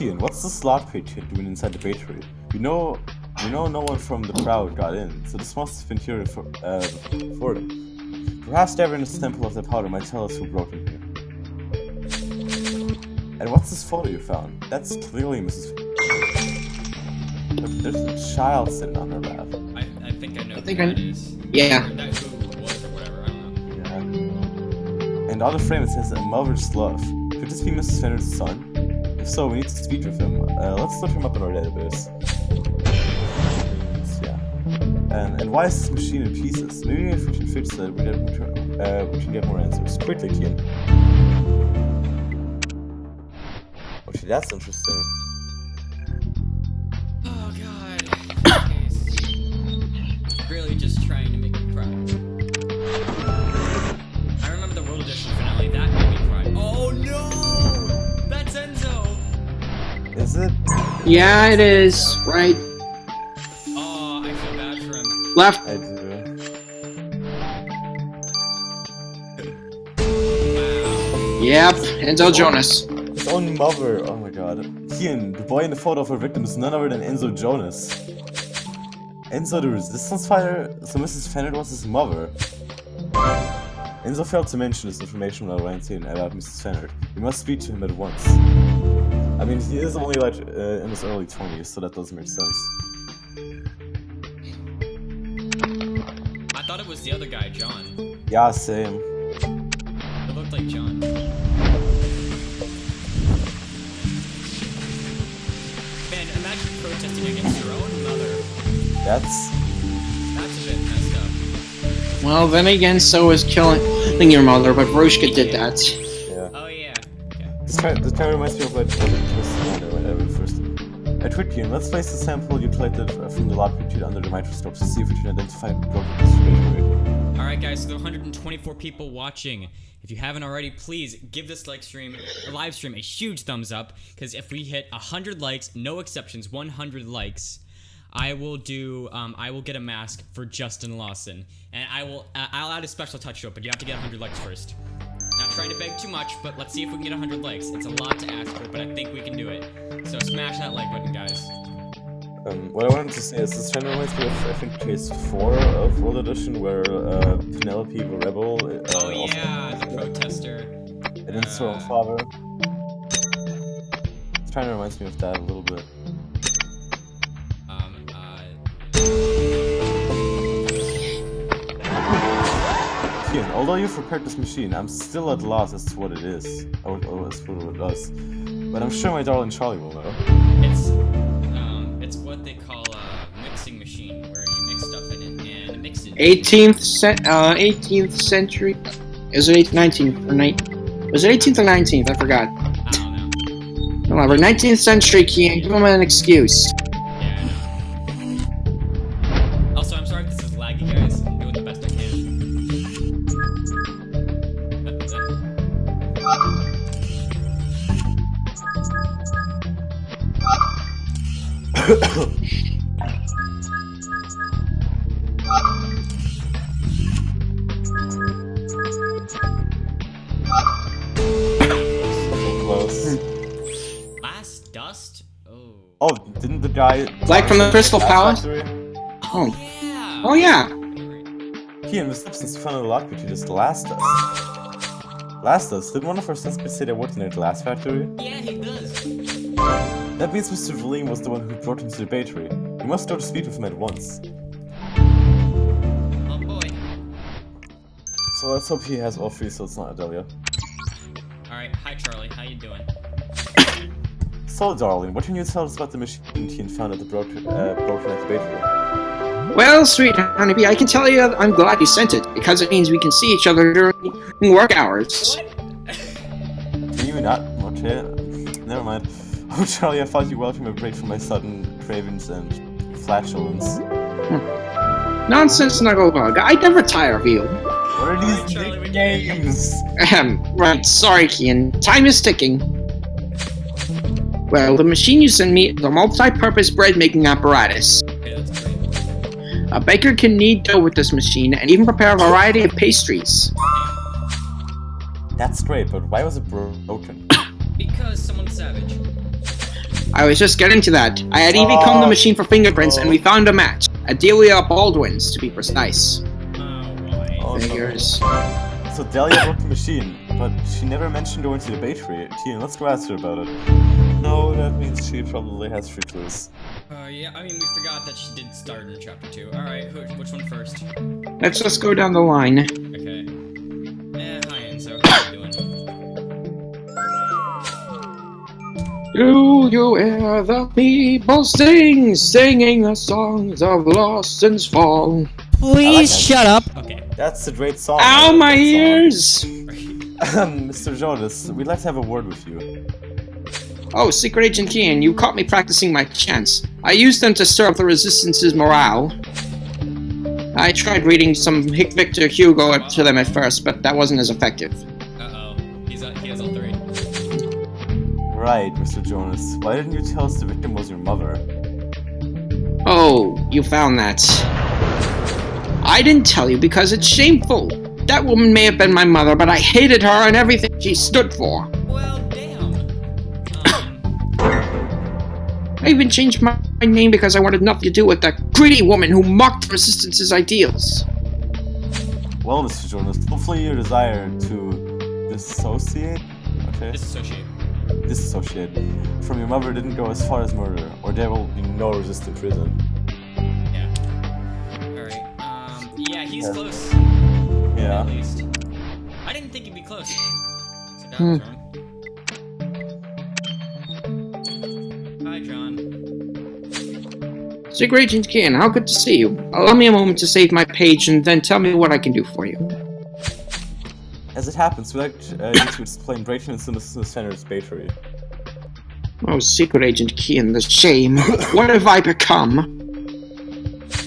Kian, what's the slot page doing inside the bakery? You know no one from the crowd got in, so this must have been here for them. Perhaps the evidence sample of the powder might tell us who broke in here. And what's this photo you found? That's clearly Mrs. But there's a child sitting on her lap. I think I know who that is. Yeah. Or that who it was or whatever, I don't know. Yeah. And on the frame it says a mother's love. Could this be Mrs. Fenner's son? If so, we need to speak with him. Let's look him up in our database. Yeah. And why is this machine in pieces? Maybe if we can fix that, we can get more answers. Quickly, Kian. Okay, that's interesting. Oh god. Really just trying to make me cry. I remember the World Edition finale, that made me cry. Oh no! That's Enzo! Is it? Yeah, it is. Right. Oh, I feel bad for him. Left. I do. Wow. Yep. Enzo Jonas. His own mother. Oh my god. Kian, the boy in the photo of her victim is none other than Enzo Jonas. Enzo the resistance fighter? So Mrs. Fenner was his mother. Enzo failed to mention this information while ranting about Mrs. Fenner. We must speak to him at once. I mean, he is only like in his early 20s, so that doesn't make sense. I thought it was the other guy, John. Yeah, same. It looked like John. Man, imagine protesting against your own mother. That's a bit messed up. Well, then again, so is killing your mother, but Roshka did that. yeah. Oh yeah. Okay. This kind of reminds me of like whatever first. At Twitkian, let's place the sample you collected from the lab picture under the microscope to see if we can identify broken distribution. Alright guys, so there are 124 people watching. If you haven't already, please give this live stream a huge thumbs up, because if we hit 100 likes, no exceptions, 100 likes, I will get a mask for Justin Lawson, and I'll add a special touch to it, but you have to get 100 likes first. Not trying to beg too much, but let's see if we can get 100 likes. It's a lot to ask for, but I think we can do it. So smash that like button, guys. What I wanted to say is this kind of reminds me of, I think, case 4 of World Edition, where Penelope the Rebel. Oh yeah, the protester. And then her own father. It kind of reminds me of that a little bit. Kian, although you've repaired this machine, I'm still at loss as to what it is, or as to what it does. But I'm sure my darling Charlie will know. It's what they call a mixing machine, where you mix stuff in it and mix it. 18th century. Is it 19th or 19th? Was it 18th or 19th? I forgot. I don't know. Whatever. 19th century, Kian. Give him an excuse. Yeah, I know. Also, I'm sorry if this is laggy, guys. I'm doing the best I can. Close. Last dust? Oh. Oh, didn't the guy... Like from the Crystal Palace? Factory? Oh. Yeah! Oh, yeah. Kian, the substance you found in the lock picture is the last dust. Last dust? Did one of our suspects say they worked in a glass factory? Yeah, he does. That means Mr. Verleen was the one who brought him to the bakery. We must go to speak with him at once. Oh boy. So let's hope he has all 3 so it's not Adelia. Alright, hi Charlie, how you doing? So, darling, what can you tell us about the machine Kian found at the broken bakery? Well, sweet honeybee, I can tell you I'm glad you sent it, because it means we can see each other during work hours. Can you not? Okay, never mind. Oh, Charlie, I thought you welcome a break from my sudden cravings and flatulence. Nonsense, Snugglebug. I never tire of you. What are Alright, these Charlie, we nicknames? Right, sorry, Kian. Time is ticking. Well, the machine you sent me is a multi-purpose bread-making apparatus. Okay, that's great. A baker can knead dough with this machine and even prepare a variety of pastries. That's great, but why was it broken? Because someone's savage. I was just getting to that. I had Evie comb the machine for fingerprints, and we found a match. Adelia Baldwin's, to be precise. Oh boy. Oh, Figures. no. So Delia broke the machine, but she never mentioned going to the bakery. Tian, let's go ask her about it. No, that means she probably has free clues. Yeah, I mean, we forgot that she did start in chapter 2. Alright, which one first? Let's just go down the line. Okay. Hi Enzo, how you doing? Do you hear the people sing, singing the songs of lost since fall? Please that. shut up! Okay. That's a great song. Ow, my ears! Mr. Jonas, we'd like to have a word with you. Oh, Secret Agent Kian, you caught me practicing my chants. I used them to stir up the Resistance's morale. I tried reading some Victor Hugo to them at first, but that wasn't as effective. Uh-oh. He has all 3. Right, Mr. Jonas. Why didn't you tell us the victim was your mother? Oh, you found that. I didn't tell you because it's shameful. That woman may have been my mother, but I hated her and everything she stood for. Well, damn. I even changed my name because I wanted nothing to do with that greedy woman who mocked Resistance's ideals. Well, Mr. Jonas, hopefully your desire to dissociate from your mother didn't go as far as murder, or there will be no resistant prison. Yeah. Alright, yeah, he's close. Yeah. At least. I didn't think he'd be close. So that was wrong. Hi, John. Secret Agent Kian, how good to see you. Allow me a moment to save my page and then tell me what I can do for you. As it happens, we'd like you to explain breaking into Mrs. Fenner's bakery. Oh, Secret Agent Kian, the shame. What have I become?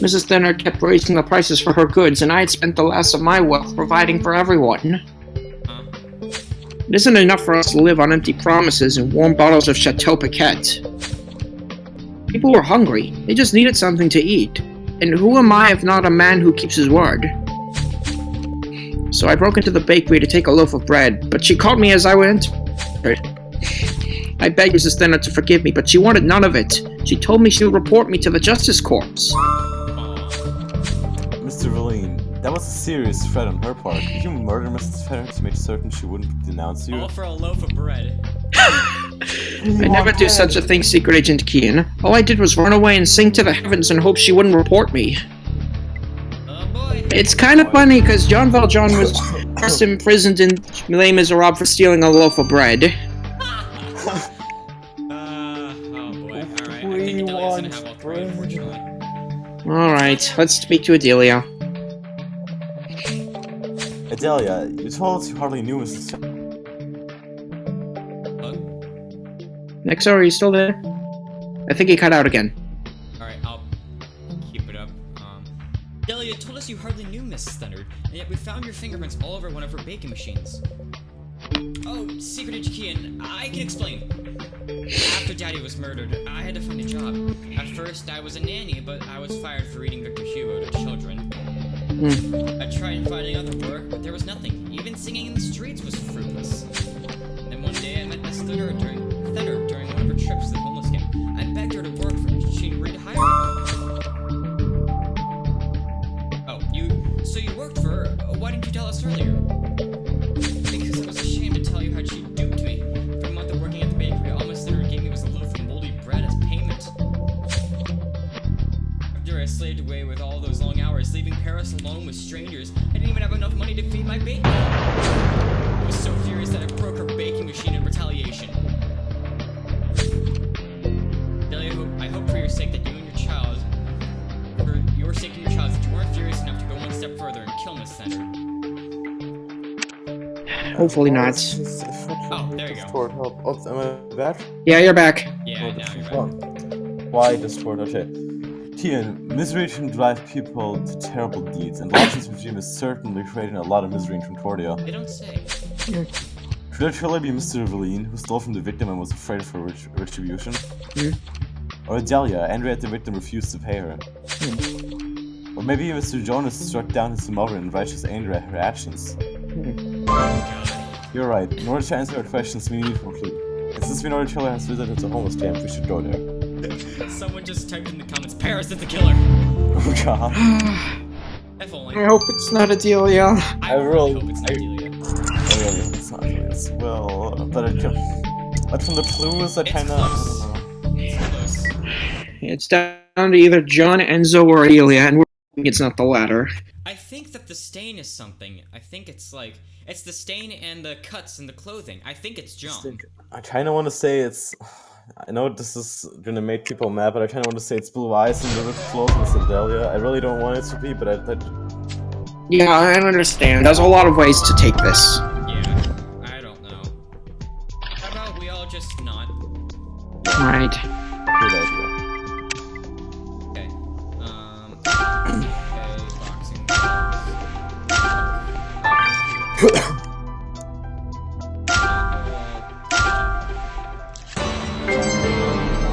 Mrs. Thenner kept raising the prices for her goods, and I had spent the last of my wealth providing for everyone. It isn't enough for us to live on empty promises and warm bottles of Chateau Paquette. People were hungry. They just needed something to eat. And who am I if not a man who keeps his word? So I broke into the bakery to take a loaf of bread, but she caught me as I went. I begged Mrs. Thenner to forgive me, but she wanted none of it. She told me she would report me to the Justice Corps. Mr. Verlaine, that was a serious threat on her part. Did you murder Mrs. Fenner to make certain she wouldn't denounce you? All for a loaf of bread. I never do such a thing, Secret Agent Kian. All I did was run away and sing to the heavens and hope she wouldn't report me. Oh boy. It's kind of funny, because Jean Valjean was first imprisoned in Les Miserables for stealing a loaf of bread. Oh boy. Alright, I think Adelia's gonna have all 3, unfortunately. Alright, let's speak to Adelia. Adelia, you told us you hardly knew Mrs. Fenner. Nexo, are you still there? I think he cut out again. Alright, I'll keep it up. Delia told us you hardly knew Mrs. Thunder, and yet we found your fingerprints all over one of her baking machines. Oh, Secret Agent Kian, I can explain. After Daddy was murdered, I had to find a job. At first, I was a nanny, but I was fired for reading Victor Hugo to children. I tried finding other work, but there was nothing. Even singing in the streets was fruitless. Then one day, I met Miss Thunder during one of her trips to the homeless camp. I begged her to work for me. She agreed to hire me. Oh, so you worked for her? Why didn't you tell us earlier? Because I was ashamed to tell you how she duped me. For a month of working at the bakery, all Miss Thunder gave me was a loaf of moldy bread as payment. After I slaved away with all those long hours, leaving Paris alone with strangers, I didn't even have enough money to feed my baby. I was so furious that I broke her baking machine in retaliation. Delia, I hope for your sake that you and your child, that you weren't furious enough to go one step further and kill Miss Thunder. Hopefully not. Oh, there you go. Oh, am I back? Yeah, you're back. Yeah, now you're back. Why distort? Okay. Tian, misery can drive people to terrible deeds, and Lawson's regime is certainly creating a lot of misery in Concordia. They don't say. Could it truly be Mr. Verlaine, who stole from the victim and was afraid of her retribution? Or Adelia, angry at the victim, refused to pay her? Or maybe Mr. Jonas struck down his mother in righteous anger at her actions? You're right. In order to answer our questions, we need to conclude. And since we know the killer has visited the homeless camp, we should go there. Someone just typed in the comments, Paris is the killer. Oh god. If only. I hope it's not Adelia. I really hope it's not Delia. Oh yeah, it's not as well. But from the clues, I It's kinda. close. It's close. It's down to either John, Enzo, or Adelia, and we're hoping it's not the latter. I think that the stain is something. I think it's like, it's the stain and the cuts in the clothing. I think it's John. I kinda wanna say it's. I know this is gonna make people mad, but I kinda wanna say it's Blue Eyes and the clothes and it's Adelia. I really don't want it to be, but Yeah, I understand. There's a lot of ways to take this. Yeah, I don't know. How about we all just not? Right. good idea. Okay. Okay, boxing gloves.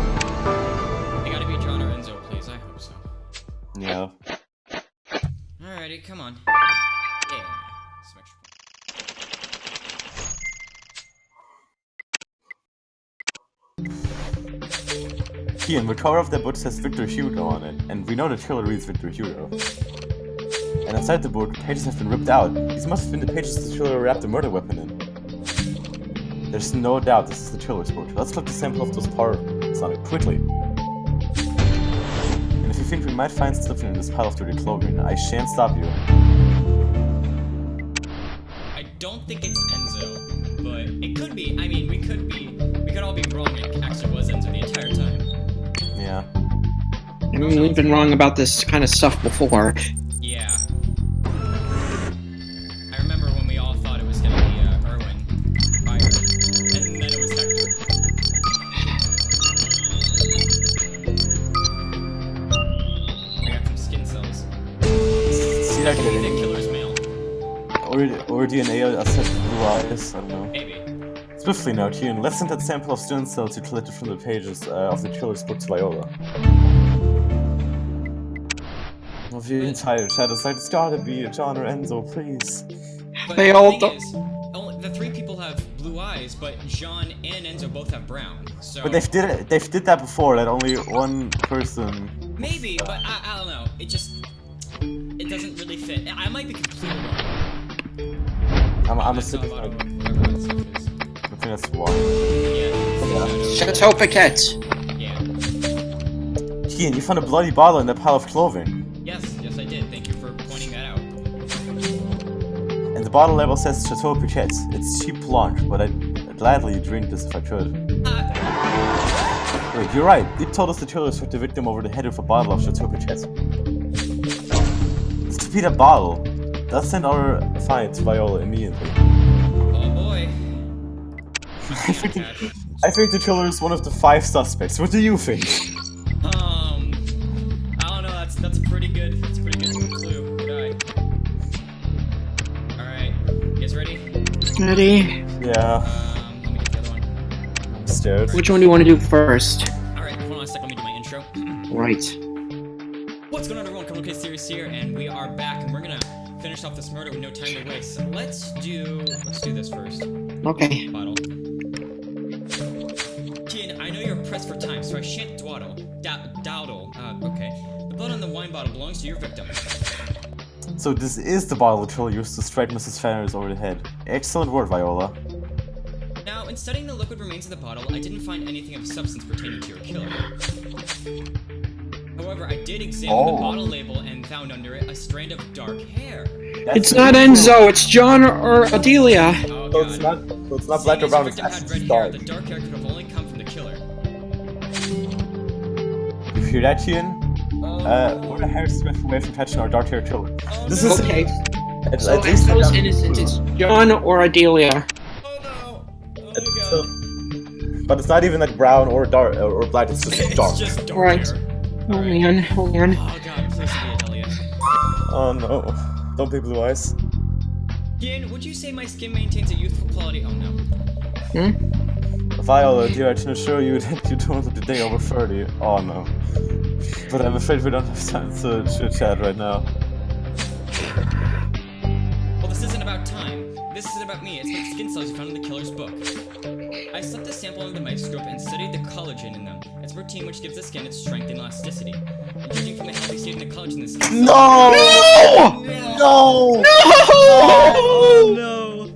They gotta be John or Enzo, please. I hope so. Yeah. Alrighty, come on. Yeah. Some extra Kian, the cover of the book says Victor Hugo on it, and we know the killer reads Victor Hugo. And inside the book, pages have been ripped out. These must have been the pages the killer wrapped the murder weapon in. There's no doubt this is the killer's book. Let's look the sample of those parts on it quickly. And if you think we might find something in this pile of dirty clothing, I shan't stop you. I don't think it's Enzo, but it could be. I mean, we could all be wrong. It actually was Enzo the entire time. Yeah. I mean, we've been wrong about this kind of stuff before. Yeah. I remember when we all thought it was gonna be Erwin prior, and then it was Hector. I got some skin cells. See that Could be the getting killer's mail. or DNA assessed with blue eyes? I don't know. Maybe. Swiftly now, Kian, let's send that sample of stone cells you collected from the pages of the killer's book to Viola. Of the entire shadow side, it's gotta be John or Enzo, please. But They the all thing don't- is, only the three people have blue eyes, but Jean and Enzo both have brown. So But they've did that before, that only one person. maybe, but I don't know. It doesn't really fit. I might be completely wrong. I'm That's not assuming a lot of that, whatever that stuff is. I think that's one. Yeah. Chateau Paquette. Yeah. Kian, you found a bloody bottle in that pile of clothing. Yes, I did. Thank you for pointing that out. And the bottle label says Chateau Piquet. It's cheap lunch, but I'd gladly drink this if I could. Wait, you're right. It told us the killer struck the victim over the head with a bottle of Chateau Piquet. This could be that bottle. Let's send our find to Viola immediately. Oh boy. I think the killer is one of the 5 suspects. What do you think? I don't know. That's a pretty good. That's a pretty good clue. Good eye. All right. You guys ready? Ready? Yeah, Let me get the other one. I'm scared. Which one do you want to do first? All right. Hold on a second. Let me do my intro. Right. What's going on, everyone? Culprit Theorists here, and we are back, and we're gonna finish off this murder with no time to waste. So let's do this first. Okay. Bottle. Kian, I know you're pressed for time, so I shan't dawdle. Dawdle. Okay. The blood on the wine bottle belongs to your victim. So this is the bottle the killer used to strike Mrs. Fenris over the head. Excellent work, Viola. Now, in studying the liquid remains of the bottle, I didn't find anything of substance pertaining to your killer. However, I did examine the bottle label and found under it a strand of dark hair. It's not Enzo, it's John or Adelia. Oh So god. it's not black or Seeing brown, as it's your victim had actually red hair, dark. the dark hair could have only come from the killer. You hear that, Kian? Oh. We're a hair's breadth away from catching our dark hair killer. Oh, This no. is Okay. at So least Enzo's innocent. It's John or Adelia. Oh no. So- Oh god. But it's not even like brown or dark or black, it's just dark. It's just dark Right. hair. Oh Alright. man, oh man. Oh god, please be Adelia. Oh no. Don't be blue eyes. Kian, would you say my skin maintains a youthful quality? Oh no. Viola, dear, I can assure you that you don't have the day over 30. Oh no. But I'm afraid we don't have time to chit chat right now. Well, this isn't about time. This is about me. It's about skin cells you found in the killer's book. I slipped a sample under the microscope and studied the collagen in them. It's a protein which gives the skin its strength and elasticity. And judging from the healthy state of the collagen in the skin... No! No! Oh no!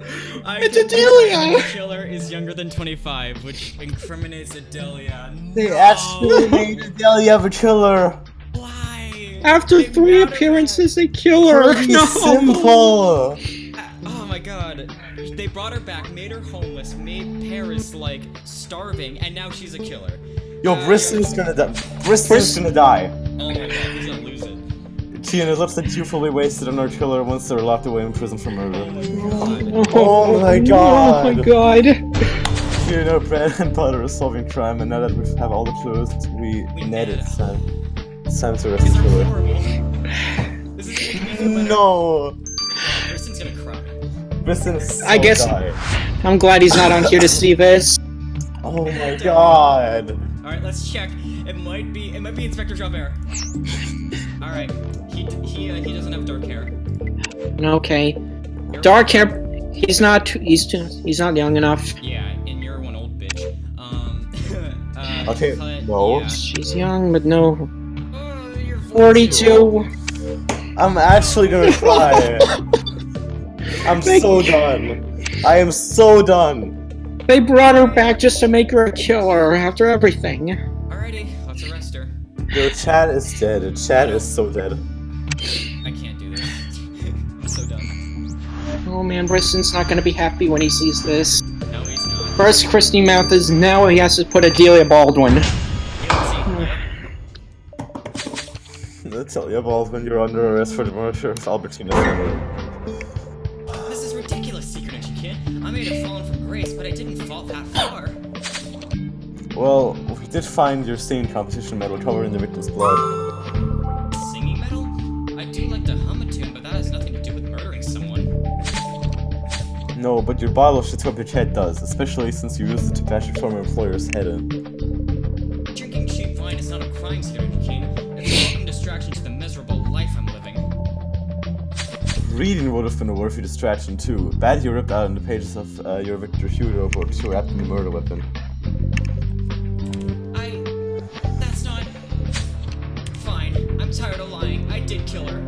It's Adelia! The killer is younger than 25, which incriminates Adelia. They actually made Adelia the killer! Why? After They 3 brought her appearances, they kill her! Pretty No! simple! back. Oh my god. They brought her back, made her homeless, made Paris, like, starving, and now she's a killer. Yo, Bristol's gonna die. Bristol's gonna die. Oh my god, he's gonna lose it. Tian, it looks like you fully wasted on our killer once they were locked away in prison for murder. Oh my god! Oh my god! You know, bread and butter is solving crime, and now that we have all the clues, we net it. It's time to arrest These the are killer. horrible. This is making me feel better. No! Kristen's gonna cry. Bristol's so I guess- die. I'm glad he's not on here to see this. Oh my god! Alright, let's check. It might be Inspector Javert. Alright, he doesn't have dark hair. Okay. Dark hair. He's not young enough. Yeah, and you're one old bitch. Okay, but, no. yeah. She's young, but no. You're 42. I'm actually gonna cry. I'm so done. I am so done. They brought her back just to make her a killer after everything. Alrighty, let's arrest her. Yo, Chad is dead. Chad is so dead. I can't do this. I'm so done. Oh man, Briston's not gonna be happy when he sees this. No, he's not. First Christy Mathers, now he has to put Adelia Baldwin. Guilty. Let's tell you, Baldwin, you're under arrest for the murder of Albertina. This is ridiculous, Secret Agent Kid. I may have fallen from grace, but I didn't fall that far. Well, we did find your singing competition medal covered in the victim's blood. Singing medal? I do like to hum a tune, but that has nothing to do with murdering someone. No, but your bottle of Chateaubriand head does, especially since you used it to bash your former employer's head in. Drinking cheap wine is not a crime, Secret Agent Kid. It's a welcome distraction to the miserable life I'm living. Reading would have been a worthy distraction too. Bad you ripped out on the pages of your Victor Hugo book to wrap in the murder weapon. That's not... Fine. I'm tired of lying. I did kill her.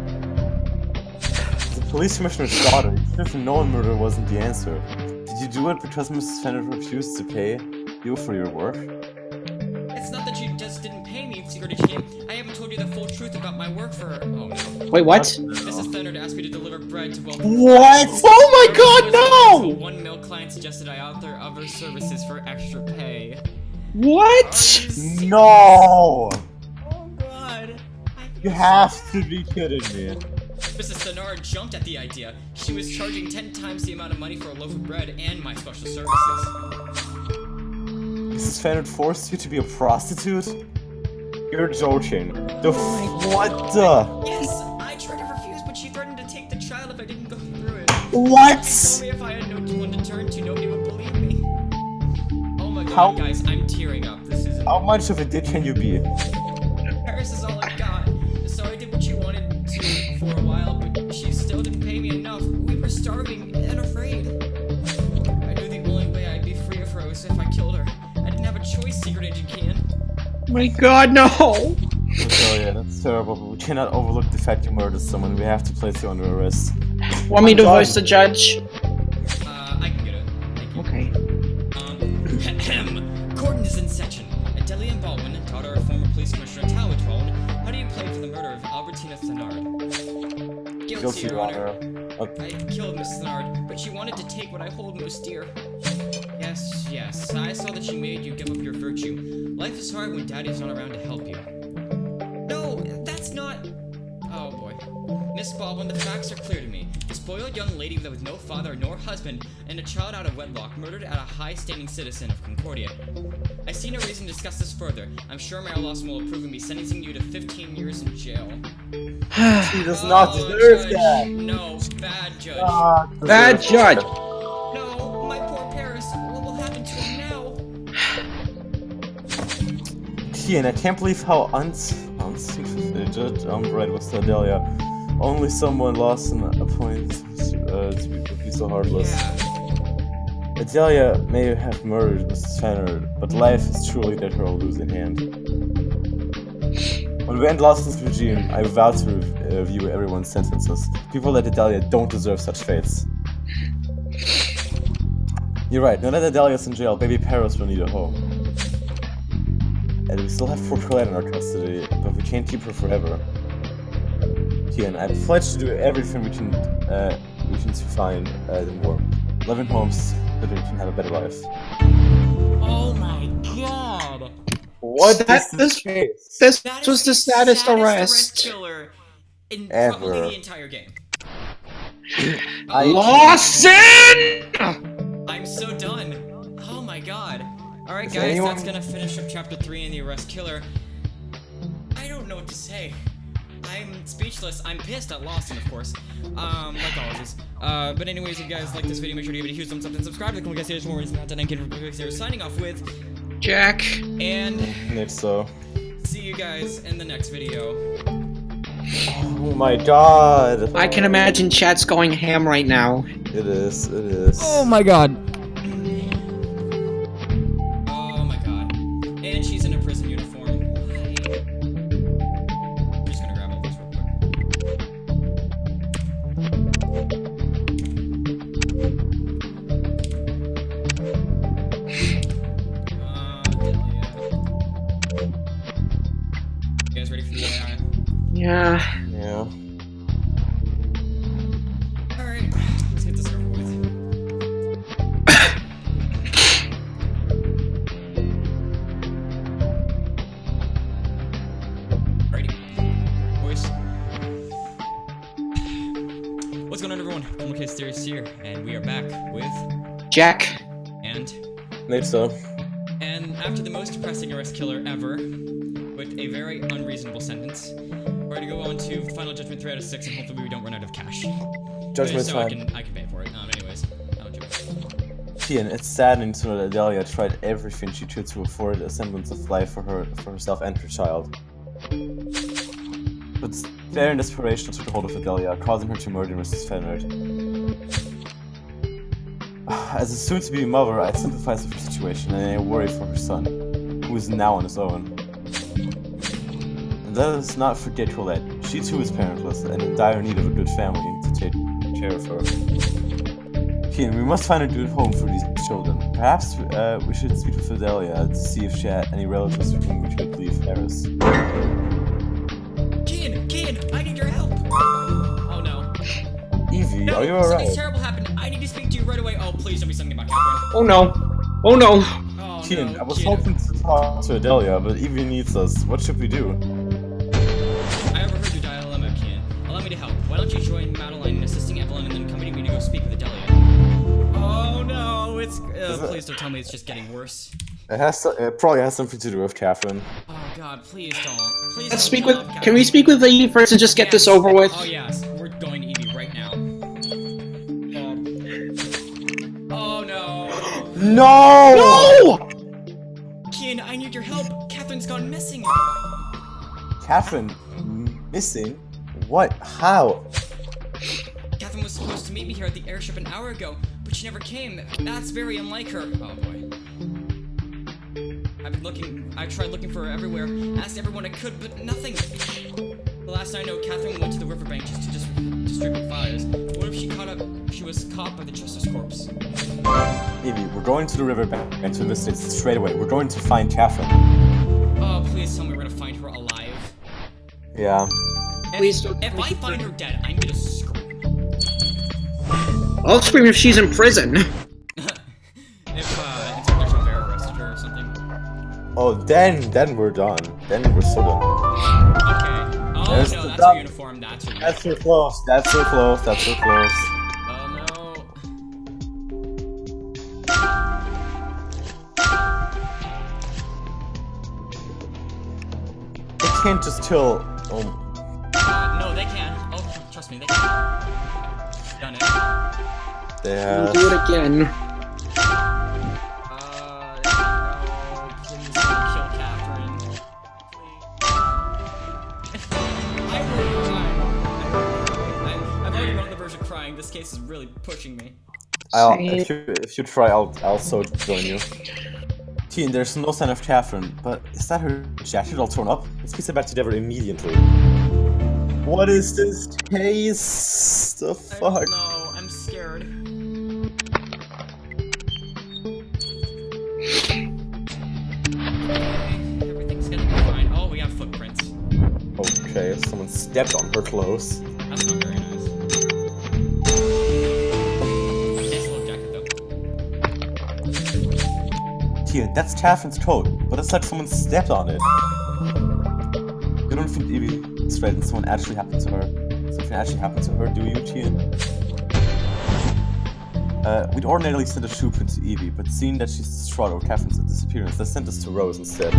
The police commissioner's daughter, you should have known murder wasn't the answer. Did you do it because Mrs. Fenner refused to pay you for your work? It's not that you just didn't pay me, Secret Agent Kid. I haven't told you the full truth about my work for her. Oh no. Wait, what? Mrs. Fenner asked me to deliver bread to wealthy... What? Oh my god, no! One male client suggested I offer other services for extra pay. What? No! Oh god. You have to be kidding me. Mrs. Thenard jumped at the idea. She was charging 10 times the amount of money for a loaf of bread and my special services. Mrs. Fenner forced you to be a prostitute? You're joking. What the? Yes, I tried to refuse, but she threatened to take the child if I didn't go through it. What? She told me if I had no one to turn to, nobody would believe me. Oh my god, How- guys, I'm tearing up. This is... How much of a dick can you be? Paris is all I got. So I did what she wanted to for a while, but she still didn't pay me enough. We were starving and afraid. I knew the only way I'd be free of her was if I killed her. I didn't have a choice, Secret Agent Can. My god, no! Oh yeah, that's terrible, but we cannot overlook the fact you murdered someone. We have to place you under arrest. Want me to God. voice the judge? I can get it. Thank you. Okay. Court is in session. Adelia Baldwin, daughter of former police commissioner Talbot, how do you play for the murder of Albertina Thenard? Guilty, Your Honor. I killed Miss Thenard, but she wanted to take what I hold most dear. Yes, I saw that she made you give up your virtue. Life is hard when Daddy's not around to help you. No, that's not... Oh boy. Miss Baldwin, the facts are clear to me. A spoiled young lady with no father nor husband, and a child out of wedlock murdered at a high-standing citizen of Concordia. I see no reason to discuss this further. I'm sure Mayor Lawson will approve of me sentencing you to 15 years in jail. She does not deserve Judge. that. No, bad judge. Bad judge! No, my poor Paris. What will happen to him now? Kian, I can't believe how unsympathetic Brett was to Adelia. Only someone lost in a point to be so heartless. Yeah. Adelia may have murdered Mrs. Fenner, but life is truly that her losing hand. When we end Lawson's regime, I vow to review everyone's sentences. People like Adelia don't deserve such fates. You're right, now that Adelia's in jail, baby Paris will need a home. And we still have poor Colette in our custody, but we can't keep her forever. Kian, I pledge to do everything we can to find them more loving homes so that we can have a better life. Oh my god! What That- is this case? This That was is the saddest arrest. arrest killer in Ever. probably the entire game. Lawson! I'm so done. Oh my god. Alright Is guys, anyone- that's gonna finish up chapter 3 in the arrest killer. I don't know what to say. I'm speechless. I'm pissed at Lawson, of course. Like always. But anyways, if you guys like this video, make sure to give it a huge thumbs up and subscribe. Like, guys, here's more content and I'm signing off with Jack. and If so. see you guys in the next video. Oh my god. I can imagine chat's going ham right now. It is, it is. my god. Oh my god. And she's in a prison uniform. Why? I'm just gonna grab all this real quick. Delia. You guys ready for the AI? Yeah. Yeah. Alright, let's get this over with. Alrighty. Boys. What's going on, everyone? Theorists here, and we are back with Jack. and And after the most depressing arrest killer ever, with a very unreasonable sentence, we're going to go on to final judgment 3 out of 6, and hopefully we don't run out of cash. judgment So I time. can pay for it. Anyways, I'll do it. Kian, it's saddening to know that Adelia tried everything she could to afford a semblance of life for herself and her child. But despair and desperation took hold of Adelia, causing her to murder Mrs. Fenner. As a soon-to-be mother, I sympathize with her situation and I worry for her son, who is now on his own. And let us not forget Colette. She too is parentless and in dire need of a good family to take care of her. Kian, we must find a good home for these children. Perhaps we should speak with Adelia to see if she had any relatives with whom we could leave Paris. Kian, I need your help! Oh no. Evie, No, are you something's alright? terrible happened. I need to speak to you right away. Oh, please don't be something about Catherine. Oh no. Oh no. Oh Kian, no, I was Kian. hoping to talk to Adelia, but Evie needs us. What should we do? I overheard your dilemma, Kian. Allow me to help. Why don't you join Madeline in assisting Evelyn and then accompany me to go speak with Adelia? Oh no, it's... please don't tell me it's just getting worse. It probably has something to do with Catherine. Oh god, please don't. Please Let's don't speak tell with. Catherine. Can we speak with Evie first and just get this Yes. over with? Oh yes, we're going to Evie right now. God. Oh no. No! No! Kian, I need your help. Catherine's gone missing. Catherine missing? What? How? Catherine was supposed to meet me here at the airship an hour ago, but she never came. That's very unlike her. Oh boy. I tried looking for her everywhere, asked everyone I could, but nothing. The last I know, Catherine went to the riverbank just to distribute flyers. What if she was caught by the Justice Corps? Evie, we're going to the riverbank and to investigate straight away. We're going to find Catherine. Oh, please tell me we're gonna find her alive. Yeah. Please don't- If I find her dead, I'm gonna scream. I'll scream if she's in prison. If Inspector Javert arrested her or something. Oh, then we're done. Then we're so done. Okay. Oh There's no, the that's dot. her uniform. That's her uniform. That's so close. That's so close. That's so close. Oh no. They can't just kill. No, they can. Oh, trust me, they can. Done it. They We'll have. do it again. No, please don't kill Catherine. Please. I will cry. crying. This case is really pushing me. If you try, I'll so join you. Teen, there's no sign of Catherine, but is that her jacket all torn up? Let's piece it back together immediately. What is this case? The fuck? No, I'm scared. Okay, everything's gonna be fine. Oh, we have footprints. Okay, someone stepped on her clothes. That's not very nice. Nice little jacket, though. Teen, that's Catherine's coat, but it's like someone stepped on it. You don't think Evie's right and something actually happened to her? Something actually happened to her, do you, Teen? We'd ordinarily send a shoe print to Evie, but seeing that she's distraught over Catherine's disappearance, let's send this to Rose instead.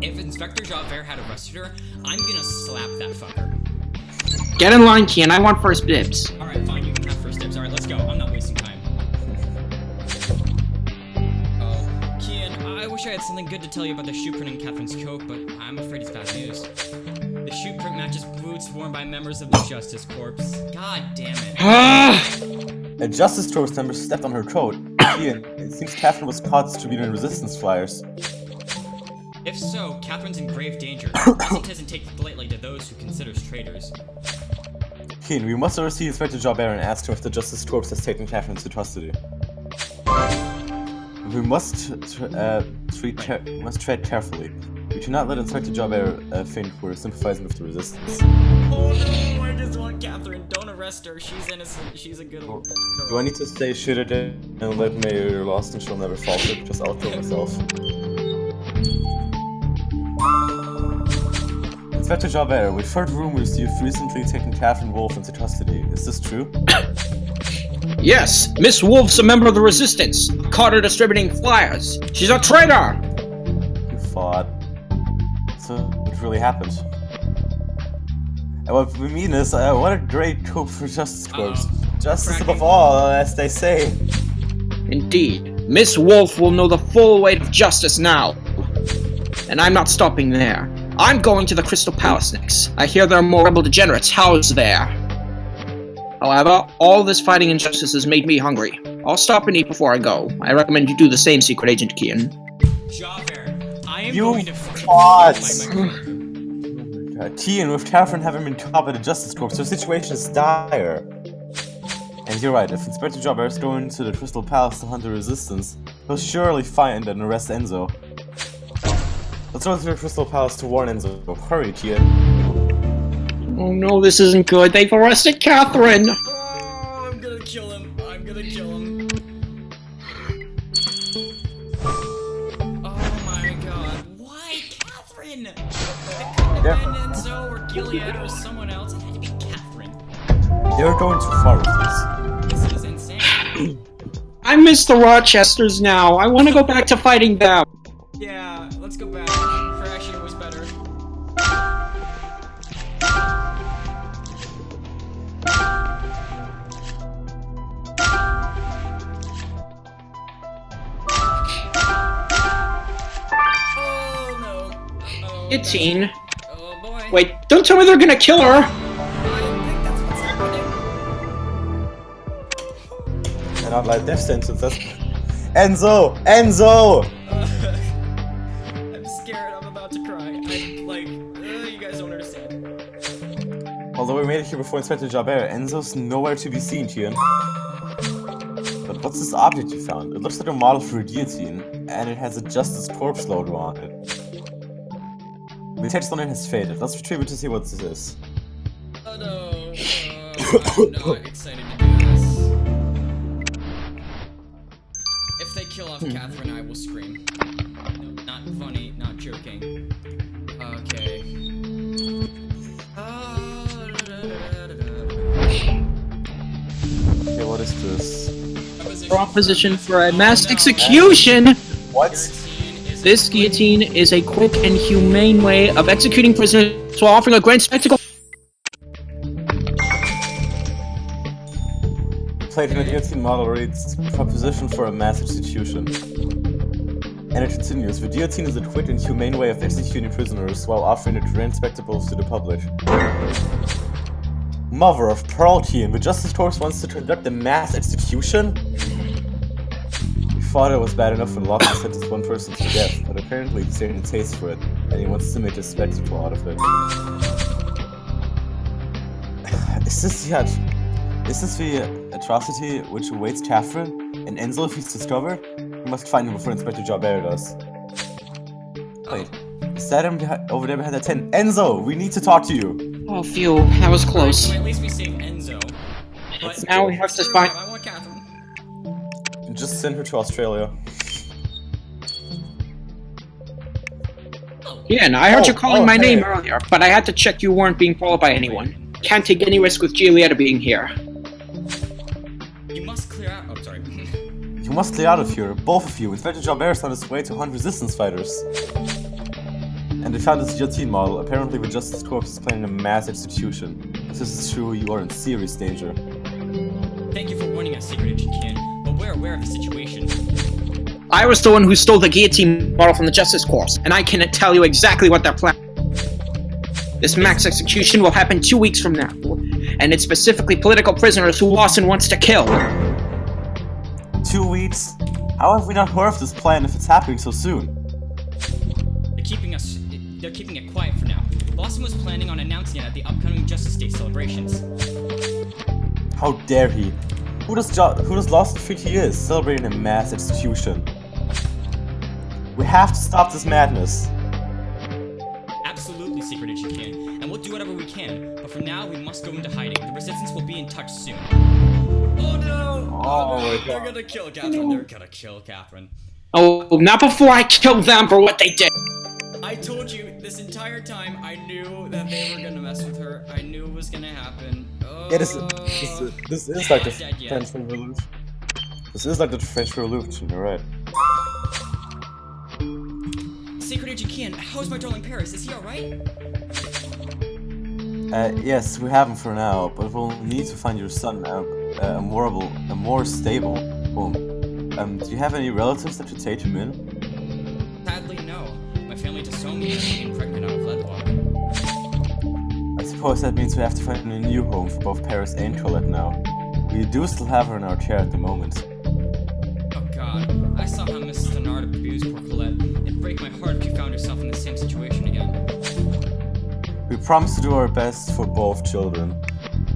If Inspector Javert had arrested her, I'm gonna slap that fucker. Get in line, Kian. I want first dibs. Alright, fine, you can have first dibs. Alright, let's go. I'm not wasting time. Kian, I wish I had something good to tell you about the shoe print in Catherine's coat, but I'm afraid it's bad news. The shoe print matches boots worn by members of the Justice Corps. God damn it. A Justice Corps member stepped on her coat. Ian, it seems Catherine was caught distributing resistance flyers. If so, Catherine's in grave danger. President doesn't take lightly to those who considers traitors. Keen, we must oversee Inspector Javert and ask him if the Justice Corps has taken Catherine into custody. We must tread carefully. We cannot let Inspector Javert think we're sympathizing with the resistance. Oh no, I just want Catherine. Don't arrest her. She's innocent. She's a good girl. Do I need to stay shooter and let Mayor lost and she'll never falter? Just I'll kill myself. Inspector Javert, we've heard rumors you've recently taken Catherine Wolf into custody. Is this true? Yes, Miss Wolf's a member of the Resistance. Caught her distributing flyers. She's a traitor! You thought. So it really happened. And what we mean is, what a great coup for Justice Corps. Justice above all, as they say. Indeed. Miss Wolf will know the full weight of justice now. And I'm not stopping there. I'm going to the Crystal Palace next. I hear there are more rebel degenerates housed there. However, all this fighting injustice has made me hungry. I'll stop and eat before I go. I recommend you do the same, Secret Agent Kian. Javert, I am You going to fought! Kian, with Catherine having been caught by the Justice Corps, her situation is dire. And you're right, if Inspector Javert is going to the Crystal Palace to hunt the Resistance, he'll surely find and arrest Enzo. Let's go to the Crystal Palace to warn Enzo. Hurry, Kian. Oh no, this isn't good. They've arrested Catherine! Oh, I'm gonna kill him. I'm gonna kill him. Oh my god. Why Catherine? It couldn't have been Enzo or Gilead or someone else. It had to be Catherine. They're going too far with this. This is insane. I miss the Rochesters now. I want to go back to fighting them. Yeah, let's go back. Crashing was better. Oh no. Uh-oh. 18. Oh boy. Wait, don't tell me they're gonna kill her! I don't think that's what's happening. And not like death sentence, that's... Enzo! Enzo! I'm scared. I'm about to cry. I'm like, you guys don't understand. Although we made it here before Inspector Javert, Enzo's nowhere to be seen, Kian. But what's this object you found? It looks like a model for a guillotine, and it has a Justice Corps logo on it. The text on it has faded. Let's retrieve it to see what this is. Oh no. I'm not excited to do this. If they kill off Catherine, I will scream. No, not funny, not joking. Okay. Okay, what is this? Proposition for a mass execution! What? This guillotine is a quick and humane way of executing prisoners while offering a grand spectacle. The plate in the guillotine model reads, Proposition for a mass execution. And it continues, the guillotine is a quick and humane way of executing prisoners while offering a grand spectacle to the public. Mother of Pearl Team, the Justice Corps wants to conduct a mass execution? We thought it was bad enough when Lawson sentenced one person to death, but apparently he's getting a taste for it, and he wants to make a spectacle out of it. Is this the atrocity which awaits Catherine and Enzo if he's discovered? We must find him before Inspector Jobert does. Wait, is that him over there behind that tent? Enzo, we need to talk to you! Oh, phew, that was close. At least we saved Enzo. But Now we have to find... I want Catherine. Just send her to Australia. Yeah, and I heard you calling my hey. name earlier, but I had to check you weren't being followed by anyone. Can't take any risk with Giulietta being here. You must clear out. Oh, sorry. You must clear out of here, both of you. Inspector Jobert's on his way to hunt resistance fighters. And they found this guillotine model. Apparently the Justice Corps is planning a mass execution. If this is true, you are in serious danger. Thank you for warning us, Secret Agent Ken, but we're aware of the situation. I was the one who stole the guillotine model from the Justice Corps, and I can tell you exactly what they're planning. This mass execution will happen 2 weeks from now, and it's specifically political prisoners who Lawson wants to kill. 2 weeks? How have we not heard of this plan if it's happening so soon? They're keeping it quiet for now. Lawson was planning on announcing it at the upcoming Justice Day celebrations. How dare he? Who does Lawson think he is, celebrating a mass execution? We have to stop this madness. Absolutely, Secret Agent Ken, and we'll do whatever we can. But for now, we must go into hiding. The Resistance will be in touch soon. Oh no! Oh my God. They're gonna kill Catherine. They're gonna kill Catherine. Oh, not before I kill them for what they did! I told you this entire time. I knew that they were gonna mess with her. I knew it was gonna happen. Oh. Yeah, this is like the French Revolution. This is like the French Revolution, you're right. Secret Agent Ken, how's my darling Paris? Is he alright? Yes, we have him for now, but we'll need to find your son a more stable home. Do you have any relatives that should take him in? Sadly, no. My family disowned me for being pregnant out of wedlock. I suppose that means we have to find a new home for both Paris and Colette now. We do still have her in our care at the moment. Oh god, I saw how Mrs. Thenard abused poor Colette. It'd break my heart if you found yourself in the same situation again. We promise to do our best for both children,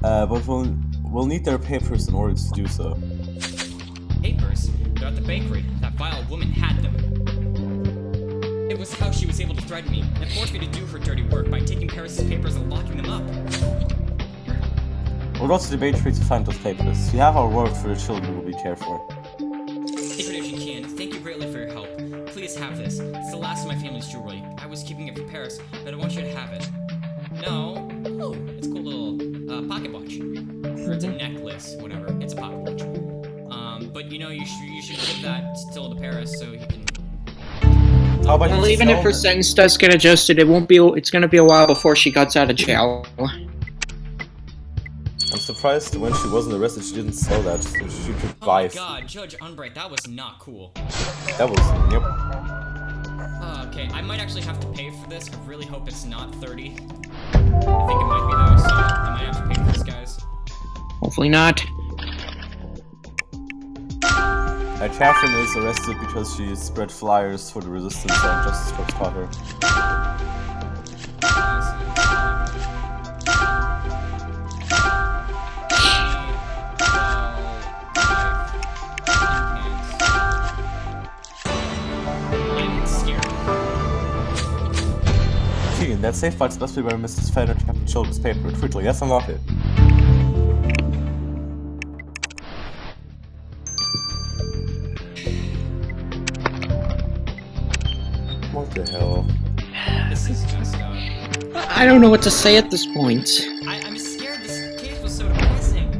but we'll need their papers in order to do so. Papers? They're at the bakery. That vile woman had them. It was how she was able to threaten me and force me to do her dirty work by taking Paris' papers and locking them up. We'll go to the bakery to find those papers. You have our word for the children will be cared for. Secret Agent Ken, thank you greatly for your help. Please have this. It's the last of my family's jewelry. I was keeping it for Paris, but I want you to have it. No. Oh, it's a cool little pocket watch. Or it's a necklace, whatever. It's a pocket watch. But you know, you should give that still to Paris so he can. How about Well, you even if her sell sentence does get adjusted, it's gonna be a while before she gets out of jail. I'm surprised when she wasn't arrested she didn't sell that, so she could Oh buy my god, Judge Unbright, that was not cool. That was, yep. Okay, I might actually have to pay for this. I really hope it's not 30. I think it might be though, so I might have to pay for this, guys. Hopefully not. Catherine is arrested because she spread flyers for the resistance and Justice Corps caught her. I'm scared. Keegan, that safe box must be where Mrs. Fenner kept the children's paper. Quickly, let's unlock it. What the hell? This is messed up. I don't know what to say at this point. I'm scared. This case was so depressing.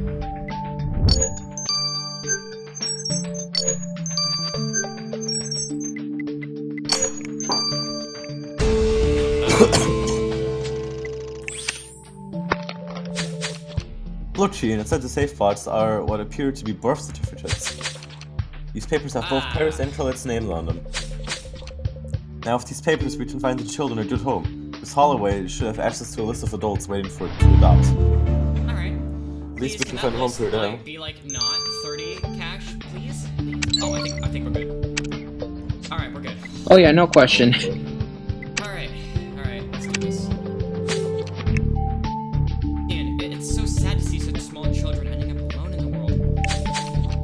Look, Keegan, inside the safe box are what appear to be birth certificates. These papers have both Paris and Colette's names on them. Now, with these papers, we can find the children a good home. Miss Holloway should have access to a list of adults waiting for it to adopt. Alright. At least we can that find a home list, for them. like, be like not 30 cash, please? Oh, I think we're good. Alright, we're good. Oh yeah, no question. Alright, let's do this. And it's so sad to see such small children ending up alone in the world.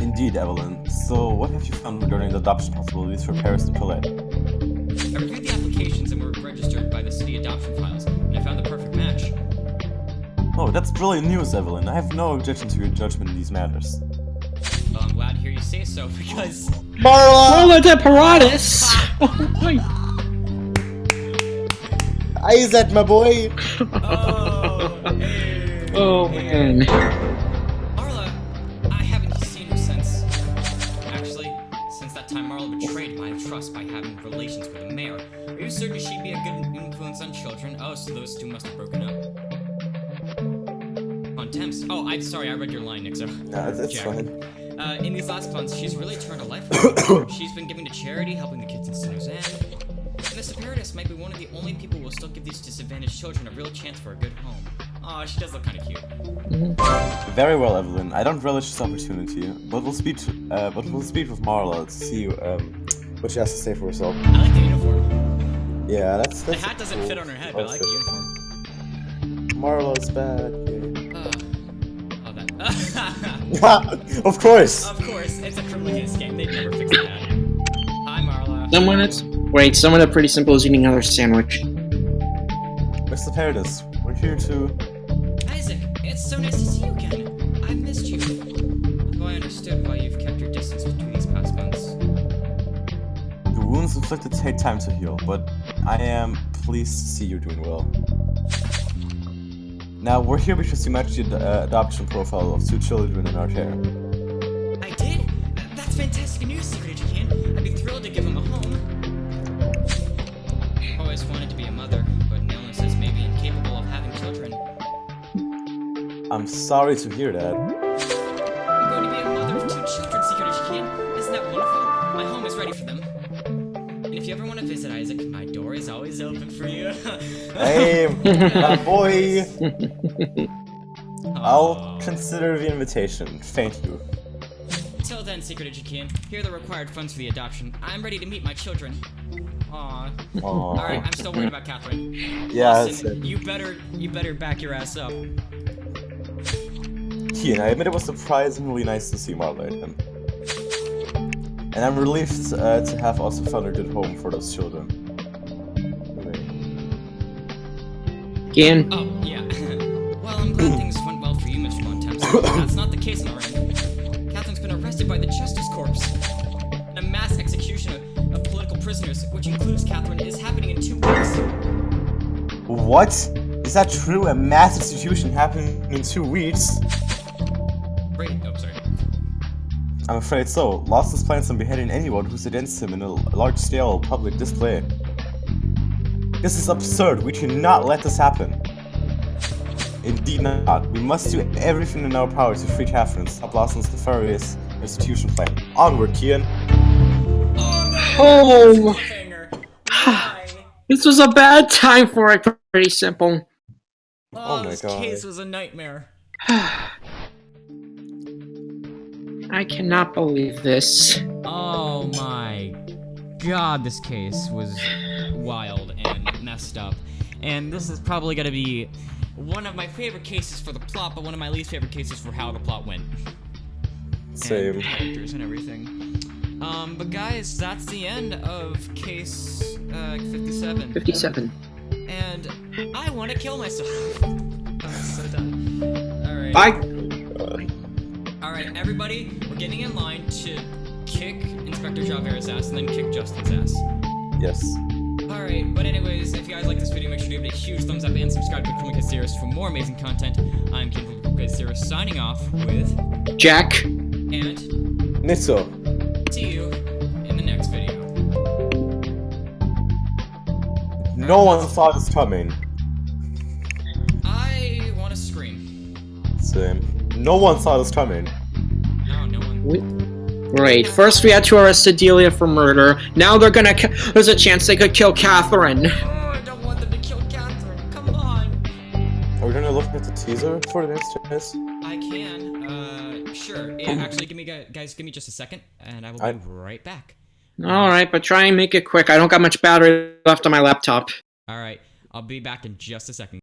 Indeed, Evelyn. So, what have you found regarding the adoption possibilities for Paris and Colette? I reviewed the applications and were registered by the city adoption files, and I found the perfect match. Oh, that's brilliant news, Evelyn. I have no objection to your judgment in these matters. Well, I'm glad to hear you say so, because... Marla de Paratus! Isaac, my boy! Oh man. Marla, I haven't seen her since... Actually, since that time Marla betrayed my trust by having relations with the mayor. Are you certain she'd be a good influence on children? Oh, so those two must have broken up. On Temps. Oh, I'm sorry, I read your line, Nixo. Nah, that's Jack. fine. In these last months, she's really turned a life around. She's been giving to charity, helping the kids in Sinner's End. And the separatists might be one of the only people who will still give these disadvantaged children a real chance for a good home. Aw, she does look kinda cute. Very well, Evelyn. I don't relish this opportunity, but we'll speak with Marla to see what she has to say for herself. I like the uniform. Yeah, that's The hat doesn't cool fit on her head, but I like the uniform. Marla's bad. Oh, that. Yeah. Of course. Of course, it's a criminal case game. They'd never fix that. Hi, Marla. Someone that pretty simple is eating another sandwich. Mr. Paradis, we're here to... Isaac, it's so nice to see you again. I've missed you. Although I understood why you've kept your distance between these past months. The wounds inflicted take time to heal, but I am pleased to see you're doing well. Now, we're here because you matched the adoption profile of 2 children in our care. I did? That's fantastic news, Secret Agent. I'd be thrilled to give him a home. Always wanted to be a mother, but an illness is maybe incapable of having children. I'm sorry to hear that. I'm going to be a mother of 2 children, Secret Agent. Isn't that wonderful? My home is ready for them. And if you ever want to visit Isaac, my door is always open for you. Hey, my boy! I'll consider the invitation. Thank you. Till then, Secret Agent, here are the required funds for the adoption. I'm ready to meet my children. Aww. Alright, I'm still worried about Catherine. Yeah, Listen, that's it. you better back your ass up. Keen, I admit it was surprisingly nice to see Marla again. And I'm relieved to have also found a good home for those children. Again. Oh, yeah. Well, I'm glad things went well for you, Mr. Bontemps. That's not the case on our end. Catherine's been arrested by the Justice Corps. And a mass execution of political prisoners, which includes Catherine, is happening in 2 weeks. What? Is that true? A mass execution happening in 2 weeks? Great. Oh, sorry. I'm afraid so. Lawson's plans on beheading anyone who's against him in a large-scale public display. This is absurd. We cannot let this happen. Indeed not. We must do everything in our power to free Catherine and stop Lawson's nefarious execution plan. Onward, Kian. Oh! This was a bad time for it, pretty simple. Oh my this God. case was a nightmare. I cannot believe this. Oh my god, this case was wild and messed up. And this is probably gonna be one of my favorite cases for the plot, but one of my least favorite cases for how the plot went. Same. And characters and everything. But guys, that's the end of case 57. 57. And I want to kill myself. I'm so done. Alright. Bye. Alright, everybody, we're getting in line to kick Inspector Javert's ass and then kick Justin's ass. Yes. Alright, but anyways, if you guys like this video, make sure to give it a huge thumbs up and subscribe to Criminal Case Theorists for more amazing content. I'm Ken from Criminal Case Theorists signing off with Jack. And Nitso. see you in the next video. No one saw this coming. I want to scream. Same. No one saw this coming. No, no one. Great. First we had to arrest Adelia for murder. Now they're gonna there's a chance they could kill Catherine. Oh, I don't want them to kill Catherine. Come on. Are we gonna look at the teaser for the next case? I I can. Sure. Yeah, actually, give me just a second, and I will be right back. All right, but try and make it quick. I don't got much battery left on my laptop. All right, I'll be back in just a second.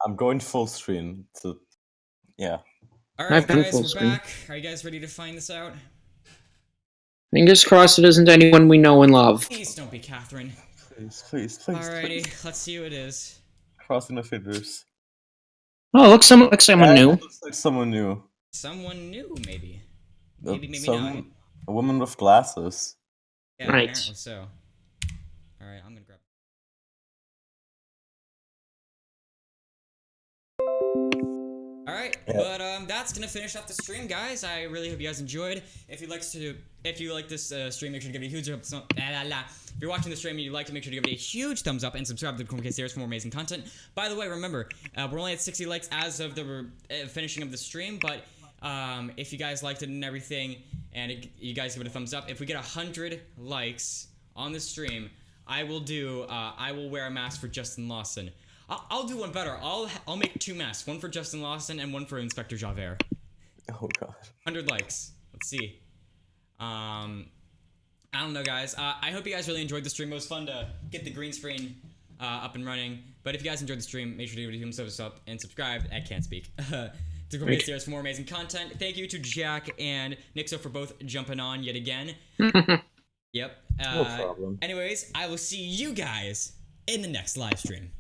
I'm going full screen to, yeah. All I've right, been guys, full we're screen. back. Are you guys ready to find this out? Fingers crossed it isn't anyone we know and love. Please don't be Catherine. Please. Alrighty, let's see who it is. Crossing my fingers. Oh, looks like someone new. Looks like someone new. Someone new, maybe. Uh, Maybe not. some- A woman with glasses. Yeah, Right. apparently so. Alright, I'm gonna grab. Alright, Yeah. but that's gonna finish off the stream, guys. I really hope you guys enjoyed. If you like this stream, make sure to give it a huge thumbs up. If you're watching the stream and you like it, make sure to give it a huge thumbs up and subscribe to the Theorists for more amazing content. By the way, remember, we're only at 60 likes as of the finishing of the stream, but if you guys liked it and everything, and you guys give it a thumbs up, if we get 100 likes on the stream, I will wear a mask for Justin Lawson. I'll do one better. I'll make 2 masks, one for Justin Lawson and one for Inspector Javert. Oh god. 100 likes. Let's see. I don't know, guys. I hope you guys really enjoyed the stream. It was fun to get the green screen up and running. But if you guys enjoyed the stream, make sure to give it a thumbs up and subscribe. I can't speak. To Theorists for more amazing content. Thank you to Jack and Nixo for both jumping on yet again. Yep. No problem. Anyways, I will see you guys in the next live stream.